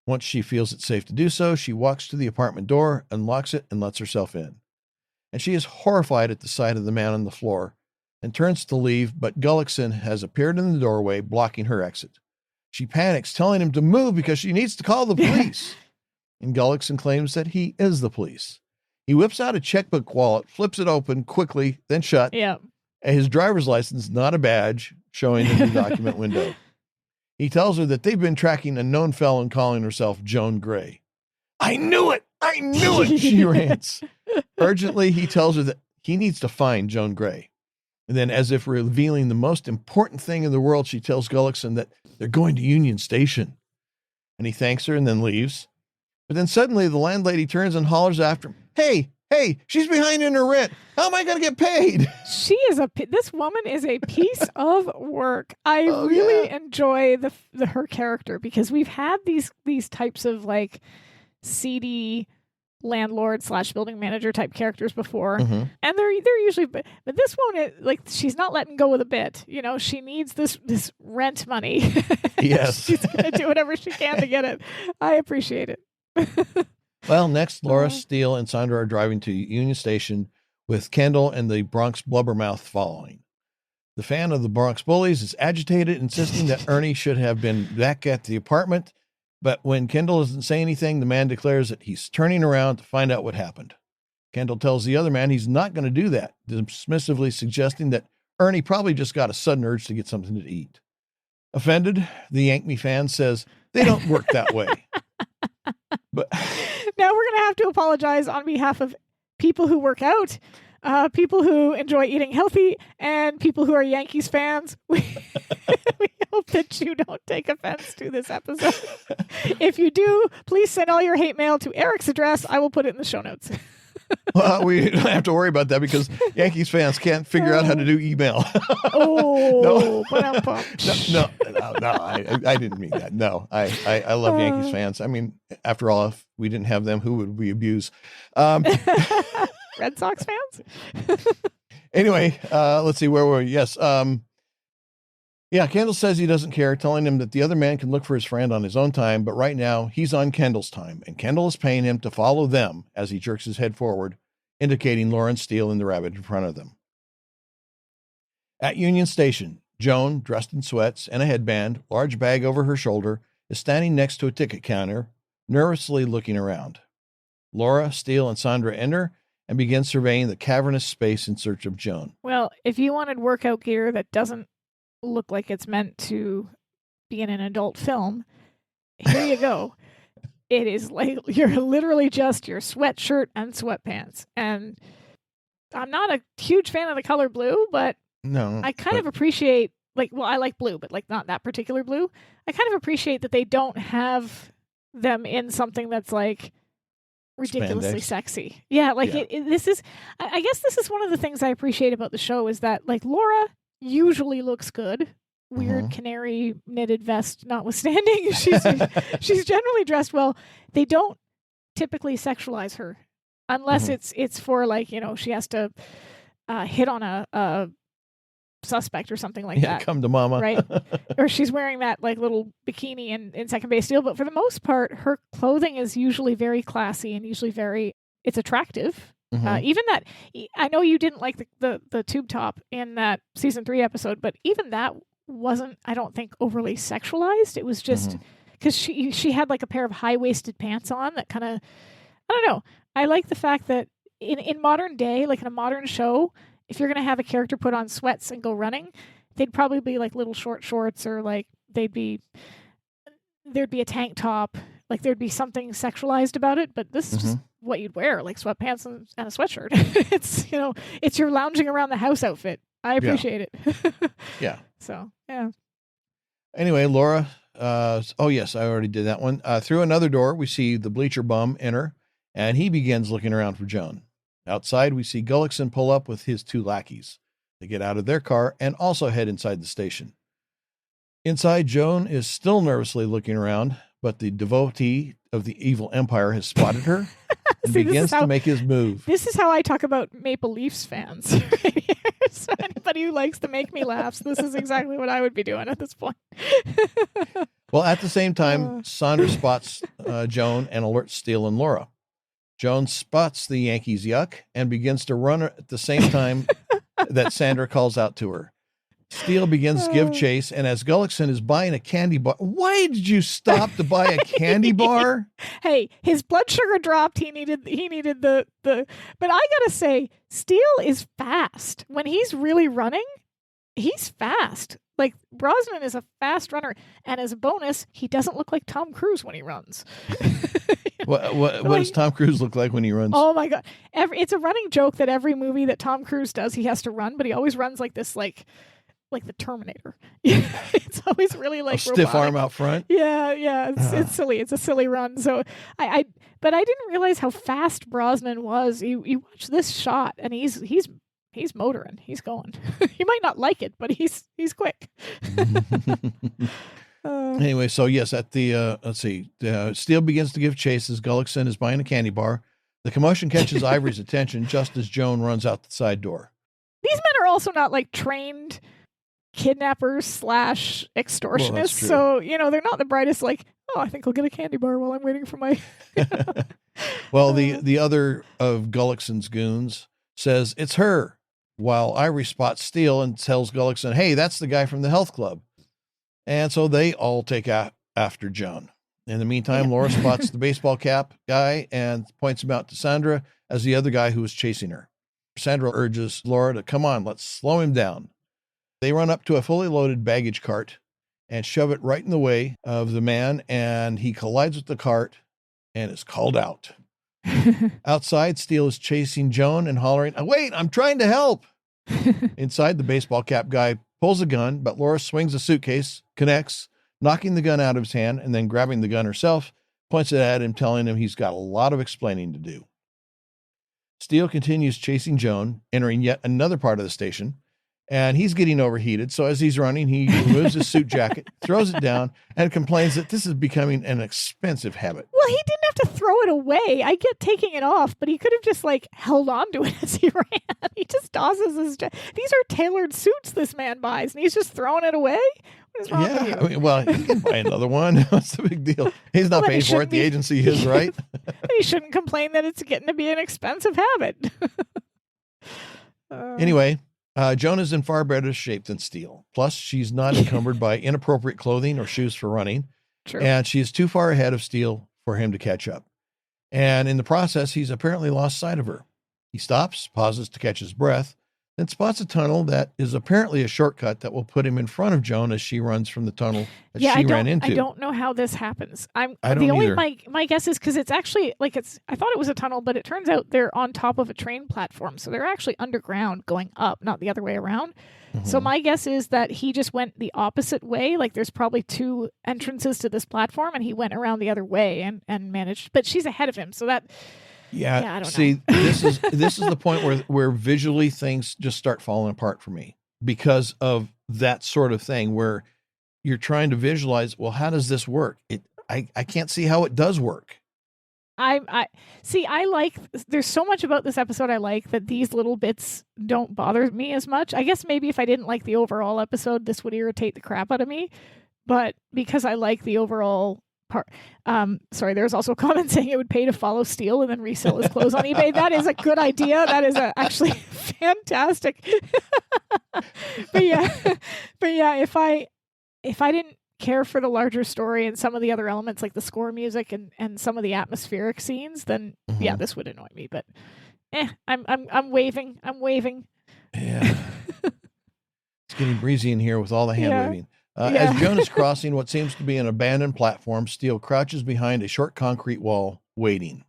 Once she feels it's safe to do so, she walks to the apartment door, unlocks it, and lets herself in. And she is horrified at the sight of the man on the floor, and turns to leave, but Gullickson has appeared in the doorway, blocking her exit. She panics, telling him to move because she needs to call the police. And Gullickson claims that he is the police. He whips out a checkbook wallet, flips it open quickly, then shut. Yeah. And his driver's license, not a badge, showing in the document window. He tells her that they've been tracking a known felon calling herself Joan Gray. I knew it! I knew it! She rants. Urgently, he tells her that he needs to find Joan Gray. And then, as if revealing the most important thing in the world, she tells Gullickson that they're going to Union Station. And he thanks her and then leaves. But then suddenly the landlady turns and hollers after him. Hey, she's behind in her rent. How am I going to get paid? This woman is a piece of work. I really enjoy her character, because we've had these types of like seedy landlord / building manager type characters before, and they're usually, but this one, she's not letting go of the bit. You know, she needs this rent money. Yes. She's gonna do whatever she can to get it. I appreciate it. Well, next, Laura, Steele, and Sandra are driving to Union Station with Kendall and the Bronx blubbermouth following. The fan of the Bronx bullies is agitated, insisting that Ernie should have been back at the apartment. But when Kendall doesn't say anything, the man declares that he's turning around to find out what happened. Kendall tells the other man he's not going to do that, dismissively suggesting that Ernie probably just got a sudden urge to get something to eat. Offended, the Yank Me fan says they don't work that way. But now we're going to have to apologize on behalf of people who work out, people who enjoy eating healthy, and people who are Yankees fans. We hope that you don't take offense to this episode. If you do, please send all your hate mail to Eric's address. I will put it in the show notes. Well, we don't have to worry about that because Yankees fans can't figure out how to do email. No, I didn't mean that. No, I love Yankees fans. I mean, after all, if we didn't have them, who would we abuse? Red Sox fans? Anyway, let's see, where were we? Yes. Kendall says he doesn't care, telling him that the other man can look for his friend on his own time, but right now he's on Kendall's time, and Kendall is paying him to follow them as he jerks his head forward, indicating Lauren Steele and the rabbit in front of them. At Union Station, Joan, dressed in sweats and a headband, large bag over her shoulder, is standing next to a ticket counter, nervously looking around. Laura, Steele, and Sandra enter and begin surveying the cavernous space in search of Joan. Well, if you wanted workout gear that doesn't look like it's meant to be in an adult film, here you go. It is like you're literally just your sweatshirt and sweatpants. And I'm not a huge fan of the color blue, but I kind of appreciate, I like blue, but not that particular blue. I kind of appreciate that they don't have them in something that's like ridiculously sexy. Yeah, this is, I guess this is one of the things I appreciate about the show is that Laura usually looks good. Weird canary knitted vest notwithstanding. She's generally dressed well. They don't typically sexualize her unless it's for she has to hit on a suspect or something like that. Come to mama. Right. Or she's wearing that like little bikini in Second Base Steel. But for the most part, her clothing is usually very classy and usually it's attractive. Even that, I know you didn't like the tube top in that season 3 episode, but even that wasn't, I don't think, overly sexualized. It was just because she had like a pair of high-waisted pants on that kind of, I don't know. I like the fact that in modern day, like in a modern show, if you're going to have a character put on sweats and go running, they'd probably be like little short shorts, or like there'd be a tank top, like there'd be something sexualized about it. But this is just what you'd wear, like sweatpants and a sweatshirt. It's, it's your lounging around the house outfit. I appreciate it. Yeah. So, yeah. Anyway, Laura, oh yes, I already did that one. Through another door, we see the bleacher bum enter, and he begins looking around for Joan. Outside, we see Gullickson pull up with his 2 lackeys. They get out of their car and also head inside the station. Inside, Joan is still nervously looking around, but the devotee of the evil empire has spotted her and begins to make his move. This is how I talk about Maple Leafs fans. So anybody who likes to make me laugh, this is exactly what I would be doing at this point. Well, at the same time, Sandra spots Joan and alerts Steele and Laura. Joan spots the Yankees' yuck and begins to run at the same time that Sandra calls out to her. Steele begins to give chase, and as Gullickson is buying a candy bar, why did you stop to buy a candy bar? Hey, his blood sugar dropped. He needed the. But I gotta say, Steele is fast when he's really running. He's fast. Like, Brosnan is a fast runner, and as a bonus, he doesn't look like Tom Cruise when he runs. What does Tom Cruise look like when he runs? Oh my God! It's a running joke that every movie that Tom Cruise does, he has to run, but he always runs like this, like the Terminator. It's always really like a stiff arm out front. Yeah. It's silly. It's a silly run. So but I didn't realize how fast Brosnan was. You watch this shot, and he's motoring. He's going. He might not like it, but he's quick. Anyway, so yes, at the let's see, Steele begins to give chase as Gullickson is buying a candy bar. The commotion catches Ivory's attention just as Joan runs out the side door. These men are also not like trained kidnappers / extortionists, well, so they're not the brightest. Like, oh, I think I'll get a candy bar while I'm waiting for my. Well, the other of Gullickson's goons says it's her, while Ivory spots Steele and tells Gullickson, "Hey, that's the guy from the health club." And so they all take after Joan. In the meantime, Laura spots the baseball cap guy and points him out to Sandra as the other guy who was chasing her. Sandra urges Laura to come on, let's slow him down. They run up to a fully loaded baggage cart and shove it right in the way of the man, and he collides with the cart and is called out. Outside, Steele is chasing Joan and hollering, "Wait, I'm trying to help." Inside, the baseball cap guy pulls a gun, but Laura swings a suitcase, connects, knocking the gun out of his hand, and then grabbing the gun herself, points it at him, telling him he's got a lot of explaining to do. Steele continues chasing Joan, entering yet another part of the station, and he's getting overheated. So as he's running, he removes his suit jacket, throws it down, and complains that this is becoming an expensive habit. Well, he didn't have to throw it away. I get taking it off, but he could have just held on to it as he ran. He just tosses his jacket. These are tailored suits this man buys, and he's just throwing it away. What is wrong with you? I mean, well, he can buy another one. What's the big deal? He's not paying for it. The agency is, right? He shouldn't complain that it's getting to be an expensive habit. Anyway, Joan is in far better shape than Steele. Plus, she's not encumbered by inappropriate clothing or shoes for running. True. And she is too far ahead of Steele for him to catch up. And in the process, he's apparently lost sight of her. He stops, pauses to catch his breath, then spots a tunnel that is apparently a shortcut that will put him in front of Joan as she runs from the tunnel that she ran into. I don't know how this happens. I don't either. My guess is because it's actually I thought it was a tunnel, but it turns out they're on top of a train platform. So they're actually underground going up, not the other way around. Mm-hmm. So my guess is that he just went the opposite way. Like there's probably 2 entrances to this platform and he went around the other way and managed, but she's ahead of him. So that, I don't know. this is the point where visually things just start falling apart for me because of that sort of thing where you're trying to visualize, well, how does this work? I can't see how it does work. I see. I like. There's so much about this episode I like that these little bits don't bother me as much. I guess maybe if I didn't like the overall episode, this would irritate the crap out of me. But because I like the overall part, sorry, there's also a comment saying it would pay to follow Steele and then resell his clothes on eBay. That is a good idea. That is actually fantastic. but yeah, if I didn't care for the larger story and some of the other elements like the score music and some of the atmospheric scenes, then yeah, this would annoy me. But I'm waving. Yeah. It's getting breezy in here with all the hand waving. As Joan is crossing what seems to be an abandoned platform, Steele crouches behind a short concrete wall, waiting.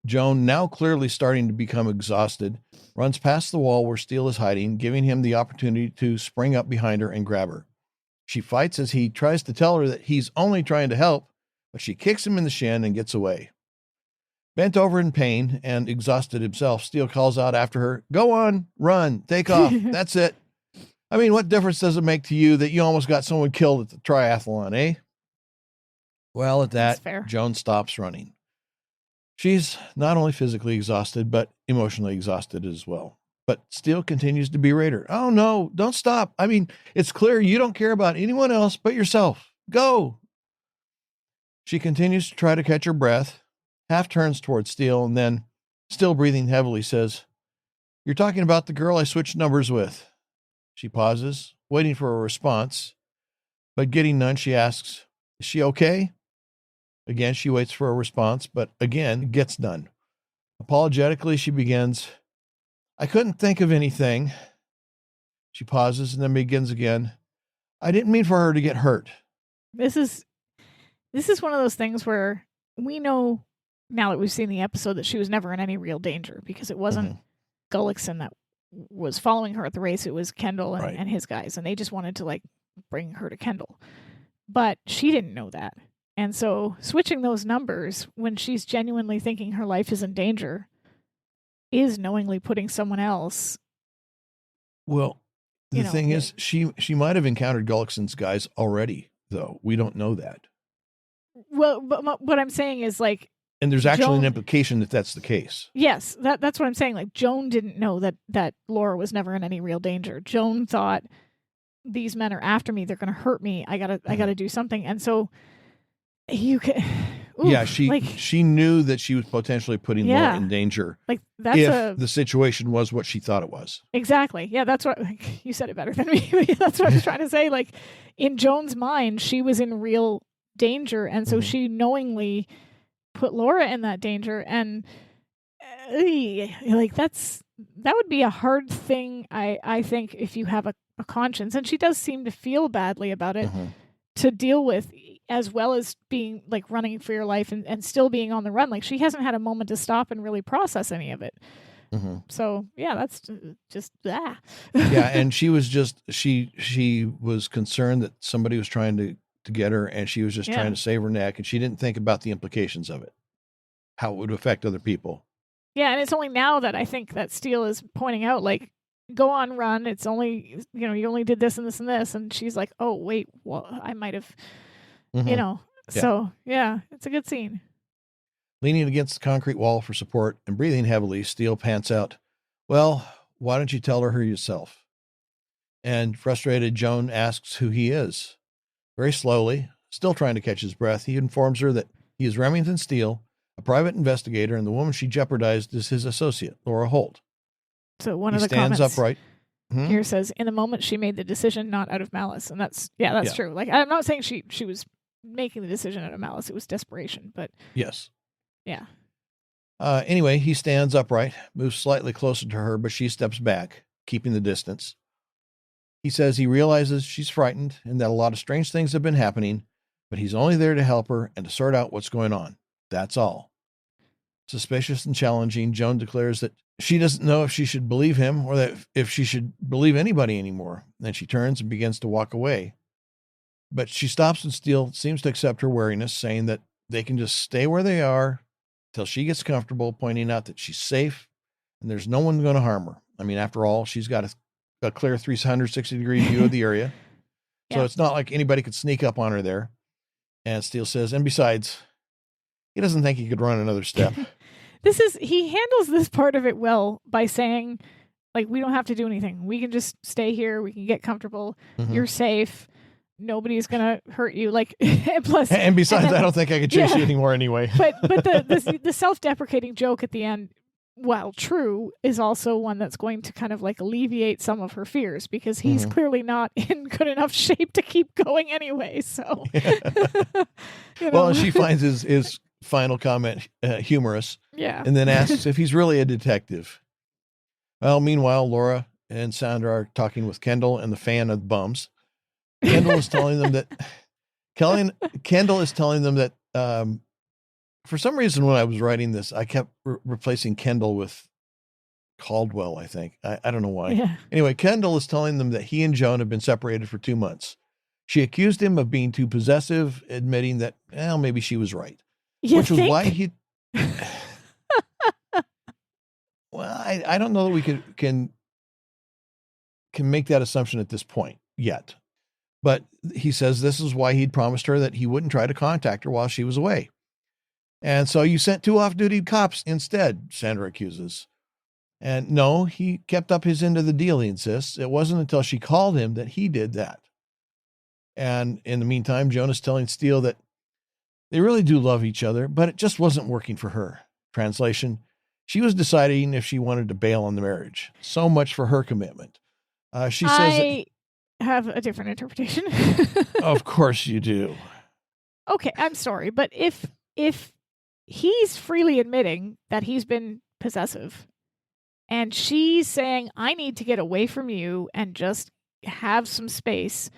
Joan, now clearly starting to become exhausted, runs past the wall where Steele is hiding, giving him the opportunity to spring up behind her and grab her. She fights as he tries to tell her that he's only trying to help, but she kicks him in the shin and gets away. Bent over in pain and exhausted himself, Steele calls out after her, "Go on, run, take off. That's it. I mean, what difference does it make to you that you almost got someone killed at the triathlon, eh?" Well, at that, Joan stops running. She's not only physically exhausted, but emotionally exhausted as well. But Steele continues to berate her. "Oh, no, don't stop. I mean, it's clear you don't care about anyone else but yourself. Go." She continues to try to catch her breath, half turns towards Steele, and then, still breathing heavily, says, "You're talking about the girl I switched numbers with." She pauses, waiting for a response, but getting none, she asks, "Is she okay?" Again, she waits for a response, but again, gets none. Apologetically, she begins, "I couldn't think of anything." She pauses and then begins again. "I didn't mean for her to get hurt." This is one of those things where we know now that we've seen the episode that she was never in any real danger because it wasn't Gullickson that was following her at the race. It was Kendall and his guys, and they just wanted to like bring her to Kendall. But she didn't know that. And so switching those numbers when she's genuinely thinking her life is in danger is knowingly putting someone else. Well, the thing is, she might have encountered Gullickson's guys already, though. We don't know that. Well, but what I'm saying is like, and there's actually an implication that that's the case. Yes, that's what I'm saying. Like Joan didn't know that Laura was never in any real danger. Joan thought these men are after me. They're going to hurt me. I gotta do something. And so you can. She knew that she was potentially putting Laura in danger. Like that's the situation was what she thought it was. Exactly. Yeah, that's what you said it better than me. That's what I was trying to say. Like in Joan's mind, she was in real danger, and so she knowingly put Laura in that danger, and like that would be a hard thing. I think if you have a conscience, and she does seem to feel badly about it, to deal with, as well as being like running for your life and still being on the run. Like she hasn't had a moment to stop and really process any of it. So yeah, that's just that. Yeah, and she was just she was concerned that somebody was trying to get her, and she was just trying to save her neck, and she didn't think about the implications of it, how it would affect other people. Yeah, and it's only now that I think that Steele is pointing out, like, go on, run. It's only, you only did this and this and this. And she's like, oh, wait, well, I might have, So, yeah, it's a good scene. Leaning against the concrete wall for support and breathing heavily, Steele pants out, "Well, why don't you tell her yourself?" And frustrated, Joan asks who he is. Very slowly, still trying to catch his breath, he informs her that he is Remington Steele, a private investigator, and the woman she jeopardized is his associate, Laura Holt. So one of the comments stands upright. Here says, "In the moment she made the decision not out of malice," and that's true. Like I'm not saying she was making the decision out of malice; it was desperation. But yes, yeah. Anyway, he stands upright, moves slightly closer to her, but she steps back, keeping the distance. He says he realizes she's frightened and that a lot of strange things have been happening, but he's only there to help her and to sort out what's going on. That's all. Suspicious and challenging, Joan declares that she doesn't know if she should believe him or that if she should believe anybody anymore. Then she turns and begins to walk away. But she stops and Steele seems to accept her wariness, saying that they can just stay where they are till she gets comfortable, pointing out that she's safe and there's no one going to harm her. I mean, after all, she's got a clear 360-degree view of the area. So it's not like anybody could sneak up on her there. And Steele says, and besides, he doesn't think he could run another step. He handles this part of it well by saying, like, we don't have to do anything. We can just stay here. We can get comfortable. Mhm. You're safe. Nobody's gonna hurt you. Like, plus, And besides, and then, I don't think I could chase you anymore anyway. But the self-deprecating joke at the end, while true, is also one that's going to kind of like alleviate some of her fears, because he's clearly not in good enough shape to keep going anyway. So, Well, she finds his final comment humorous, and then asks if he's really a detective. Well, meanwhile, Laura and Sandra are talking with Kendall and the fan of bums. Kendall is telling them that for some reason when I was writing this, I kept replacing Kendall with Caldwell, I think. I don't know why. Yeah. Anyway, Kendall is telling them that he and Joan have been separated for 2 months. She accused him of being too possessive, admitting that, well, maybe she was right. Was why he... Well, I don't know that we can make that assumption at this point yet. But he says this is why he'd promised her that he wouldn't try to contact her while she was away. And so you sent 2 off-duty cops instead, Sandra accuses. And no, he kept up his end of the deal, he insists. It wasn't until she called him that he did that. And in the meantime, Joan is telling Steele that they really do love each other, but it just wasn't working for her. Translation, she was deciding if she wanted to bail on the marriage. So much for her commitment. She says I have a different interpretation. Of course you do. Okay, I'm sorry, but if he's freely admitting that he's been possessive, and she's saying, I need to get away from you and just have some space,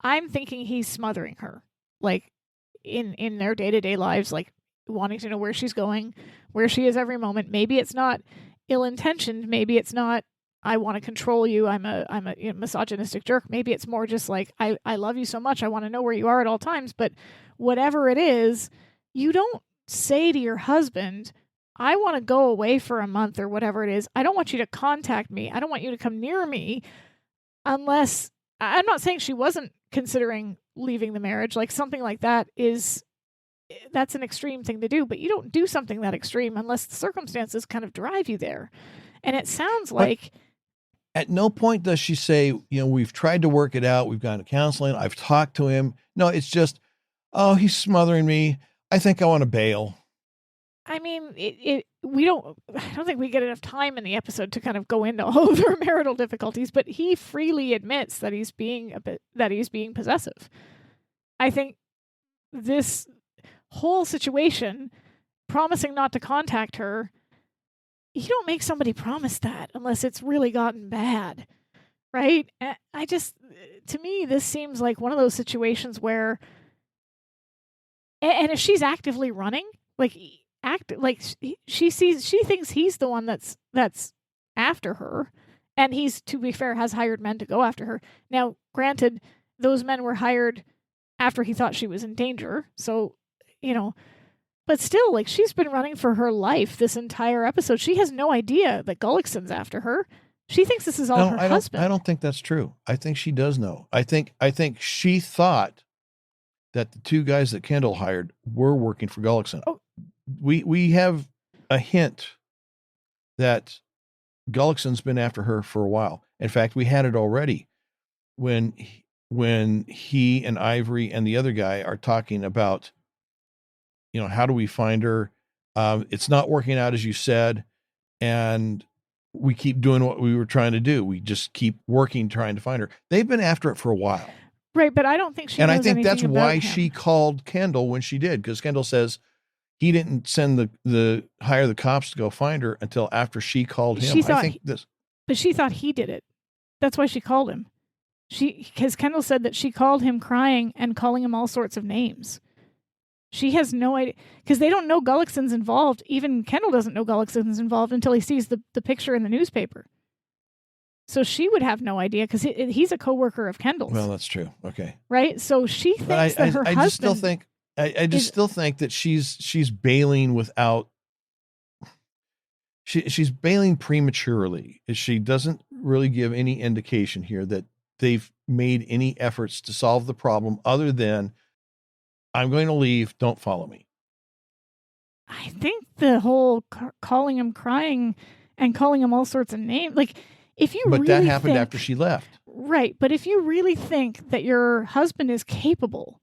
I'm thinking he's smothering her, like in their day-to-day lives, like wanting to know where she's going, where she is every moment. Maybe it's not ill-intentioned. Maybe it's not, I want to control you. I'm a misogynistic jerk. Maybe it's more just like, I love you so much. I want to know where you are at all times. But whatever it is, you don't say to your husband, I want to go away for a month or whatever it is. I don't want you to contact me. I don't want you to come near me unless, I'm not saying she wasn't considering leaving the marriage. Like something like that that's an extreme thing to do, but you don't do something that extreme unless the circumstances kind of drive you there. And it sounds like... At no point does she say, we've tried to work it out. We've gone to counseling. I've talked to him. No, it's just, oh, he's smothering me. I think I want to bail. I mean, I don't think we get enough time in the episode to kind of go into all of their marital difficulties, but he freely admits that he's being possessive. I think this whole situation, promising not to contact her, you don't make somebody promise that unless it's really gotten bad, right? To me, this seems like one of those situations where, and if she's actively running, she thinks he's the one that's after her, and he's, to be fair, has hired men to go after her. Now, granted, those men were hired after he thought she was in danger, so but still, like, she's been running for her life this entire episode. She has no idea that Gullickson's after her. She thinks this is all her husband. I don't think that's true. I think she does know. I think she thought that the 2 guys that Kendall hired were working for Gullickson. Oh. We have a hint that Gullickson's been after her for a while. In fact, we had it already when he and Ivory and the other guy are talking about, how do we find her? It's not working out as you said, and we keep doing what we were trying to do. We just keep working, trying to find her. They've been after it for a while. Right, but I don't think she knows anything about him. And I think that's why she called Kendall when she did, because Kendall says he didn't send hire the cops to go find her until after she called him. But she thought he did it. That's why she called him. Because Kendall said that she called him crying and calling him all sorts of names. She has no idea, because they don't know Gullickson's involved. Even Kendall doesn't know Gullickson's involved until he sees the picture in the newspaper. So she would have no idea, because he's a coworker of Kendall's. Well, that's true. Okay. Right? So she thinks that her husband... I just still think that she's bailing without... She's bailing prematurely. She doesn't really give any indication here that they've made any efforts to solve the problem other than, I'm going to leave, don't follow me. I think the whole calling him crying and calling him all sorts of names, like if you But really that happened think, after she left. right? But if you really think that your husband is capable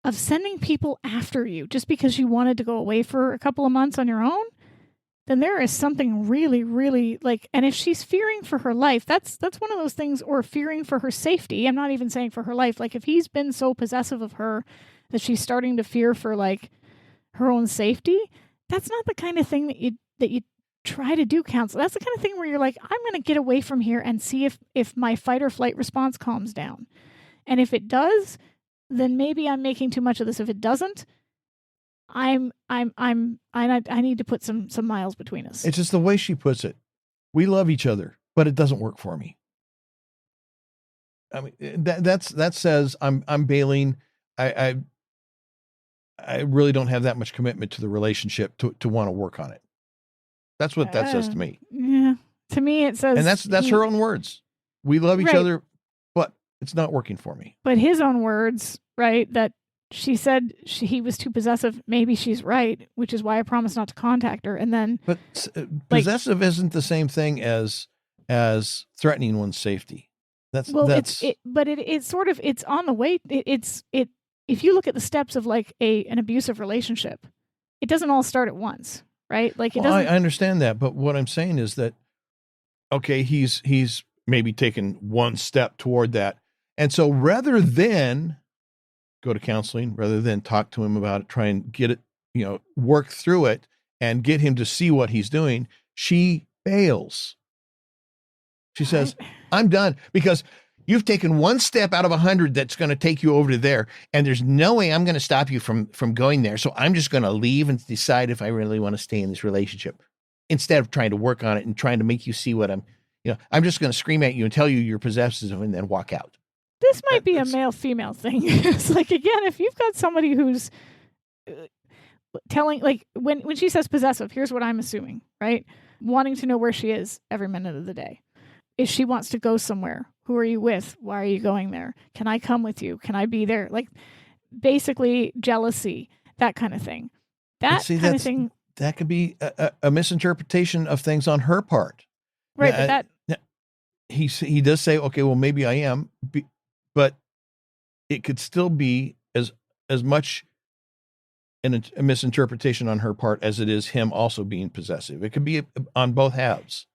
of sending people after you just because you wanted to go away for a couple of months on your own, then there is something really, really like, and if she's fearing for her life, that's one of those things, or fearing for her safety. I'm not even saying for her life. Like if he's been so possessive of her that she's starting to fear for like her own safety, that's not the kind of thing that you try to do counsel. That's the kind of thing where you're like, I'm going to get away from here and see if my fight or flight response calms down. And if it does, then maybe I'm making too much of this. If it doesn't, I need to put some miles between us. It's just the way she puts it. We love each other, but it doesn't work for me. I mean, that says I'm bailing. I really don't have that much commitment to the relationship to want to work on it. That's what that says to me. Yeah. To me, it says, and that's her own words. We love each other, but it's not working for me. But his own words, right? That she said he was too possessive. Maybe she's right, which is why I promised not to contact her. And then, but possessive isn't the same thing as threatening one's safety. It's sort of, it's on the way. If you look at the steps of like an abusive relationship, it doesn't all start at once, right? Like it doesn't. I understand that, but what I'm saying is that, okay, he's maybe taken one step toward that. And so rather than go to counseling, rather than talk to him about it, try and get it, work through it and get him to see what he's doing, she bails. She says, I'm done because you've taken one step out of 100 that's going to take you over to there. And there's no way I'm going to stop you from going there. So I'm just going to leave and decide if I really want to stay in this relationship instead of trying to work on it and trying to make you see what I'm just going to scream at you and tell you you're possessive and then walk out. This might be a male-female thing. It's like, again, if you've got somebody who's telling, like when she says possessive, here's what I'm assuming, right? Wanting to know where she is every minute of the day. If she wants to go somewhere, who are you with? Why are you going there? Can I come with you? Can I be there? Like basically jealousy, that kind of thing. That could be a misinterpretation of things on her part. Right. But he does say, okay, well, maybe I am, but it could still be as much a misinterpretation on her part as it is him also being possessive. It could be on both halves.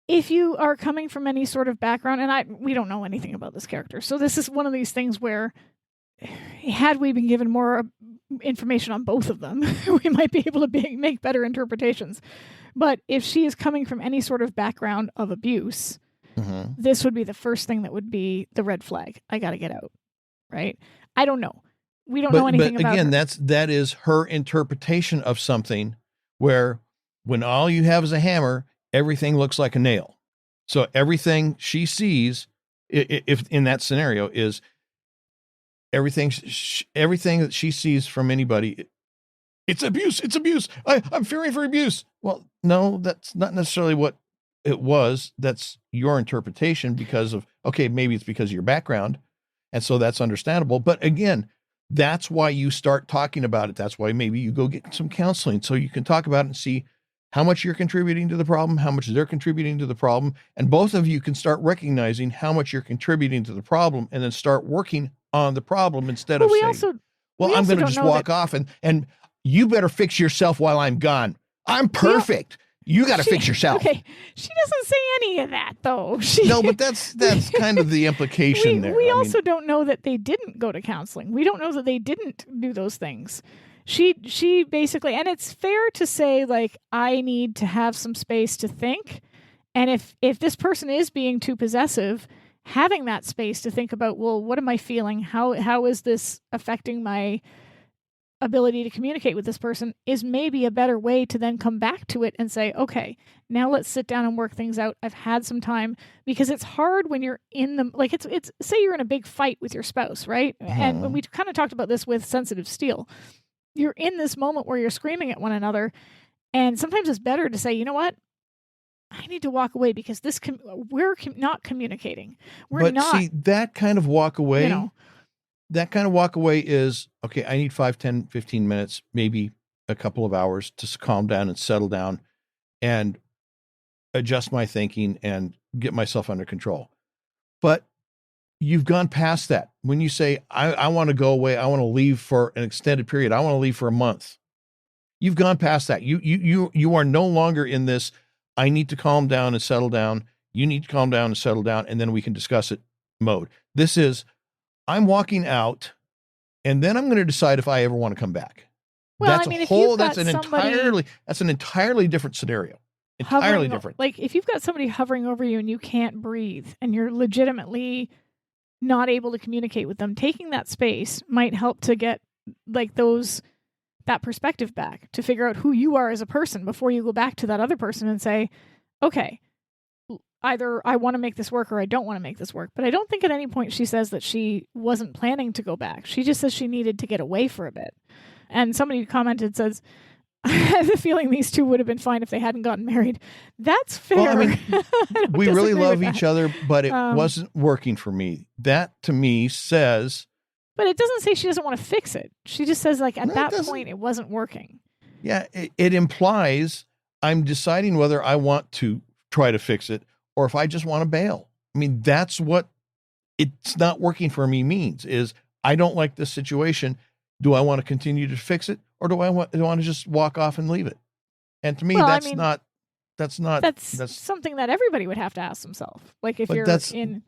If you are coming from any sort of background, and we don't know anything about this character, so this is one of these things where, had we been given more information on both of them, we might be able to make better interpretations. But if she is coming from any sort of background of abuse, this would be the first thing that would be the red flag. I got to get out, right? I don't know. We don't know anything about again, her. that is her interpretation of something where when all you have is a hammer, everything looks like a nail. So everything she sees, if in that scenario, is everything that she sees from anybody. It's abuse. It's abuse. I'm fearing for abuse. Well, no, that's not necessarily what it was. That's your interpretation because of, okay, maybe it's because of your background. And so that's understandable. But again, that's why you start talking about it. That's why maybe you go get some counseling so you can talk about it and see how much you're contributing to the problem, how much they're contributing to the problem. And both of you can start recognizing how much you're contributing to the problem and then start working on the problem instead of saying, I'm going to just walk off and you better fix yourself while I'm gone. I'm perfect. You got to fix yourself. Okay. She doesn't say any of that though. No, but that's kind of the implication there. We also don't know that they didn't go to counseling. We don't know that they didn't do those things. She basically, and it's fair to say, like, I need to have some space to think. And if this person is being too possessive, having that space to think about, well, what am I feeling? How is this affecting my ability to communicate with this person is maybe a better way to then come back to it and say, okay, now let's sit down and work things out. I've had some time, because it's hard when you're in the, like, it's say you're in a big fight with your spouse, right? And when we kind of talked about this with Sensitive Steele, you're in this moment where you're screaming at one another. And sometimes it's better to say, you know what? I need to walk away because we're not communicating. See, that kind of walk away, that kind of walk away is, okay, I need 5, 10, 15 minutes, maybe a couple of hours to calm down and settle down and adjust my thinking and get myself under control. But you've gone past that. When you say, I want to go away, I want to leave for an extended period, I want to leave for a month. You've gone past that. You are no longer in this, I need to calm down and settle down. You need to calm down and settle down, and then we can discuss it mode. This is, I'm walking out, and then I'm going to decide if I ever want to come back. Well, That's I mean, that's an entirely different scenario. Entirely different. Like if you've got somebody hovering over you and you can't breathe and you're legitimately not able to communicate with them, taking that space might help to get like that perspective back, to figure out who you are as a person before you go back to that other person and say, okay, either I want to make this work or I don't want to make this work. But I don't think at any point she says that she wasn't planning to go back. She just says she needed to get away for a bit. And somebody commented, says, I have a feeling these two would have been fine if they hadn't gotten married. That's fair. Well, I mean, we really love each other, but it wasn't working for me. That to me says. But it doesn't say she doesn't want to fix it. She just says, like, at that point, it wasn't working. Yeah, it implies I'm deciding whether I want to try to fix it or if I just want to bail. I mean, that's what it's not working for me means, is I don't like this situation. Do I want to continue to fix it, or do I want to just walk off and leave it? And to me, that's something that everybody would have to ask themselves. Like if you're in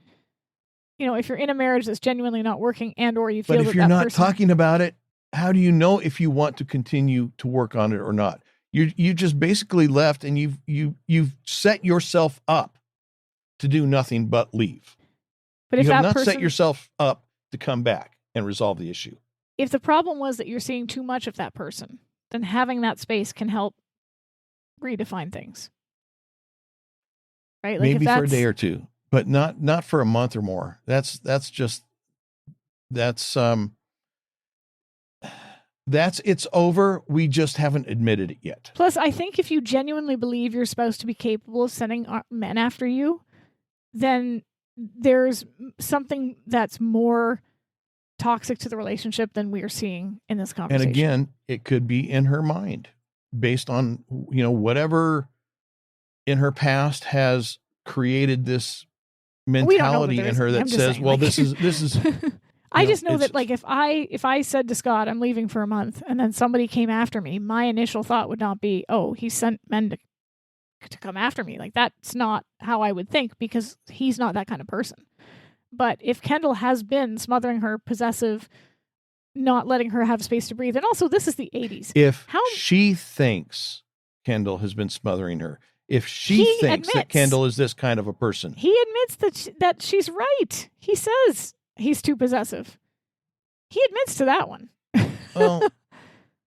a marriage that's genuinely not working, and or you feel. But if you're not talking about it, how do you know if you want to continue to work on it or not? You just basically left, and you've set yourself up to do nothing but leave. But if you have not set yourself up to come back and resolve the issue. If the problem was that you're seeing too much of that person, then having that space can help redefine things. Right? Like maybe for a day or two, but not for a month or more. It's over. We just haven't admitted it yet. Plus, I think if you genuinely believe your spouse to be capable of sending men after you, then there's something that's more toxic to the relationship than we are seeing in this conversation. And again, it could be in her mind based on, whatever in her past has created this mentality in her that says, saying, well, like, this is, I just know that, like, if I said to Scott, I'm leaving for a month, and then somebody came after me, my initial thought would not be, oh, he sent men to come after me. Like, that's not how I would think, because he's not that kind of person. But if Kendall has been smothering her, possessive, not letting her have space to breathe, and also this is the 80s. If she thinks Kendall has been smothering her, if she thinks that Kendall is this kind of a person. He admits that she's right. He says he's too possessive. He admits to that one. Well,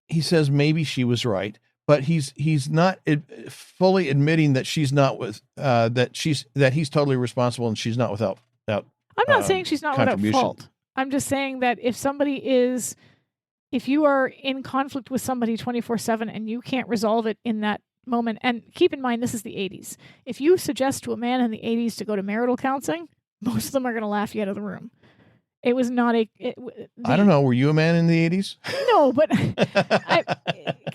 he says maybe she was right, but he's not fully admitting that she's not with that he's totally responsible and she's not without. I'm not saying she's not without fault. I'm just saying that if you are in conflict with somebody 24/7 and you can't resolve it in that moment, and keep in mind, this is the 80s. If you suggest to a man in the 80s to go to marital counseling, most of them are going to laugh you out of the room. It was not I don't know. Were you a man in the 80s? No, but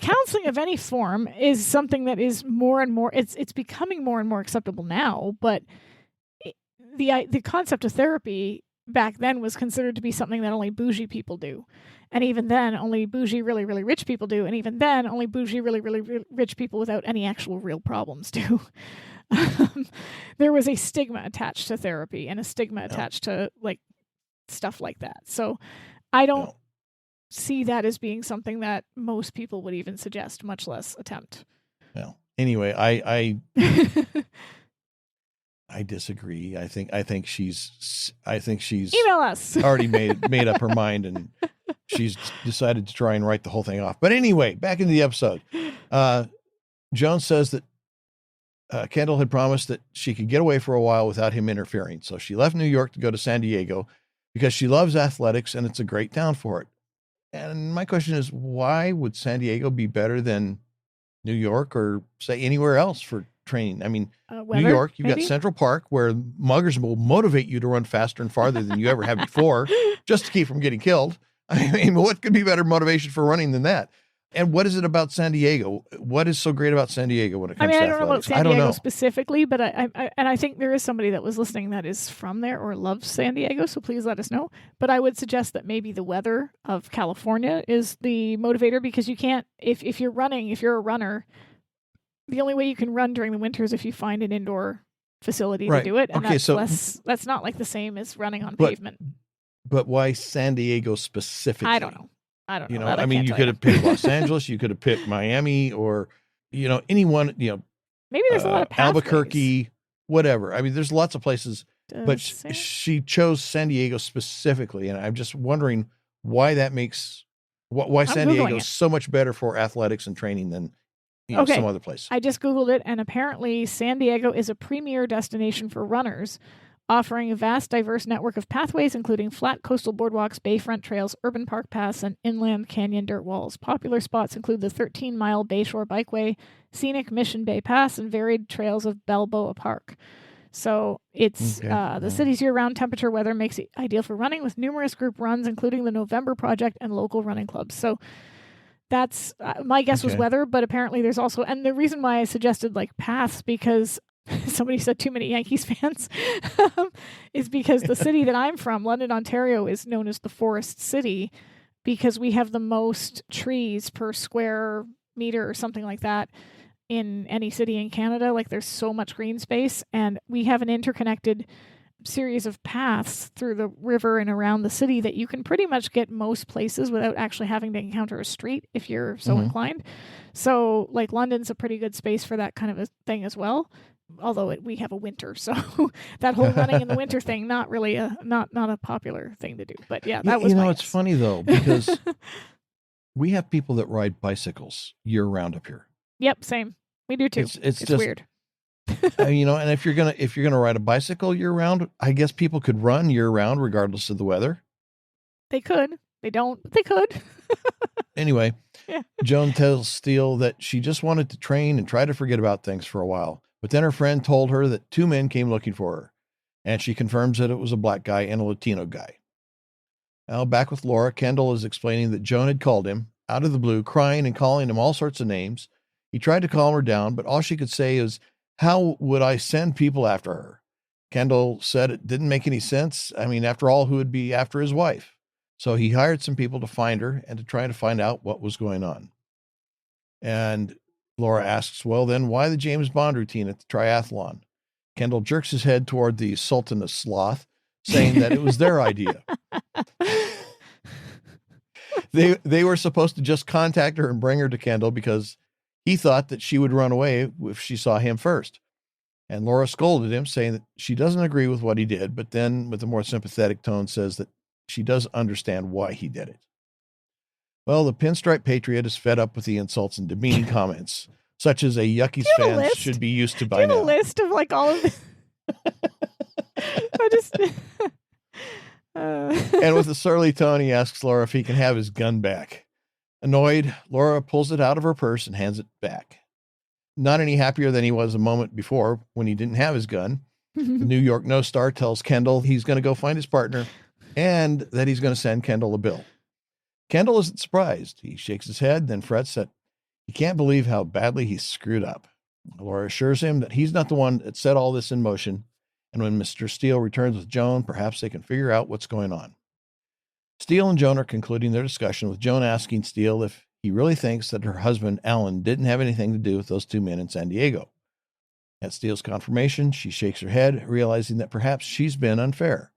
counseling of any form is something that is more and more, it's becoming more and more acceptable now, but the concept of therapy back then was considered to be something that only bougie people do. And even then, only bougie, really, really rich people do. And even then, only bougie, really, really rich people without any actual real problems do. There was a stigma attached to therapy and a stigma attached to like stuff like that. So I don't see that as being something that most people would even suggest, much less attempt. Well, anyway, I disagree. I think she's email us. Already made up her mind, and she's decided to try and write the whole thing off. But anyway, back into the episode. Joan says that Kendall had promised that she could get away for a while without him interfering. So she left New York to go to San Diego because she loves athletics and it's a great town for it. And my question is, why would San Diego be better than New York or say anywhere else for training? I mean, weather, New York, you've maybe? got Central Park where muggers will motivate you to run faster and farther than you ever have before just to keep from getting killed. I mean, what could be better motivation for running than that? And what is it about San Diego? What is so great about San Diego when it comes to I don't know about athletics? San Diego specifically, but I think there is somebody that was listening that is from there or loves San Diego, so please let us know. But I would suggest that maybe the weather of California is the motivator, because you can't, if you're a runner, the only way you can run during the winter is if you find an indoor facility to do it. And that's not like the same as running on pavement. But why San Diego specifically? I don't know. You know, I mean, you could have picked Los Angeles, you could have picked Miami, or, you know, anyone, you know, maybe there's a lot of pathways. Albuquerque, whatever. I mean, there's lots of places, but she chose San Diego specifically. And I'm just wondering why that makes, why San Diego is so much better for athletics and training than, you know, some other place. I just Googled it, and apparently San Diego is a premier destination for runners, offering a vast, diverse network of pathways, including flat coastal boardwalks, bayfront trails, urban park paths, and inland canyon dirt walls. Popular spots include the 13-mile Bayshore Bikeway, scenic Mission Bay Pass, and varied trails of Balboa Park. So it's the city's year-round temperature weather makes it ideal for running, with numerous group runs, including the November Project and local running clubs. So that's my guess was weather, but apparently there's also, and the reason why I suggested like paths, because somebody said too many Yankees fans, is because the city that I'm from, London, Ontario, is known as the Forest City because we have the most trees per square meter or something like that in any city in Canada. Like, there's so much green space, and we have an interconnected series of paths through the river and around the city that you can pretty much get most places without actually having to encounter a street if you're so inclined. So like London's a pretty good space for that kind of a thing as well. Although we have a winter, so that whole running in the winter thing, not really not a popular thing to do. But yeah, that was. It's funny though, because we have people that ride bicycles year round up here. Yep, same. We do too. It's just weird. You know, and if you're gonna ride a bicycle year round, I guess people could run year round regardless of the weather. They could. They don't, but they could. Anyway, Joan tells Steele that she just wanted to train and try to forget about things for a while. But then her friend told her that 2 men came looking for her, and she confirms that it was a black guy and a Latino guy. Now, back with Laura, Kendall is explaining that Joan had called him out of the blue, crying and calling him all sorts of names. He tried to calm her down, but all she could say is, "How would I send people after her?" Kendall said it didn't make any sense. I mean, after all, who would be after his wife? So he hired some people to find her and to try to find out what was going on. And Laura asks, well, then why the James Bond routine at the triathlon? Kendall jerks his head toward the Sultan of Sloth, saying that it was their idea. They were supposed to just contact her and bring her to Kendall because he thought that she would run away if she saw him first. And Laura scolded him, saying that she doesn't agree with what he did, but then with a more sympathetic tone says that she does understand why he did it. Well, the Pinstripe Patriot is fed up with the insults and demeaning comments, such as a Yuckies fans should be used to by now. Do you have a list of like all of this? I just... And with a surly tone, he asks Laura if he can have his gun back. Annoyed, Laura pulls it out of her purse and hands it back. Not any happier than he was a moment before when he didn't have his gun. The New York No Star tells Kendall he's going to go find his partner and that he's going to send Kendall a bill. Kendall isn't surprised. He shakes his head, then frets that he can't believe how badly he's screwed up. Laura assures him that he's not the one that set all this in motion, and when Mr. Steele returns with Joan, perhaps they can figure out what's going on. Steele and Joan are concluding their discussion, with Joan asking Steele if he really thinks that her husband, Alan, didn't have anything to do with those 2 men in San Diego. At Steele's confirmation, she shakes her head, realizing that perhaps she's been unfair.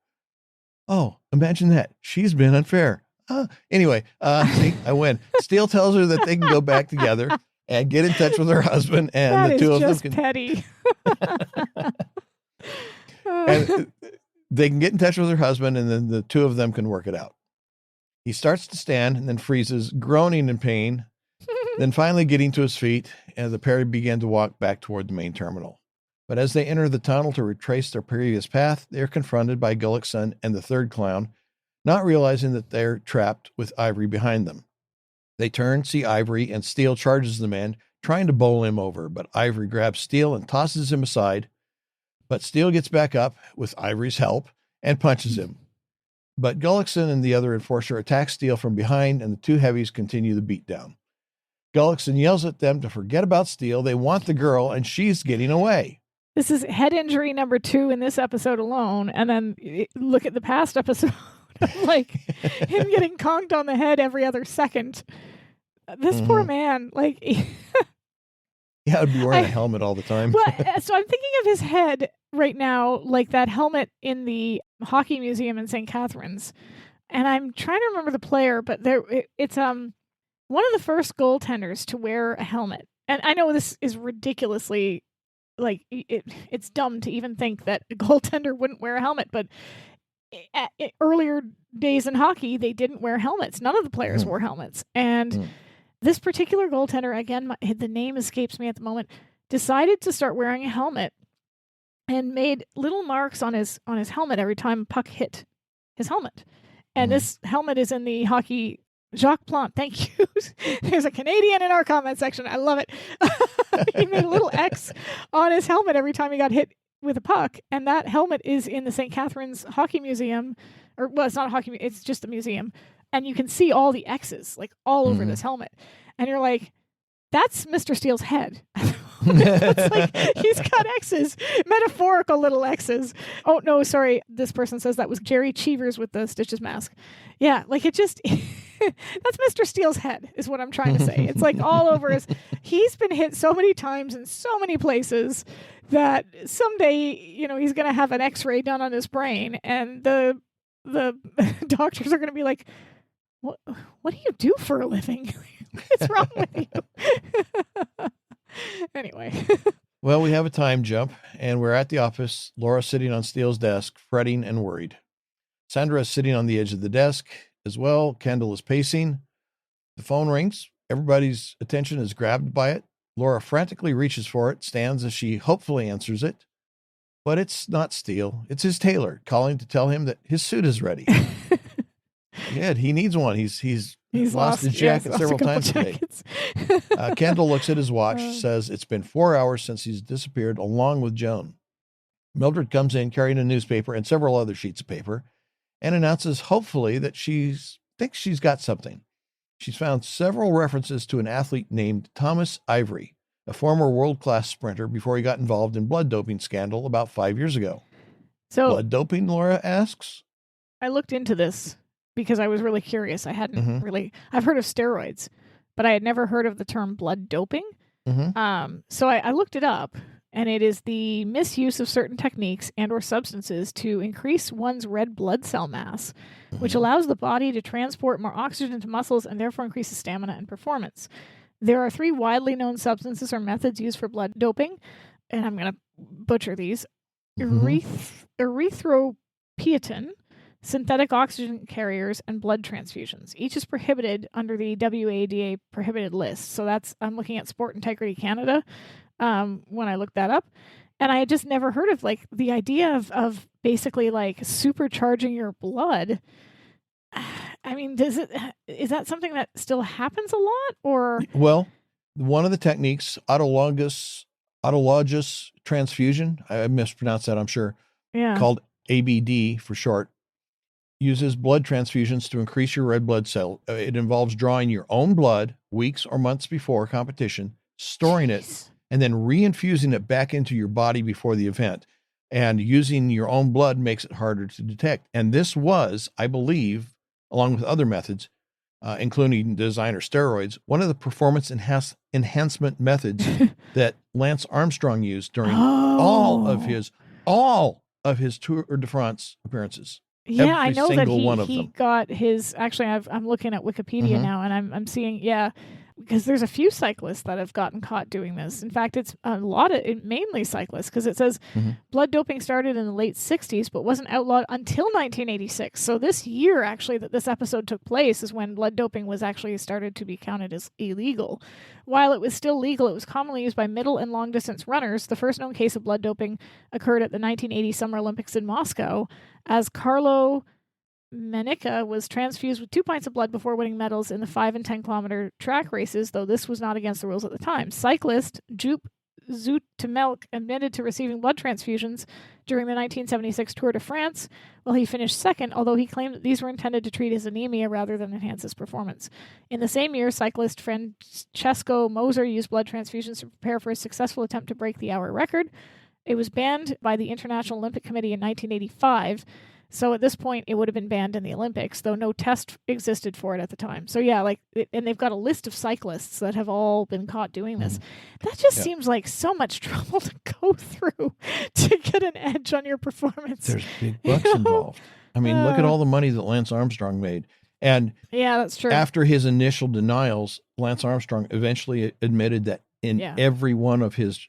Oh, imagine that. She's been unfair. Anyway, see, I win. Steele tells her that they can go back together and get in touch with her husband, and that the two of them can. Petty. And they can get in touch with her husband, and then the 2 of them can work it out. He starts to stand and then freezes, groaning in pain, then finally getting to his feet, and the pair begin to walk back toward the main terminal. But as they enter the tunnel to retrace their previous path, they are confronted by Gullickson and the 3rd clown, not realizing that they're trapped with Ivory behind them. They turn, see Ivory, and Steele charges the man, trying to bowl him over, but Ivory grabs Steele and tosses him aside. But Steele gets back up with Ivory's help and punches him. But Gullickson and the other enforcer attack Steele from behind, and the 2 heavies continue the beatdown. Gullickson yells at them to forget about Steele. They want the girl, and she's getting away. This is head injury number 2 in this episode alone. And then look at the past episode. Like him getting conked on the head every other second. This poor man, like... Yeah, I'd be wearing a helmet all the time. Well, so I'm thinking of his head right now, like that helmet in the hockey museum in St. Catharines. And I'm trying to remember the player, but it's one of the first goaltenders to wear a helmet. And I know this is ridiculously, like, it's dumb to even think that a goaltender wouldn't wear a helmet, but earlier days in hockey, they didn't wear helmets. None of the players wore helmets. And this particular goaltender, again, the name escapes me at the moment, decided to start wearing a helmet and made little marks on his helmet every time a puck hit his helmet. And this helmet is in the hockey Jacques Plante. Thank you. There's a Canadian in our comment section. I love it. He made a little X on his helmet every time he got hit with a puck, and that helmet is in the St. Catharines Hockey Museum, or well, it's not a hockey, it's just a museum, and you can see all the X's like all over this helmet, and you're like, that's Mr. Steele's head. It's like he's got X's, metaphorical little X's. Oh no, sorry, this person says that was Jerry Cheevers with the Stitches mask. Yeah, like it just that's Mr. Steele's head is what I'm trying to say. It's like all over his. He's been hit so many times in so many places that someday, he's going to have an X-ray done on his brain, and the doctors are going to be like, "What do you do for a living? What's wrong with you?" Anyway. Well, we have a time jump, and we're at the office. Laura sitting on Steele's desk, fretting and worried. Sandra is sitting on the edge of the desk as well. Kendall is pacing. The phone rings. Everybody's attention is grabbed by it. Laura frantically reaches for it, stands as she hopefully answers it. But it's not Steele. It's his tailor calling to tell him that his suit is ready. Yeah, he needs one. He's lost his jacket several times today. Kendall looks at his watch, says it's been 4 hours since he's disappeared, along with Joan. Mildred comes in carrying a newspaper and several other sheets of paper and announces hopefully that she thinks she's got something. She's found several references to an athlete named Thomas Ivory, a former world-class sprinter before he got involved in blood doping scandal about 5 years ago. So, blood doping, Laura asks? I looked into this because I was really curious. I hadn't I've heard of steroids, but I had never heard of the term blood doping. So I looked it up, and it is the misuse of certain techniques and or substances to increase one's red blood cell mass, which allows the body to transport more oxygen to muscles and therefore increases stamina and performance. There are 3 widely known substances or methods used for blood doping, and I'm going to butcher these. Erythropoietin, synthetic oxygen carriers, and blood transfusions. Each is prohibited under the WADA prohibited list. So I'm looking at Sport Integrity Canada when I looked that up. And I had just never heard of like the idea of basically like supercharging your blood. I mean, is that something that still happens a lot, or? Well, one of the techniques, autologous transfusion, I mispronounced that, I'm sure, called ABD for short, uses blood transfusions to increase your red blood cell. It involves drawing your own blood weeks or months before competition, storing it, and then reinfusing it back into your body before the event. And using your own blood makes it harder to detect. And this was, I believe, along with other methods, including designer steroids, one of the performance enhancement methods that Lance Armstrong used during all of his Tour de France appearances. Yeah, I know that he got his. Actually, I'm looking at Wikipedia now, and I'm seeing because there's a few cyclists that have gotten caught doing this. In fact, it's mainly cyclists, because it says blood doping started in the late 60s, but wasn't outlawed until 1986. So this year, actually, that this episode took place is when blood doping was actually started to be counted as illegal. While it was still legal, it was commonly used by middle and long distance runners. The first known case of blood doping occurred at the 1980 Summer Olympics in Moscow, as Carlo Menica was transfused with 2 pints of blood before winning medals in the 5 and 10 kilometer track races, though this was not against the rules at the time. Cyclist Jup Zoetemelk admitted to receiving blood transfusions during the 1976 Tour de France, while he finished second, although he claimed that these were intended to treat his anemia rather than enhance his performance. In the same year, cyclist Francesco Moser used blood transfusions to prepare for his successful attempt to break the hour record. It was banned by the International Olympic Committee in 1985. So at this point, it would have been banned in the Olympics, though no test existed for it at the time. So yeah, and they've got a list of cyclists that have all been caught doing this. That just seems like so much trouble to go through to get an edge on your performance. There's big bucks involved. I mean, look at all the money that Lance Armstrong made. And yeah, that's true. After his initial denials, Lance Armstrong eventually admitted that in every one of his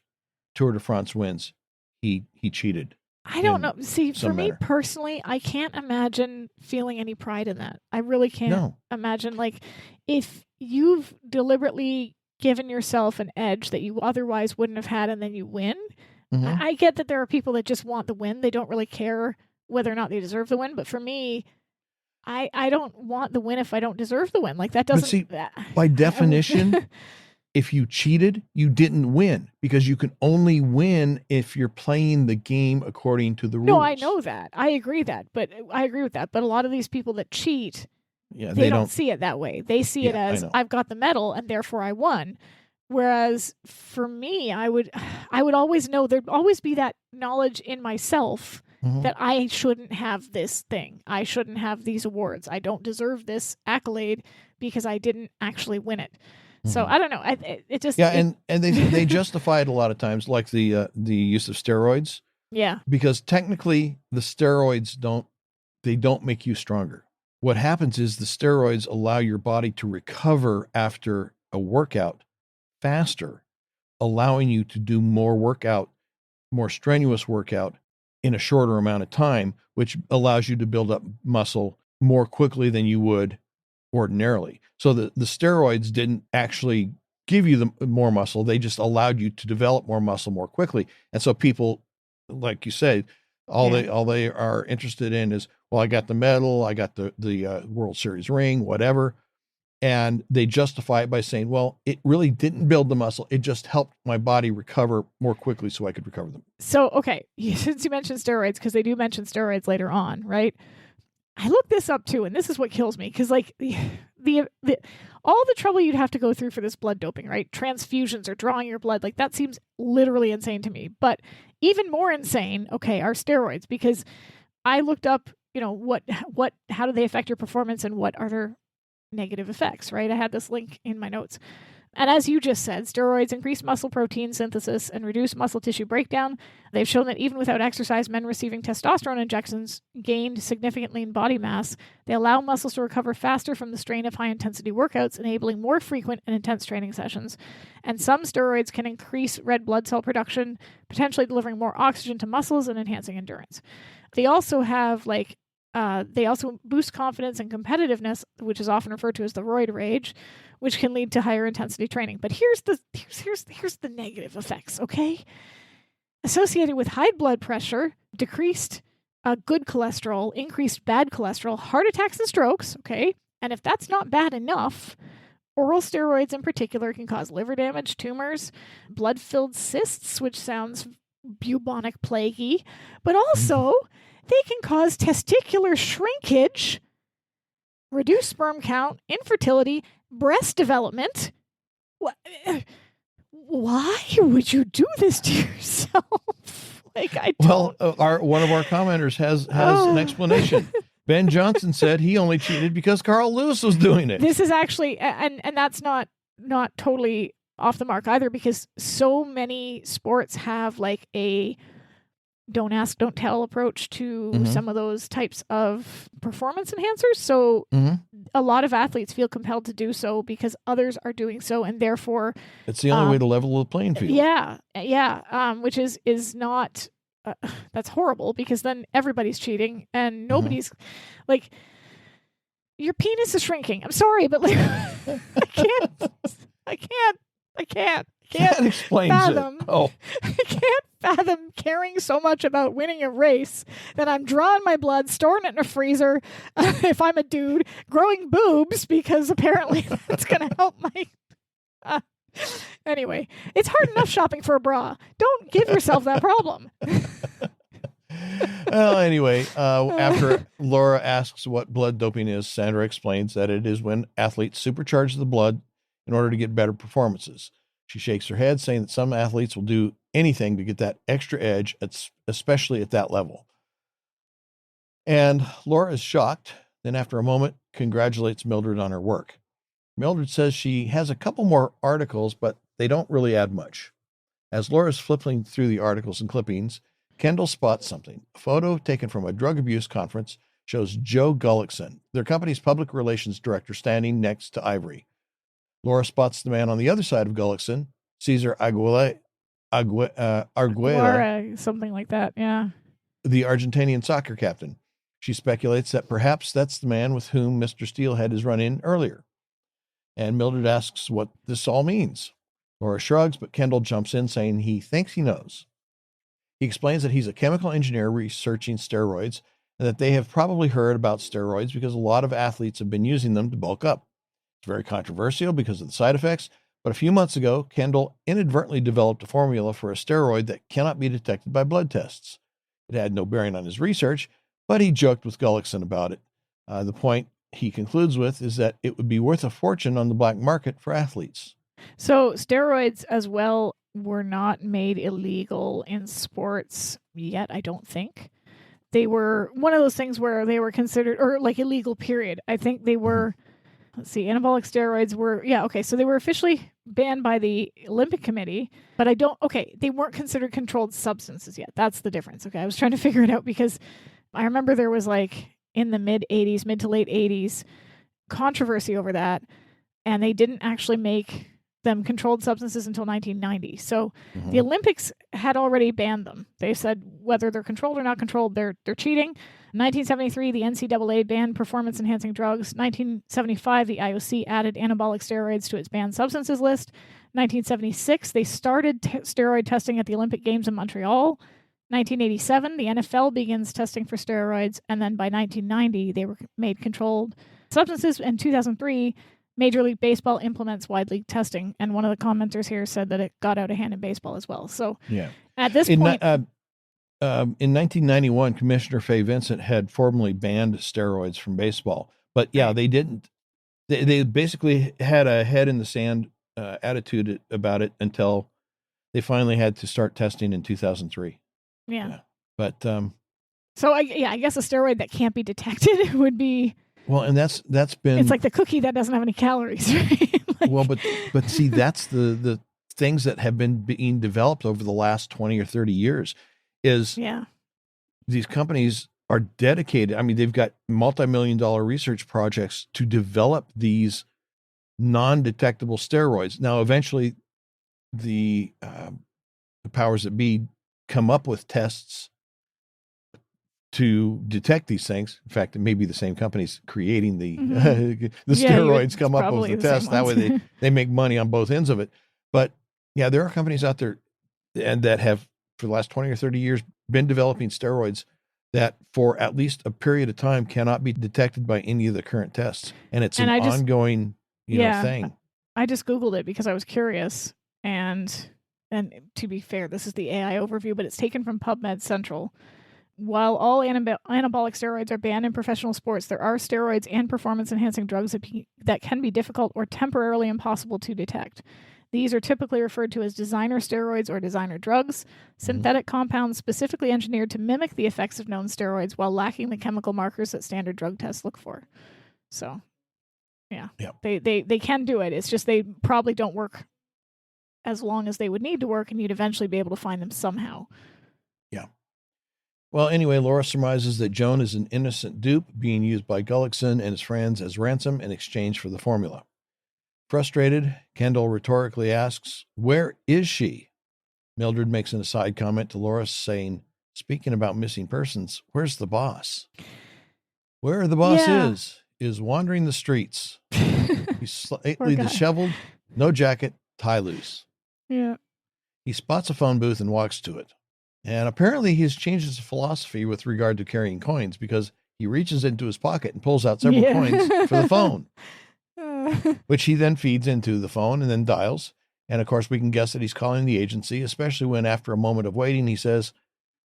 Tour de France wins, he cheated. I don't know. See, for me personally, I can't imagine feeling any pride in that. I really can't imagine. Like, if you've deliberately given yourself an edge that you otherwise wouldn't have had and then you win, I get that there are people that just want the win. They don't really care whether or not they deserve the win. But for me, I don't want the win if I don't deserve the win. Like, that doesn't... But see, by definition... If you cheated, you didn't win, because you can only win if you're playing the game according to the rules. No, I know that. I agree with that. But a lot of these people that cheat, they don't see it that way. They see it as, I've got the medal and therefore I won. Whereas for me, I would always know, there'd always be that knowledge in myself that I shouldn't have this thing. I shouldn't have these awards. I don't deserve this accolade because I didn't actually win it. So I don't know. And they justify it a lot of times, like the use of steroids. Yeah. Because technically, the steroids don't make you stronger. What happens is the steroids allow your body to recover after a workout faster, allowing you to do more strenuous workout in a shorter amount of time, which allows you to build up muscle more quickly than you would ordinarily. So the steroids didn't actually give you the more muscle. They just allowed you to develop more muscle more quickly. And so people, like you said, all they are interested in is, well, I got the medal, I got the World Series ring, whatever. And they justify it by saying, well, it really didn't build the muscle. It just helped my body recover more quickly so I could recover them. So, okay, since you mentioned steroids, because they do mention steroids later on, right? I looked this up too, and this is what kills me, because like the all the trouble you'd have to go through for this blood doping, right? Transfusions or drawing your blood, like that seems literally insane to me. But even more insane, okay, are steroids, because I looked up, how do they affect your performance and what are their negative effects, right? I had this link in my notes. And as you just said, steroids increase muscle protein synthesis and reduce muscle tissue breakdown. They've shown that even without exercise, men receiving testosterone injections gained significant lean body mass. They allow muscles to recover faster from the strain of high-intensity workouts, enabling more frequent and intense training sessions. And some steroids can increase red blood cell production, potentially delivering more oxygen to muscles and enhancing endurance. They also have they also boost confidence and competitiveness, which is often referred to as the roid rage, which can lead to higher intensity training. But here's the negative effects, okay? Associated with high blood pressure, decreased good cholesterol, increased bad cholesterol, heart attacks and strokes, okay? And if that's not bad enough, oral steroids in particular can cause liver damage, tumors, blood-filled cysts, which sounds bubonic plaguey, but also they can cause testicular shrinkage, reduce sperm count, infertility, breast development. Why would you do this to yourself? One of our commenters has an explanation. Ben Johnson said he only cheated because Carl Lewis was doing it. This is actually, and that's not totally off the mark either, because so many sports have like a don't ask, don't tell approach to some of those types of performance enhancers. So a lot of athletes feel compelled to do so because others are doing so, and therefore it's the only way to level the playing field. Yeah. Which is not that's horrible, because then everybody's cheating and nobody's like, your penis is shrinking. I'm sorry, but like I can't fathom. I can't fathom caring so much about winning a race that I'm drawing my blood, storing it in a freezer, if I'm a dude, growing boobs, because apparently that's going to help my... Anyway, it's hard enough shopping for a bra. Don't give yourself that problem. Well, anyway, after Laura asks what blood doping is, Sandra explains that it is when athletes supercharge the blood in order to get better performances. She shakes her head, saying that some athletes will do anything to get that extra edge, especially at that level. And Laura is shocked, then after a moment, congratulates Mildred on her work. Mildred says she has a couple more articles, but they don't really add much. As Laura's flipping through the articles and clippings, Kendall spots something. A photo taken from a drug abuse conference shows Joe Gullickson, their company's public relations director, standing next to Ivory. Laura spots the man on the other side of Gullickson, Cesar Arguela, something like that, yeah. The Argentinian soccer captain. She speculates that perhaps that's the man with whom Mr. Steele had his run-in earlier. And Mildred asks what this all means. Laura shrugs, but Kendall jumps in, saying he thinks he knows. He explains that he's a chemical engineer researching steroids and that they have probably heard about steroids because a lot of athletes have been using them to bulk up. It's very controversial because of the side effects, but a few months ago, Kendall inadvertently developed a formula for a steroid that cannot be detected by blood tests. It had no bearing on his research, but he joked with Gullickson about it. The point he concludes with is that it would be worth a fortune on the black market for athletes. So steroids as well were not made illegal in sports yet, I don't think. They were one of those things where they were considered, or like illegal, period. I think they were, anabolic steroids were, so they were officially banned by the Olympic Committee, but they weren't considered controlled substances yet. That's the difference. Okay, I was trying to figure it out because I remember there was in the mid to late 80s, controversy over that, and they didn't actually make them controlled substances until 1990. So the Olympics had already banned them. They said whether they're controlled or not controlled, they're cheating. 1973, the NCAA banned performance-enhancing drugs. 1975, the IOC added anabolic steroids to its banned substances list. 1976, they started steroid testing at the Olympic Games in Montreal. 1987, the NFL begins testing for steroids, and then by 1990, they were made controlled substances. In 2003, Major League Baseball implements wide league testing, and one of the commenters here said that it got out of hand in baseball as well. So at this point... in 1991, Commissioner Fay Vincent had formally banned steroids from baseball. But they didn't. They basically had a head in the sand attitude about it until they finally had to start testing in 2003. Yeah. But so I guess a steroid that can't be detected would be... Well, and that's been... It's like the cookie that doesn't have any calories, right? Well, but see, that's the things that have been being developed over the last 20 or 30 years is these companies are dedicated. I mean, they've got multi-million-dollar research projects to develop these non-detectable steroids. Now, eventually the powers that be come up with tests to detect these things. In fact, it may be the same companies creating the steroids come up with the test. That way they make money on both ends of it. But there are companies out there and that have for the last 20 or 30 years been developing steroids that for at least a period of time cannot be detected by any of the current tests. And it's ongoing thing. I just Googled it because I was curious. And to be fair, this is the AI overview, but it's taken from PubMed Central. While all anabolic steroids are banned in professional sports, there are steroids and performance-enhancing drugs that can be difficult or temporarily impossible to detect. These are typically referred to as designer steroids or designer drugs, synthetic compounds specifically engineered to mimic the effects of known steroids while lacking the chemical markers that standard drug tests look for. So, they can do it. It's just they probably don't work as long as they would need to work, and you'd eventually be able to find them somehow. Yeah. Well, anyway, Laura surmises that Joan is an innocent dupe being used by Gullickson and his friends as ransom in exchange for the formula. Frustrated, Kendall rhetorically asks, "Where is she?" Mildred makes an aside comment to Laura saying, "Speaking about missing persons, where's the boss?" Where the boss is wandering the streets. He's slightly disheveled, no jacket, tie loose. Yeah. He spots a phone booth and walks to it. And apparently he's changed his philosophy with regard to carrying coins because he reaches into his pocket and pulls out several coins for the phone, which he then feeds into the phone and then dials. And of course, we can guess that he's calling the agency, especially when after a moment of waiting, he says,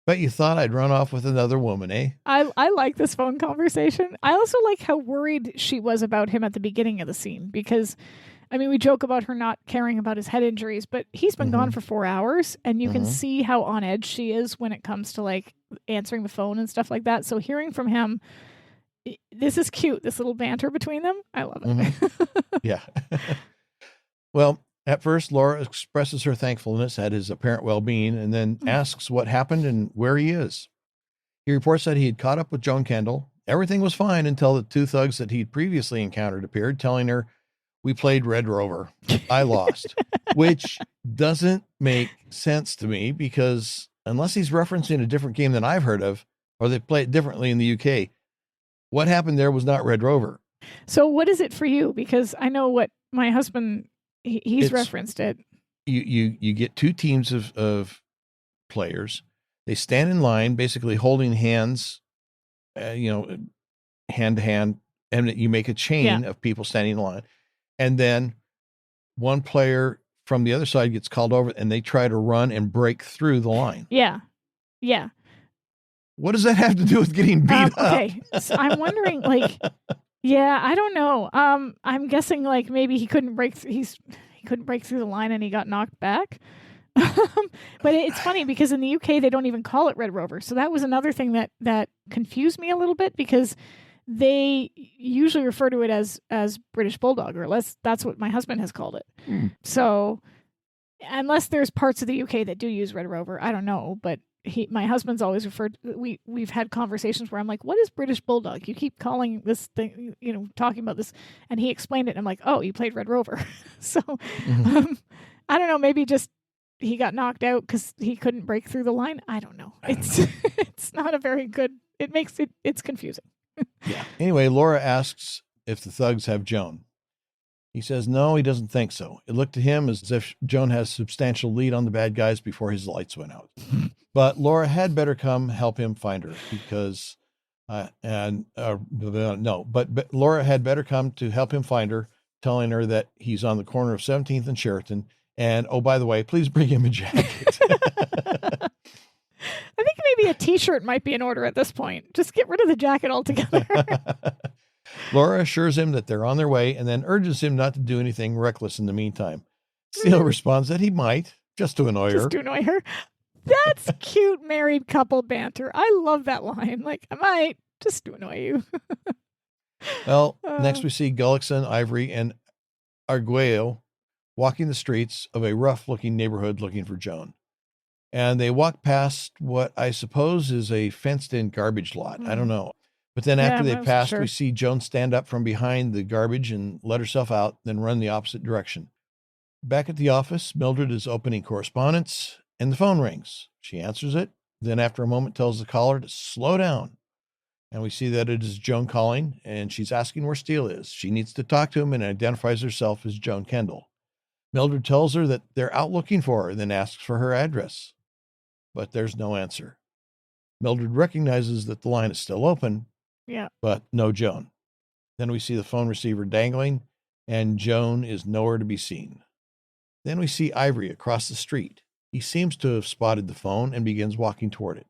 "Bet you thought I'd run off with another woman, eh?" I like this phone conversation. I also like how worried she was about him at the beginning of the scene because, I mean, we joke about her not caring about his head injuries, but he's been gone for 4 hours, and you can see how on edge she is when it comes to like answering the phone and stuff like that. So hearing from him, this is cute, this little banter between them. I love it. Yeah. Well, at first, Laura expresses her thankfulness at his apparent well-being and then asks what happened and where he is. He reports that he had caught up with Joan Kendall. Everything was fine until the two thugs that he'd previously encountered appeared, telling her, "We played Red Rover. I lost," which doesn't make sense to me because unless he's referencing a different game than I've heard of, or they play it differently in the UK, what happened there was not Red Rover. So what is it for you? Because I know what my husband, he's referenced it. You get two teams of players. They stand in line, basically holding hands, hand to hand, and you make a chain of people standing in line. And then one player from the other side gets called over and they try to run and break through the line. Yeah. Yeah. What does that have to do with getting beat up? Okay. So I'm wondering, like, yeah, I don't know. I'm guessing like maybe he couldn't break he couldn't break through the line and he got knocked back. But it's funny because in the UK they don't even call it Red Rover. So that was another thing that confused me a little bit because they usually refer to it as British Bulldog, or unless that's what my husband has called it. So unless there's parts of the UK that do use Red Rover, I don't know. But my husband's always referred. We've had conversations where I'm like, "What is British Bulldog? You keep calling this thing, talking about this," and he explained it. And I'm like, "Oh, you played Red Rover." So I don't know. Maybe just he got knocked out because he couldn't break through the line. I don't know. It's not a very good. It's confusing. Yeah. Anyway, Laura asks if the thugs have Joan. He says no, he doesn't think so. It looked to him as if Joan has substantial lead on the bad guys before his lights went out. But Laura had better come help him find her because, but Laura had better come to help him find her, telling her that he's on the corner of 17th and Sheraton. And, oh, by the way, please bring him a jacket. I think maybe a t-shirt might be in order at this point. Just get rid of the jacket altogether. Laura assures him that they're on their way and then urges him not to do anything reckless in the meantime. Steele responds that he might, just to annoy her. Just to annoy her. That's cute married couple banter. I love that line. Like, I might, just to annoy you. Well, next we see Gullickson, Ivory, and Arguello walking the streets of a rough-looking neighborhood looking for Joan. And they walk past what I suppose is a fenced-in garbage lot. I don't know. But then after they pass, we see Joan stand up from behind the garbage and let herself out, then run the opposite direction. Back at the office, Mildred is opening correspondence, and the phone rings. She answers it, then after a moment tells the caller to slow down. And we see that it is Joan calling, and she's asking where Steele is. She needs to talk to him and identifies herself as Joan Kendall. Mildred tells her that they're out looking for her, then asks for her address. But there's no answer. Mildred recognizes that the line is still open, but no Joan. Then we see the phone receiver dangling, and Joan is nowhere to be seen. Then we see Ivory across the street. He seems to have spotted the phone and begins walking toward it.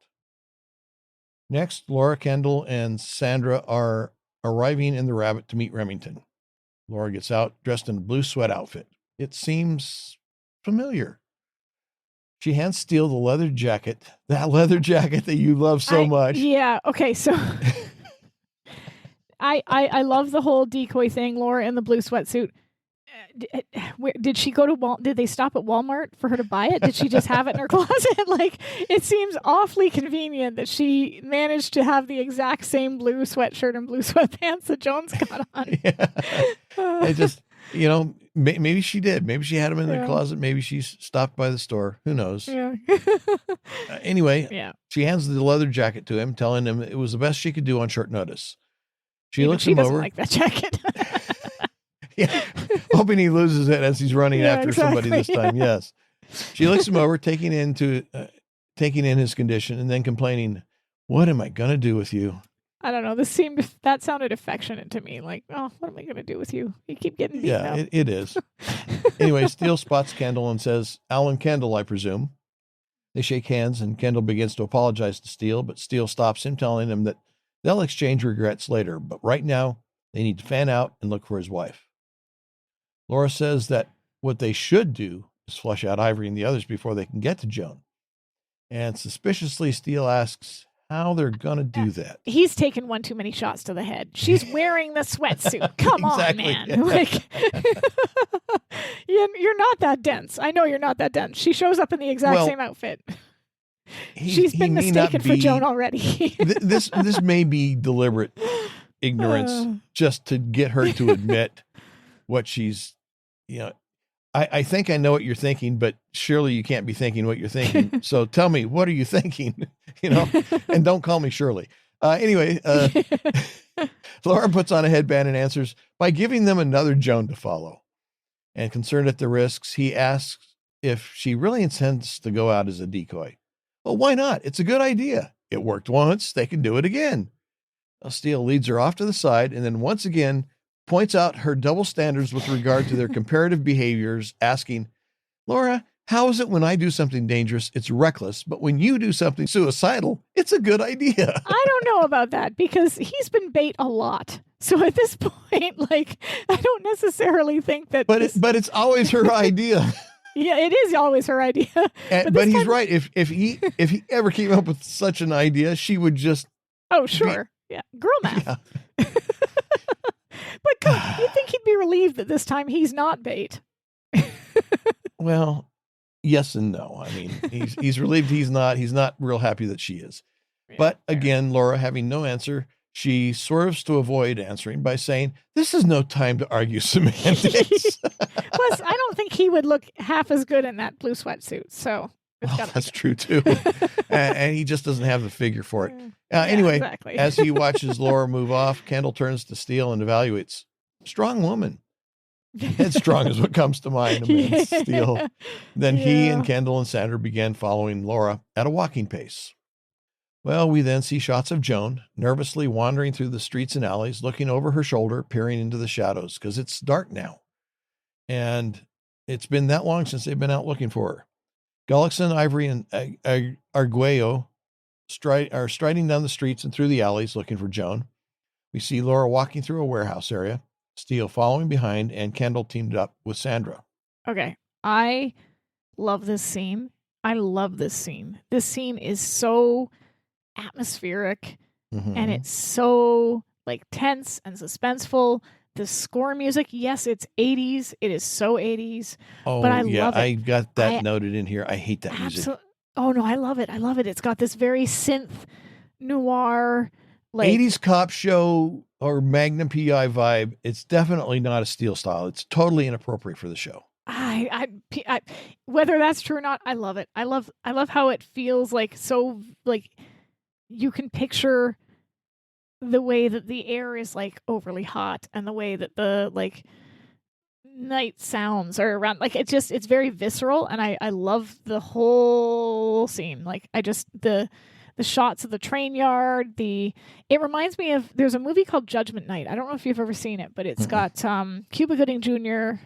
Next, Laura Kendall and Sandra are arriving in the Rabbit to meet Remington. Laura gets out dressed in a blue sweat outfit. It seems familiar. She hands Steele the leather jacket, that leather jacket that you love so much. Yeah. Okay. So I love the whole decoy thing. Laura in the blue sweatsuit. Did she go to did they stop at Walmart for her to buy it? Did she just have it in her closet? Like, it seems awfully convenient that she managed to have the exact same blue sweatshirt and blue sweatpants that Joan's got on. It just, maybe she did. Maybe she had them in the closet. Maybe she stopped by the store. Who knows? Yeah. Anyway, she hands the leather jacket to him, telling him it was the best she could do on short notice. She looks him over. Like that jacket. Hoping he loses it as he's running after somebody this time. Yes. She looks him over, taking in his condition and then complaining, "What am I going to do with you?" I don't know. That sounded affectionate to me. Like, oh, what am I going to do with you? You keep getting beaten up. Yeah, it is. Anyway, Steele spots Kendall and says, Alan Kendall, I presume. They shake hands and Kendall begins to apologize to Steele, but Steele stops him, telling him that they'll exchange regrets later. But right now, they need to fan out and look for his wife. Laura says that what they should do is flush out Ivory and the others before they can get to Joan. And suspiciously, Steele asks how they're going to do that. He's taken one too many shots to the head. She's wearing the sweatsuit. Come Exactly, on, man. yeah. Like, you're not that dense. I know you're not that dense. She shows up in the exact same outfit. She's been mistaken for Joan already. This may be deliberate ignorance just to get her to admit what she's, I think I know what you're thinking, but surely you can't be thinking what you're thinking. So tell me, what are you thinking? And don't call me Shirley. Anyway, Laura puts on a headband and answers by giving them another Joan to follow. And concerned at the risks, he asks if she really intends to go out as a decoy. Well, why not? It's a good idea. It worked once. They can do it again. Steele leads her off to the side and then once again points out her double standards with regard to their comparative behaviors, asking, Laura, how is it when I do something dangerous, it's reckless, but when you do something suicidal, it's a good idea? I don't know about that because he's been bait a lot. So at this point, I don't necessarily think that. But it's always her idea. Yeah, it is always her idea. But he's right. If he ever came up with such an idea, she would just. Oh, sure. Yeah. Girl math. Yeah. But you'd think he'd be relieved that this time he's not bait. Well, yes and no. I mean, he's relieved he's not. He's not real happy that she is. Yeah, but again, Laura, having no answer, she swerves to avoid answering by saying, this is no time to argue semantics. Plus, I don't think he would look half as good in that blue sweatsuit. So that's true, too. And he just doesn't have the figure for it. Anyway, exactly. As he watches Laura move off, Kendall turns to Steele and evaluates. Strong woman. Headstrong is what comes to mind amidst Steele. Then he and Kendall and Sandra began following Laura at a walking pace. Well, we then see shots of Joan nervously wandering through the streets and alleys, looking over her shoulder, peering into the shadows, because it's dark now. And it's been that long since they've been out looking for her. Gullickson, Ivory, and Arguello are striding down the streets and through the alleys looking for Joan. We see Laura walking through a warehouse area, Steele following behind, and Kendall teamed up with Sandra. Okay. I love this scene. This scene is so atmospheric and it's so tense and suspenseful. The score music, yes, it's 80s. It is so 80s. Oh, but I love it. I got that noted in here. I hate that music. Oh, no, I love it. It's got this very synth noir 80s cop show or Magnum PI vibe. It's definitely not a Steele style. It's totally inappropriate for the show. I whether that's true or not, I love it. I love how it feels you can picture the way that the air is overly hot and the way that the night sounds are around. It's very visceral, and I love the whole scene. The shots of the train yard, it reminds me of, there's a movie called Judgment Night. I don't know if you've ever seen it, but it's got Cuba Gooding Jr.,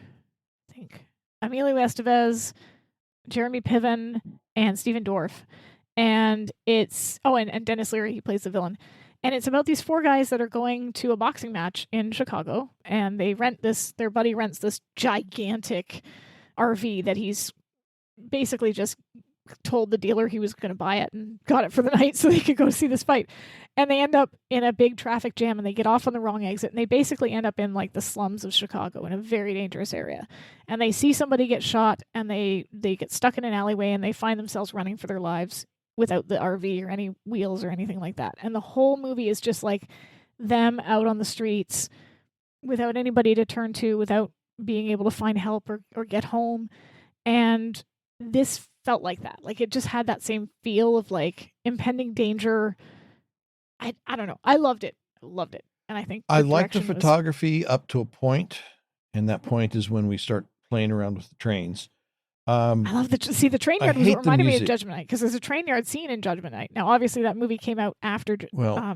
I think, Emilio Estevez, Jeremy Piven, and Stephen Dorff. And it's, and Dennis Leary, he plays the villain. And it's about these four guys that are going to a boxing match in Chicago, and their buddy rents this gigantic RV that he's basically just told the dealer he was going to buy it and got it for the night so they could go see this fight. And they end up in a big traffic jam and they get off on the wrong exit and they basically end up in the slums of Chicago in a very dangerous area. And they see somebody get shot and they get stuck in an alleyway and they find themselves running for their lives without the RV or any wheels or anything like that. And the whole movie is just them out on the streets without anybody to turn to, without being able to find help or get home. And this felt like that. It just had that same feel of impending danger. I don't know. I loved it. And I think I like the photography up to a point, and that point is when we start playing around with the trains. I love the train yard was hate what the reminded me of music. Judgment Night, because there's a train yard scene in Judgment Night. Now, obviously, that movie came out after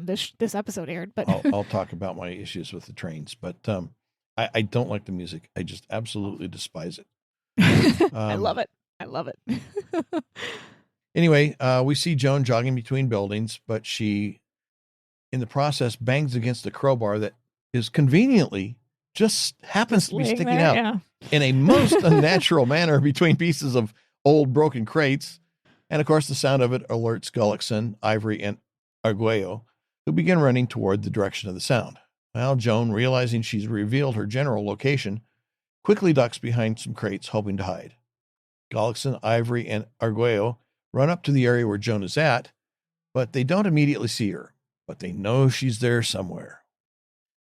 this episode aired, but I'll talk about my issues with the trains, but I don't like the music. I just absolutely despise it. I love it. I love it. Anyway, we see Joan jogging between buildings, but she, in the process, bangs against a crowbar that is conveniently just happens to be sticking out in a most unnatural manner between pieces of old broken crates. And of course, the sound of it alerts Gullickson, Ivory, and Arguello, who begin running toward the direction of the sound. Well, Joan, realizing she's revealed her general location, quickly ducks behind some crates, hoping to hide. Gullickson, Ivory, and Arguello run up to the area where Joan is at, but they don't immediately see her, but they know she's there somewhere.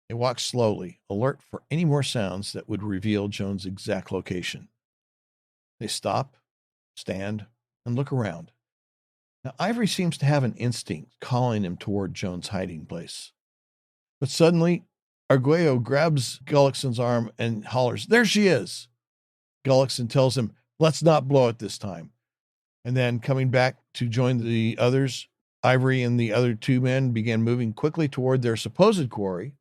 They walk slowly, alert for any more sounds that would reveal Joan's exact location. They stop, stand, and look around. Now, Ivory seems to have an instinct calling him toward Joan's hiding place. But suddenly, Arguello grabs Gullickson's arm and hollers, "There she is!" Gullickson tells him, "Let's not blow it this time." And then, coming back to join the others, Ivory and the other two men began moving quickly toward their supposed quarry,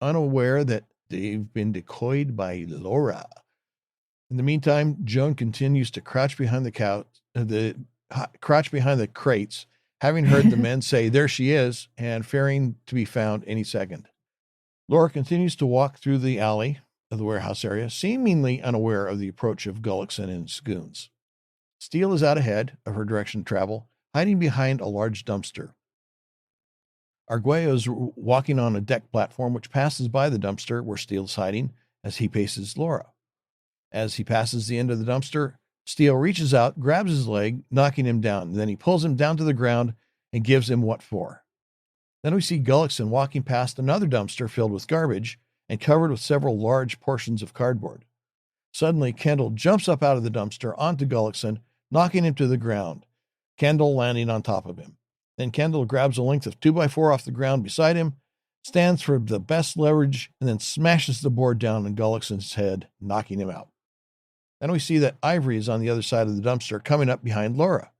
unaware that they've been decoyed by Laura. In the meantime, Joan continues to crouch behind the crates, having heard the men say, "There she is," and fearing to be found any second. Laura continues to walk through the alley of the warehouse area, seemingly unaware of the approach of Gullickson and his goons. Steele is out ahead of her direction of travel, hiding behind a large dumpster. Arguello is walking on a deck platform which passes by the dumpster where Steele is hiding as he paces Laura. As he passes the end of the dumpster, Steele reaches out, grabs his leg, knocking him down. Then he pulls him down to the ground and gives him what for. Then we see Gullickson walking past another dumpster filled with garbage and covered with several large portions of cardboard. Suddenly, Kendall jumps up out of the dumpster onto Gullickson, knocking him to the ground, Kendall landing on top of him. Then Kendall grabs a length of 2x4 off the ground beside him, stands for the best leverage, and then smashes the board down on Gullickson's head, knocking him out. Then we see that Ivory is on the other side of the dumpster, coming up behind Laura.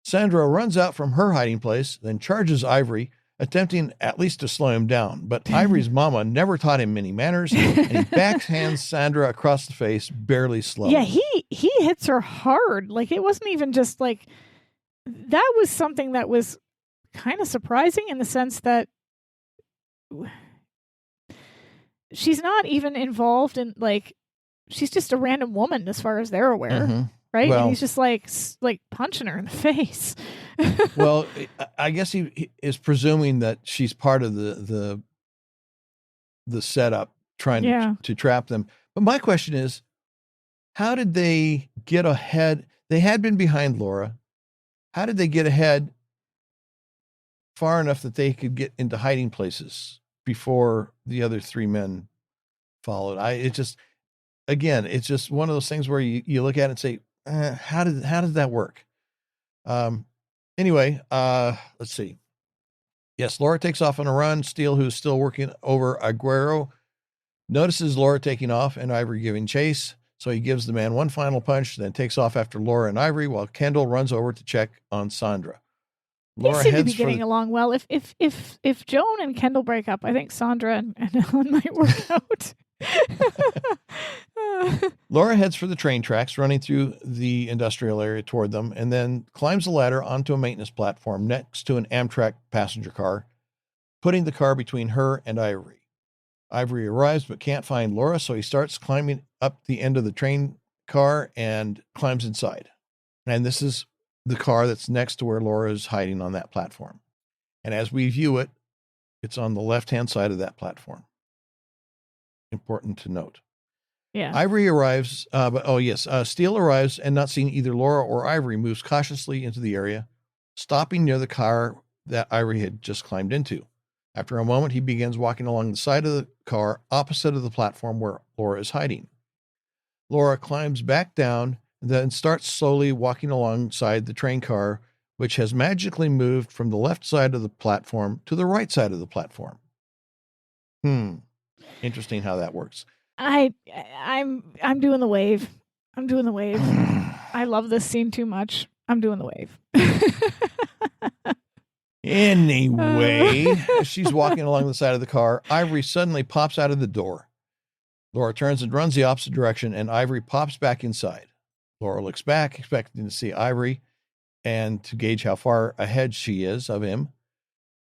Sandra runs out from her hiding place, then charges Ivory, attempting at least to slow him down. But Ivory's mama never taught him many manners, and he backhands Sandra across the face, barely slowing. Yeah, he hits her hard. Like, it wasn't even just like... That was something that was kind of surprising in the sense that she's not even involved in, like, she's just a random woman as far as they're aware, right? Well, and he's just like punching her in the face. Well, I guess he is presuming that she's part of the setup, trying to trap them. But my question is, how did they get ahead? They had been behind Laura. How did they get ahead far enough that they could get into hiding places before the other three men followed? It's just one of those things where you look at it and say, how did that work? Anyway, let's see. Yes, Laura takes off on a run. Steele, who's still working over Aguero, notices Laura taking off and Ivory giving chase. So he gives the man one final punch, then takes off after Laura and Ivory, while Kendall runs over to check on Sandra. Laura seem to be getting along well. If Joan and Kendall break up, I think Sandra and Ellen might work out. Laura heads for the train tracks, running through the industrial area toward them, and then climbs the ladder onto a maintenance platform next to an Amtrak passenger car, putting the car between her and Ivory. Ivory arrives but can't find Laura, so he starts climbing up the end of the train car and climbs inside. And this is the car that's next to where Laura is hiding on that platform. And as we view it, it's on the left-hand side of that platform. Important to note. Yeah. Ivory arrives, Steele arrives, and not seeing either Laura or Ivory, moves cautiously into the area, stopping near the car that Ivory had just climbed into. After a moment, he begins walking along the side of the car opposite of the platform where Laura is hiding. Laura climbs back down and then starts slowly walking alongside the train car, which has magically moved from the left side of the platform to the right side of the platform. Interesting how that works. I'm doing the wave. I'm doing the wave. I love this scene too much. I'm doing the wave. Anyway, as she's walking along the side of the car, Ivory suddenly pops out of the door. Laura turns and runs the opposite direction, and Ivory pops back inside. Laura looks back, expecting to see Ivory and to gauge how far ahead she is of him,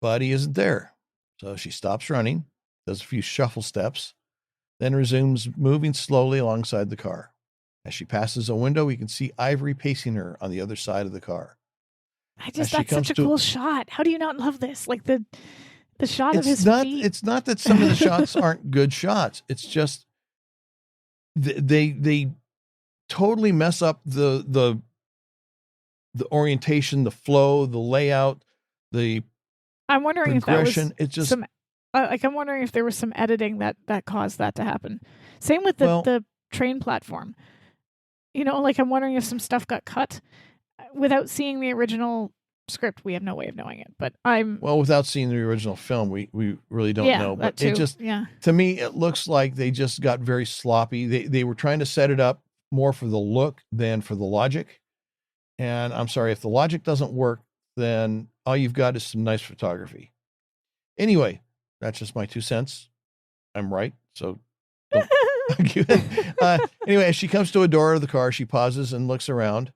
but he isn't there. So she stops running, does a few shuffle steps, then resumes moving slowly alongside the car. As she passes a window, we can see Ivory pacing her on the other side of the car. That's such a cool shot. How do you not love this? Like the shot of his feet. It's not that some of the shots aren't good shots. It's just they totally mess up the orientation, the flow, the layout, the I'm wondering progression. If that was some, I'm wondering if there was some editing that caused that to happen. Same with the train platform. Like I'm wondering if some stuff got cut. Without seeing the original script, we have no way of knowing it. But without seeing the original film, we really don't know. But it just, to me, it looks like they just got very sloppy. They were trying to set it up more for the look than for the logic. And I'm sorry, if the logic doesn't work, then all you've got is some nice photography. Anyway, that's just my 2 cents. I'm right. So don't argue it. Anyway, as she comes to a door of the car, she pauses and looks around.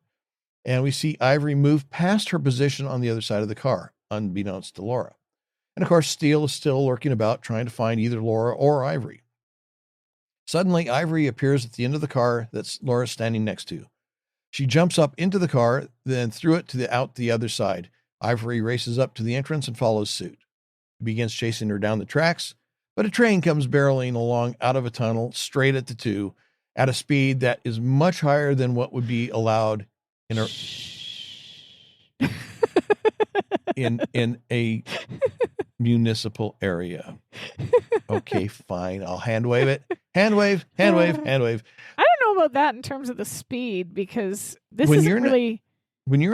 And we see Ivory move past her position on the other side of the car, unbeknownst to Laura. And of course, Steele is still lurking about, trying to find either Laura or Ivory. Suddenly, Ivory appears at the end of the car that Laura's standing next to. She jumps up into the car, then threw it out the other side. Ivory races up to the entrance and follows suit. He begins chasing her down the tracks, but a train comes barreling along out of a tunnel straight at the two at a speed that is much higher than what would be allowed in a municipal area. Okay, fine. I'll hand wave it. Hand wave. I don't know about that in terms of the speed, because when you're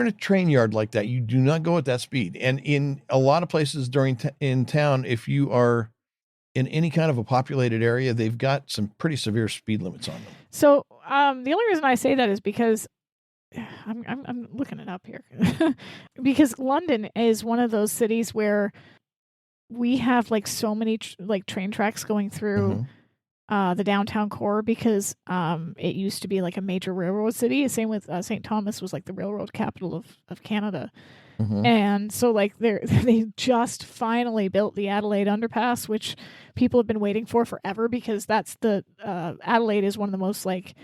in a train yard like that, you do not go at that speed. And in a lot of places in town, if you are in any kind of a populated area, they've got some pretty severe speed limits on them. So the only reason I say that is because I'm looking it up here because London is one of those cities where we have like so many train tracks going through the downtown core, because it used to be like a major railroad city. Same with St. Thomas was like the railroad capital of Canada. And so like they just finally built the Adelaide underpass, which people have been waiting for forever, because that's Adelaide is one of the most like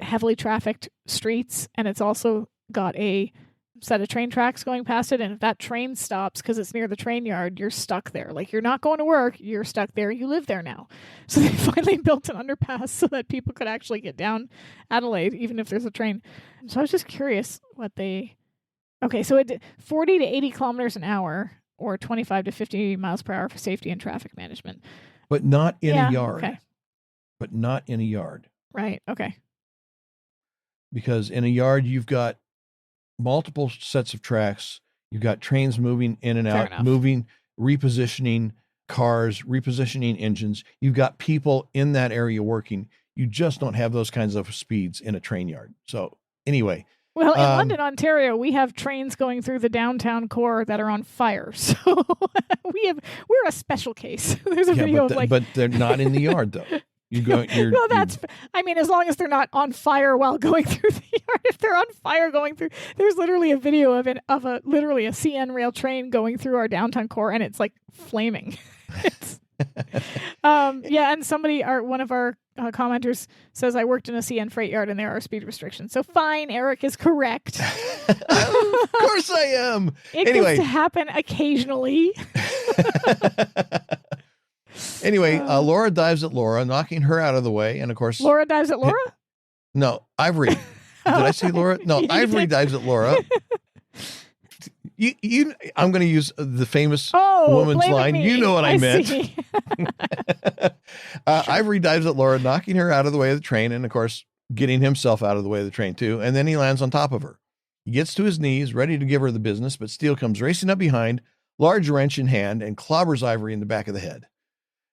heavily trafficked streets, and it's also got a set of train tracks going past it, and if that train stops because it's near the train yard, you're stuck there. Like, you're not going to work, you're stuck there, you live there now. So they finally built an underpass so that people could actually get down Adelaide even if there's a train. So I was just curious so it 40 to 80 kilometers an hour, or 25 to 50 miles per hour for safety and traffic management, but not in a yard. Okay. But not in a yard. Right. Okay. Because in a yard, you've got multiple sets of tracks. You've got trains moving in and out, repositioning cars, repositioning engines. You've got people in that area working. You just don't have those kinds of speeds in a train yard. So anyway. Well, in London, Ontario, we have trains going through the downtown core that are on fire. So we're a special case. There's a video but they're not in the yard though. As long as they're not on fire while going through the yard. If they're on fire going through, there's literally a video of a CN rail train going through our downtown core, and it's like flaming. And one of our commenters says, I worked in a CN freight yard and there are speed restrictions. So fine, Eric is correct. Of course I am. It gets to happen occasionally. Anyway, Laura dives at Laura, knocking her out of the way. And of course, Laura dives at Laura? No, Ivory. Did I say Laura? No, Ivory dives at Laura. I'm going to use the famous woman's line. You know what I meant. Ivory dives at Laura, knocking her out of the way of the train, and of course, getting himself out of the way of the train too. And then he lands on top of her. He gets to his knees, ready to give her the business, but Steele comes racing up behind, large wrench in hand, and clobbers Ivory in the back of the head.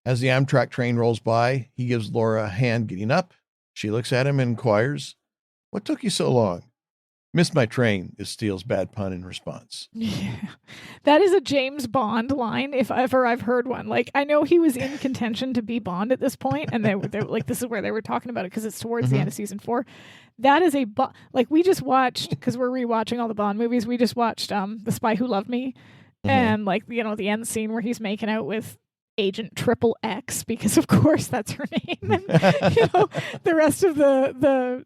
As the Amtrak train rolls by, he gives Laura a hand getting up. She looks at him and inquires, "What took you so long?" Missed my train is Steele's bad pun in response. Yeah. That is a James Bond line, if ever I've heard one. Like, I know he was in contention to be Bond at this point, and they like, this is where they were talking about it because it's towards the end of season 4. That is like, we just watched, because we're rewatching all the Bond movies, we just watched The Spy Who Loved Me, and like, the end scene where he's making out with Agent Triple X, because of course that's her name, and the rest of the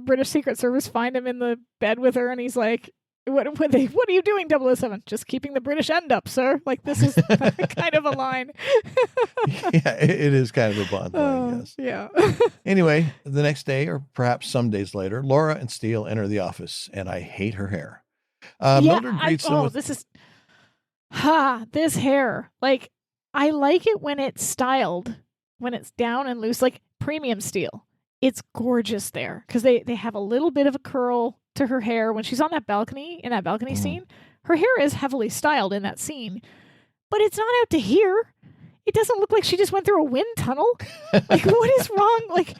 British Secret Service find him in the bed with her, and he's like, what are you doing, 007? Just keeping the British end up, sir. Like, this is kind of a line. Yeah, it is kind of a Bond line, yes. Yeah. Anyway, the next day, or perhaps some days later, Laura and Steele enter the office, and I hate her hair. Mildred greets them with... this hair. Like, I like it when it's styled, when it's down and loose, like premium Steele. It's gorgeous there because they have a little bit of a curl to her hair when she's on that balcony, in that balcony scene. Her hair is heavily styled in that scene, but it's not out to here. It doesn't look like she just went through a wind tunnel. Like, what is wrong? Like,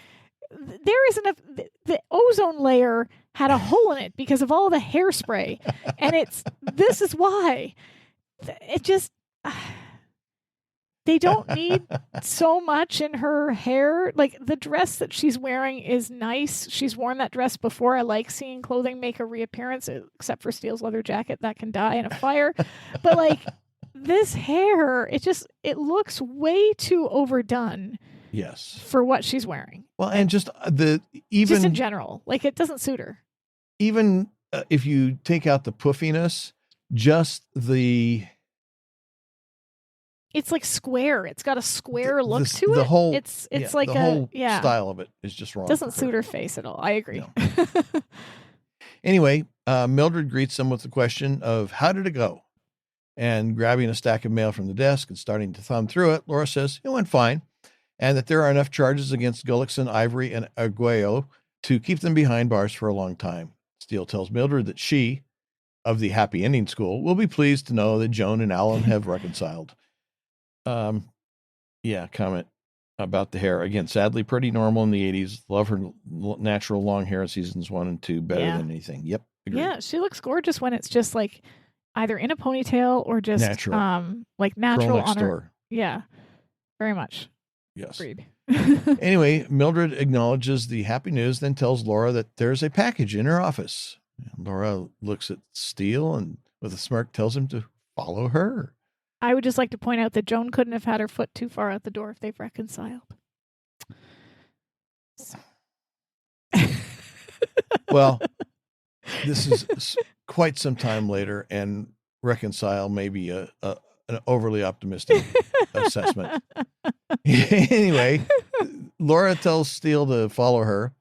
there isn't the ozone layer had a hole in it because of all the hairspray, and this is why. It just... They don't need so much in her hair. Like, the dress that she's wearing is nice. She's worn that dress before. I like seeing clothing make a reappearance, except for Steele's leather jacket that can die in a fire. But, like, this hair, it looks way too overdone. Yes. For what she's wearing. Well, and just in general, like, it doesn't suit her. Even if you take out the puffiness, just the... It's like square. It's got a square look to it. The whole, it's like the whole style of it is just wrong. Doesn't suit her face at all. I agree. No. Anyway, Mildred greets them with the question of how did it go? And grabbing a stack of mail from the desk and starting to thumb through it, Laura says it went fine, and that there are enough charges against Gullickson, Ivory, and Arguello to keep them behind bars for a long time. Steele tells Mildred that she, of the happy ending school, will be pleased to know that Joan and Alan have reconciled. Comment about the hair. Again, sadly pretty normal in the 80s. Love her natural long hair in seasons 1 and 2 better than anything. Yep. Agreed. Yeah, she looks gorgeous when it's just like either in a ponytail or just natural. Like natural on her. Yeah. Very much. Yes. Agreed. Anyway, Mildred acknowledges the happy news, then tells Laura that there's a package in her office. Laura looks at Steele and with a smirk tells him to follow her. I would just like to point out that Joan couldn't have had her foot too far out the door if they've reconciled. So. Well, this is quite some time later, and reconcile may be an overly optimistic assessment. Anyway, Laura tells Steele to follow her.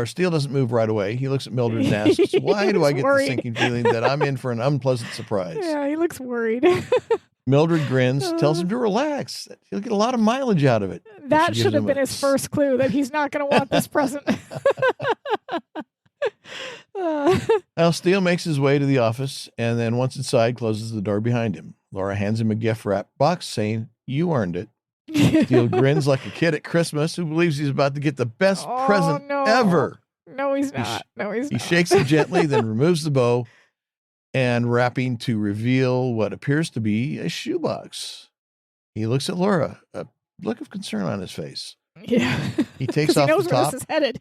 Steele doesn't move right away. He looks at Mildred and asks, why do I get the sinking feeling that I'm in for an unpleasant surprise? Yeah, he looks worried. Mildred grins, tells him to relax. He'll get a lot of mileage out of it. That should have been his first clue that he's not going to want this present. Now, Steele makes his way to the office, and then once inside, closes the door behind him. Laura hands him a gift wrap box, saying, you earned it. Steele grins like a kid at Christmas who believes he's about to get the best present ever. No, he's not. He shakes it gently, then removes the bow and wrapping to reveal what appears to be a shoebox. He looks at Laura, a look of concern on his face. Yeah. He takes off the top, where this is headed.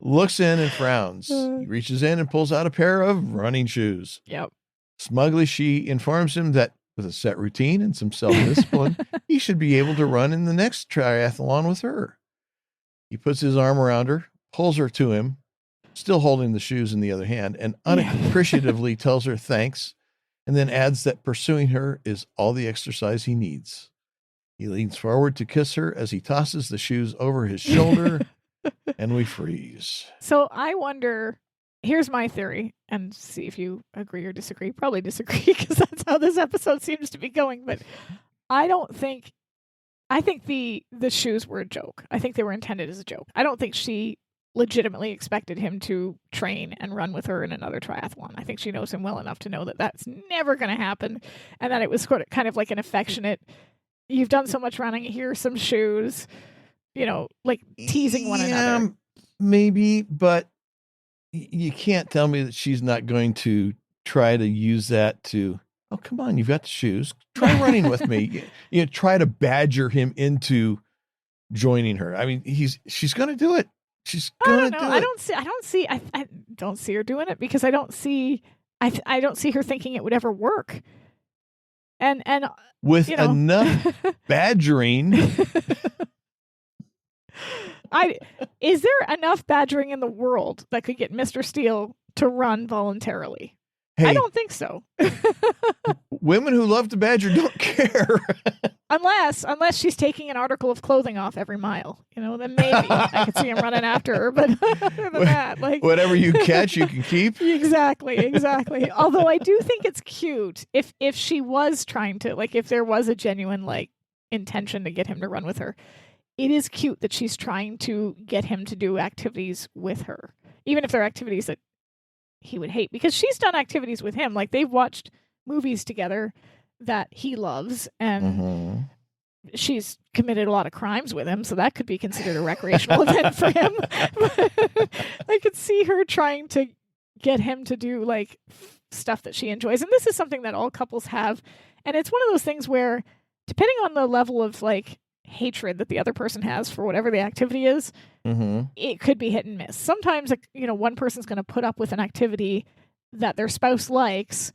looks in and frowns. He reaches in and pulls out a pair of running shoes. Yep. Smugly, she informs him that with a set routine and some self-discipline, he should be able to run in the next triathlon with her. He puts his arm around her, pulls her to him, still holding the shoes in the other hand, and unappreciatively tells her thanks, and then adds that pursuing her is all the exercise he needs. He leans forward to kiss her as he tosses the shoes over his shoulder, and we freeze. So I wonder, here's my theory, and see if you agree or disagree. Probably disagree, because that's how this episode seems to be going, but I think the shoes were a joke. I think they were intended as a joke. I don't think she legitimately expected him to train and run with her in another triathlon. I think she knows him well enough to know that that's never going to happen, and that it was kind of like an affectionate, you've done so much running, here's some shoes, like teasing one another. Maybe, but you can't tell me that she's not going to try to use that to, oh, come on, you've got the shoes. Try running with me. Try to badger him into joining her. I mean, she's going to do it. She's going to do it. I don't see her doing it because I don't see her thinking it would ever work. And with enough badgering. Is there enough badgering in the world that could get Mr. Steele to run voluntarily? Hey, I don't think so. Women who love to badger don't care. Unless she's taking an article of clothing off every mile, then maybe I could see him running after her. But other than that, whatever you catch, you can keep. Exactly. Although I do think it's cute if she was trying to, if there was a genuine intention to get him to run with her. It is cute that she's trying to get him to do activities with her, even if they're activities that he would hate, because she's done activities with him. They've watched movies together that he loves, and she's committed a lot of crimes with him, so that could be considered a recreational event for him. I could see her trying to get him to do stuff that she enjoys, and this is something that all couples have, and it's one of those things where, depending on the level of hatred that the other person has for whatever the activity is, it could be hit and miss. Sometimes, one person's going to put up with an activity that their spouse likes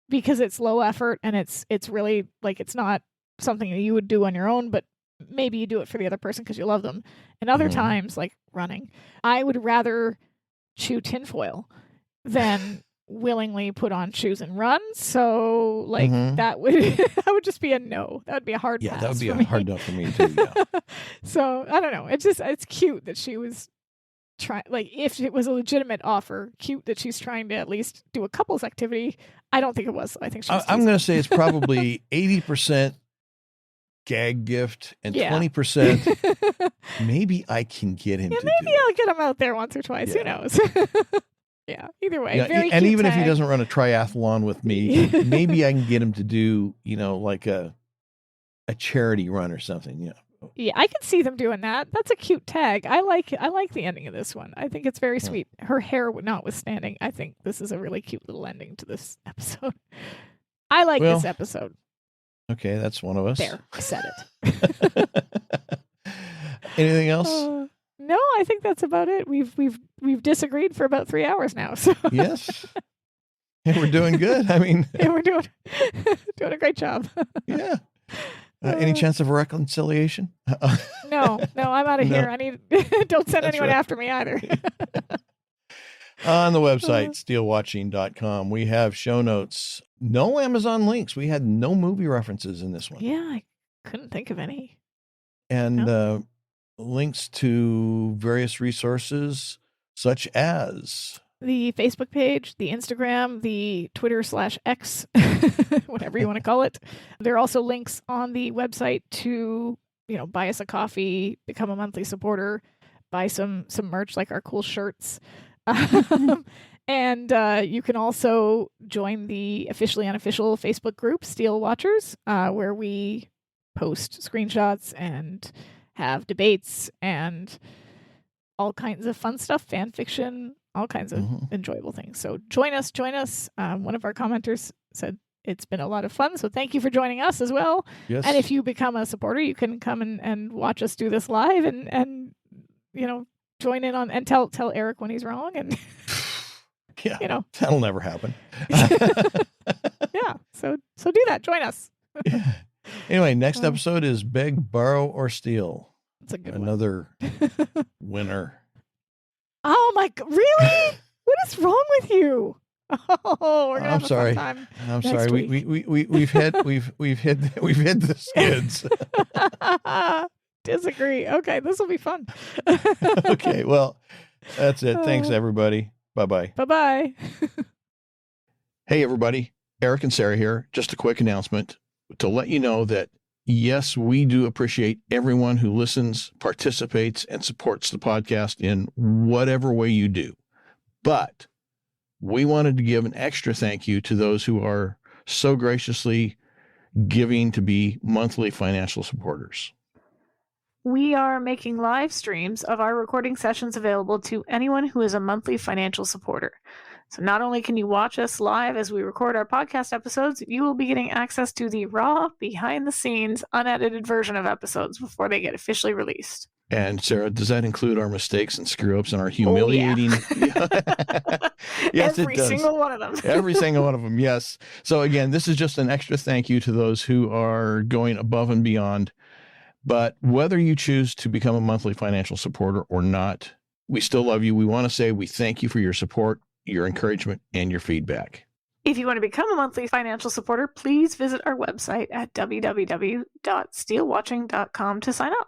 because it's low effort and it's really it's not something that you would do on your own, but maybe you do it for the other person because you love them. And other times, like running, I would rather chew tinfoil than willingly put on shoes and run. So that would just be a no. That would be a hard pass. Yeah, that would be a hard no for me too. Yeah. So I don't know. It's cute that she was trying, if it was a legitimate offer, cute that she's trying to at least do a couples activity. I don't think it was. I think she's I'm going to say it's probably 80% gag gift and 20% maybe I can get him to do it. Maybe I'll get him out there once or twice. Who knows? Yeah, either way. Yeah, and even if he doesn't run a triathlon with me, maybe I can get him to do, a charity run or something. Yeah, I can see them doing that. That's a cute tag. I like the ending of this one. I think it's very sweet. Her hair notwithstanding, I think this is a really cute little ending to this episode. I like this episode. Okay, that's one of us. There, I said it. Anything else? No, I think that's about it. We've disagreed for about 3 hours now. So yes, and we're doing good. I mean, we're doing a great job. Yeah. Any chance of a reconciliation? No, I'm out of here. I need. Don't send anyone after me either. On the website, SteeleWatching.com, we have show notes. No Amazon links. We had no movie references in this one. Yeah, I couldn't think of any. And links to various resources such as the Facebook page, the Instagram, the Twitter/X, whatever you want to call it. There are also links on the website to, buy us a coffee, become a monthly supporter, buy some merch like our cool shirts. And you can also join the officially unofficial Facebook group, Steele Watchers, where we post screenshots and have debates and all kinds of fun stuff, fan fiction, all kinds of enjoyable things. So join us. One of our commenters said it's been a lot of fun. So thank you for joining us as well. Yes. And if you become a supporter, you can come and watch us do this live and join in on and tell Eric when he's wrong. And that'll never happen. Yeah. So do that. Join us. Yeah. Anyway, next episode is Beg, Borrow, or Steal. That's a good Another winner. Oh my God! Really? What is wrong with you? Oh, we're gonna have a fun time. I'm sorry. We've hit the skids. Disagree. Okay, this will be fun. Okay, well, that's it. Thanks, everybody. Bye-bye. Bye-bye. Hey, everybody. Eric and Sara here. Just a quick announcement to let you know that, yes, we do appreciate everyone who listens, participates, and supports the podcast in whatever way you do. But we wanted to give an extra thank you to those who are so graciously giving to be monthly financial supporters. We are making live streams of our recording sessions available to anyone who is a monthly financial supporter. So not only can you watch us live as we record our podcast episodes, you will be getting access to the raw, behind-the-scenes, unedited version of episodes before they get officially released. And Sarah, does that include our mistakes and screw-ups and our humiliating? Oh, yeah. Yes, Every it does. single one of them. Every single one of them, yes. So again, this is just an extra thank you to those who are going above and beyond. But whether you choose to become a monthly financial supporter or not, we still love you. We want to say we thank you for your support, your encouragement, and your feedback. If you want to become a monthly financial supporter, please visit our website at www.SteeleWatching.com to sign up.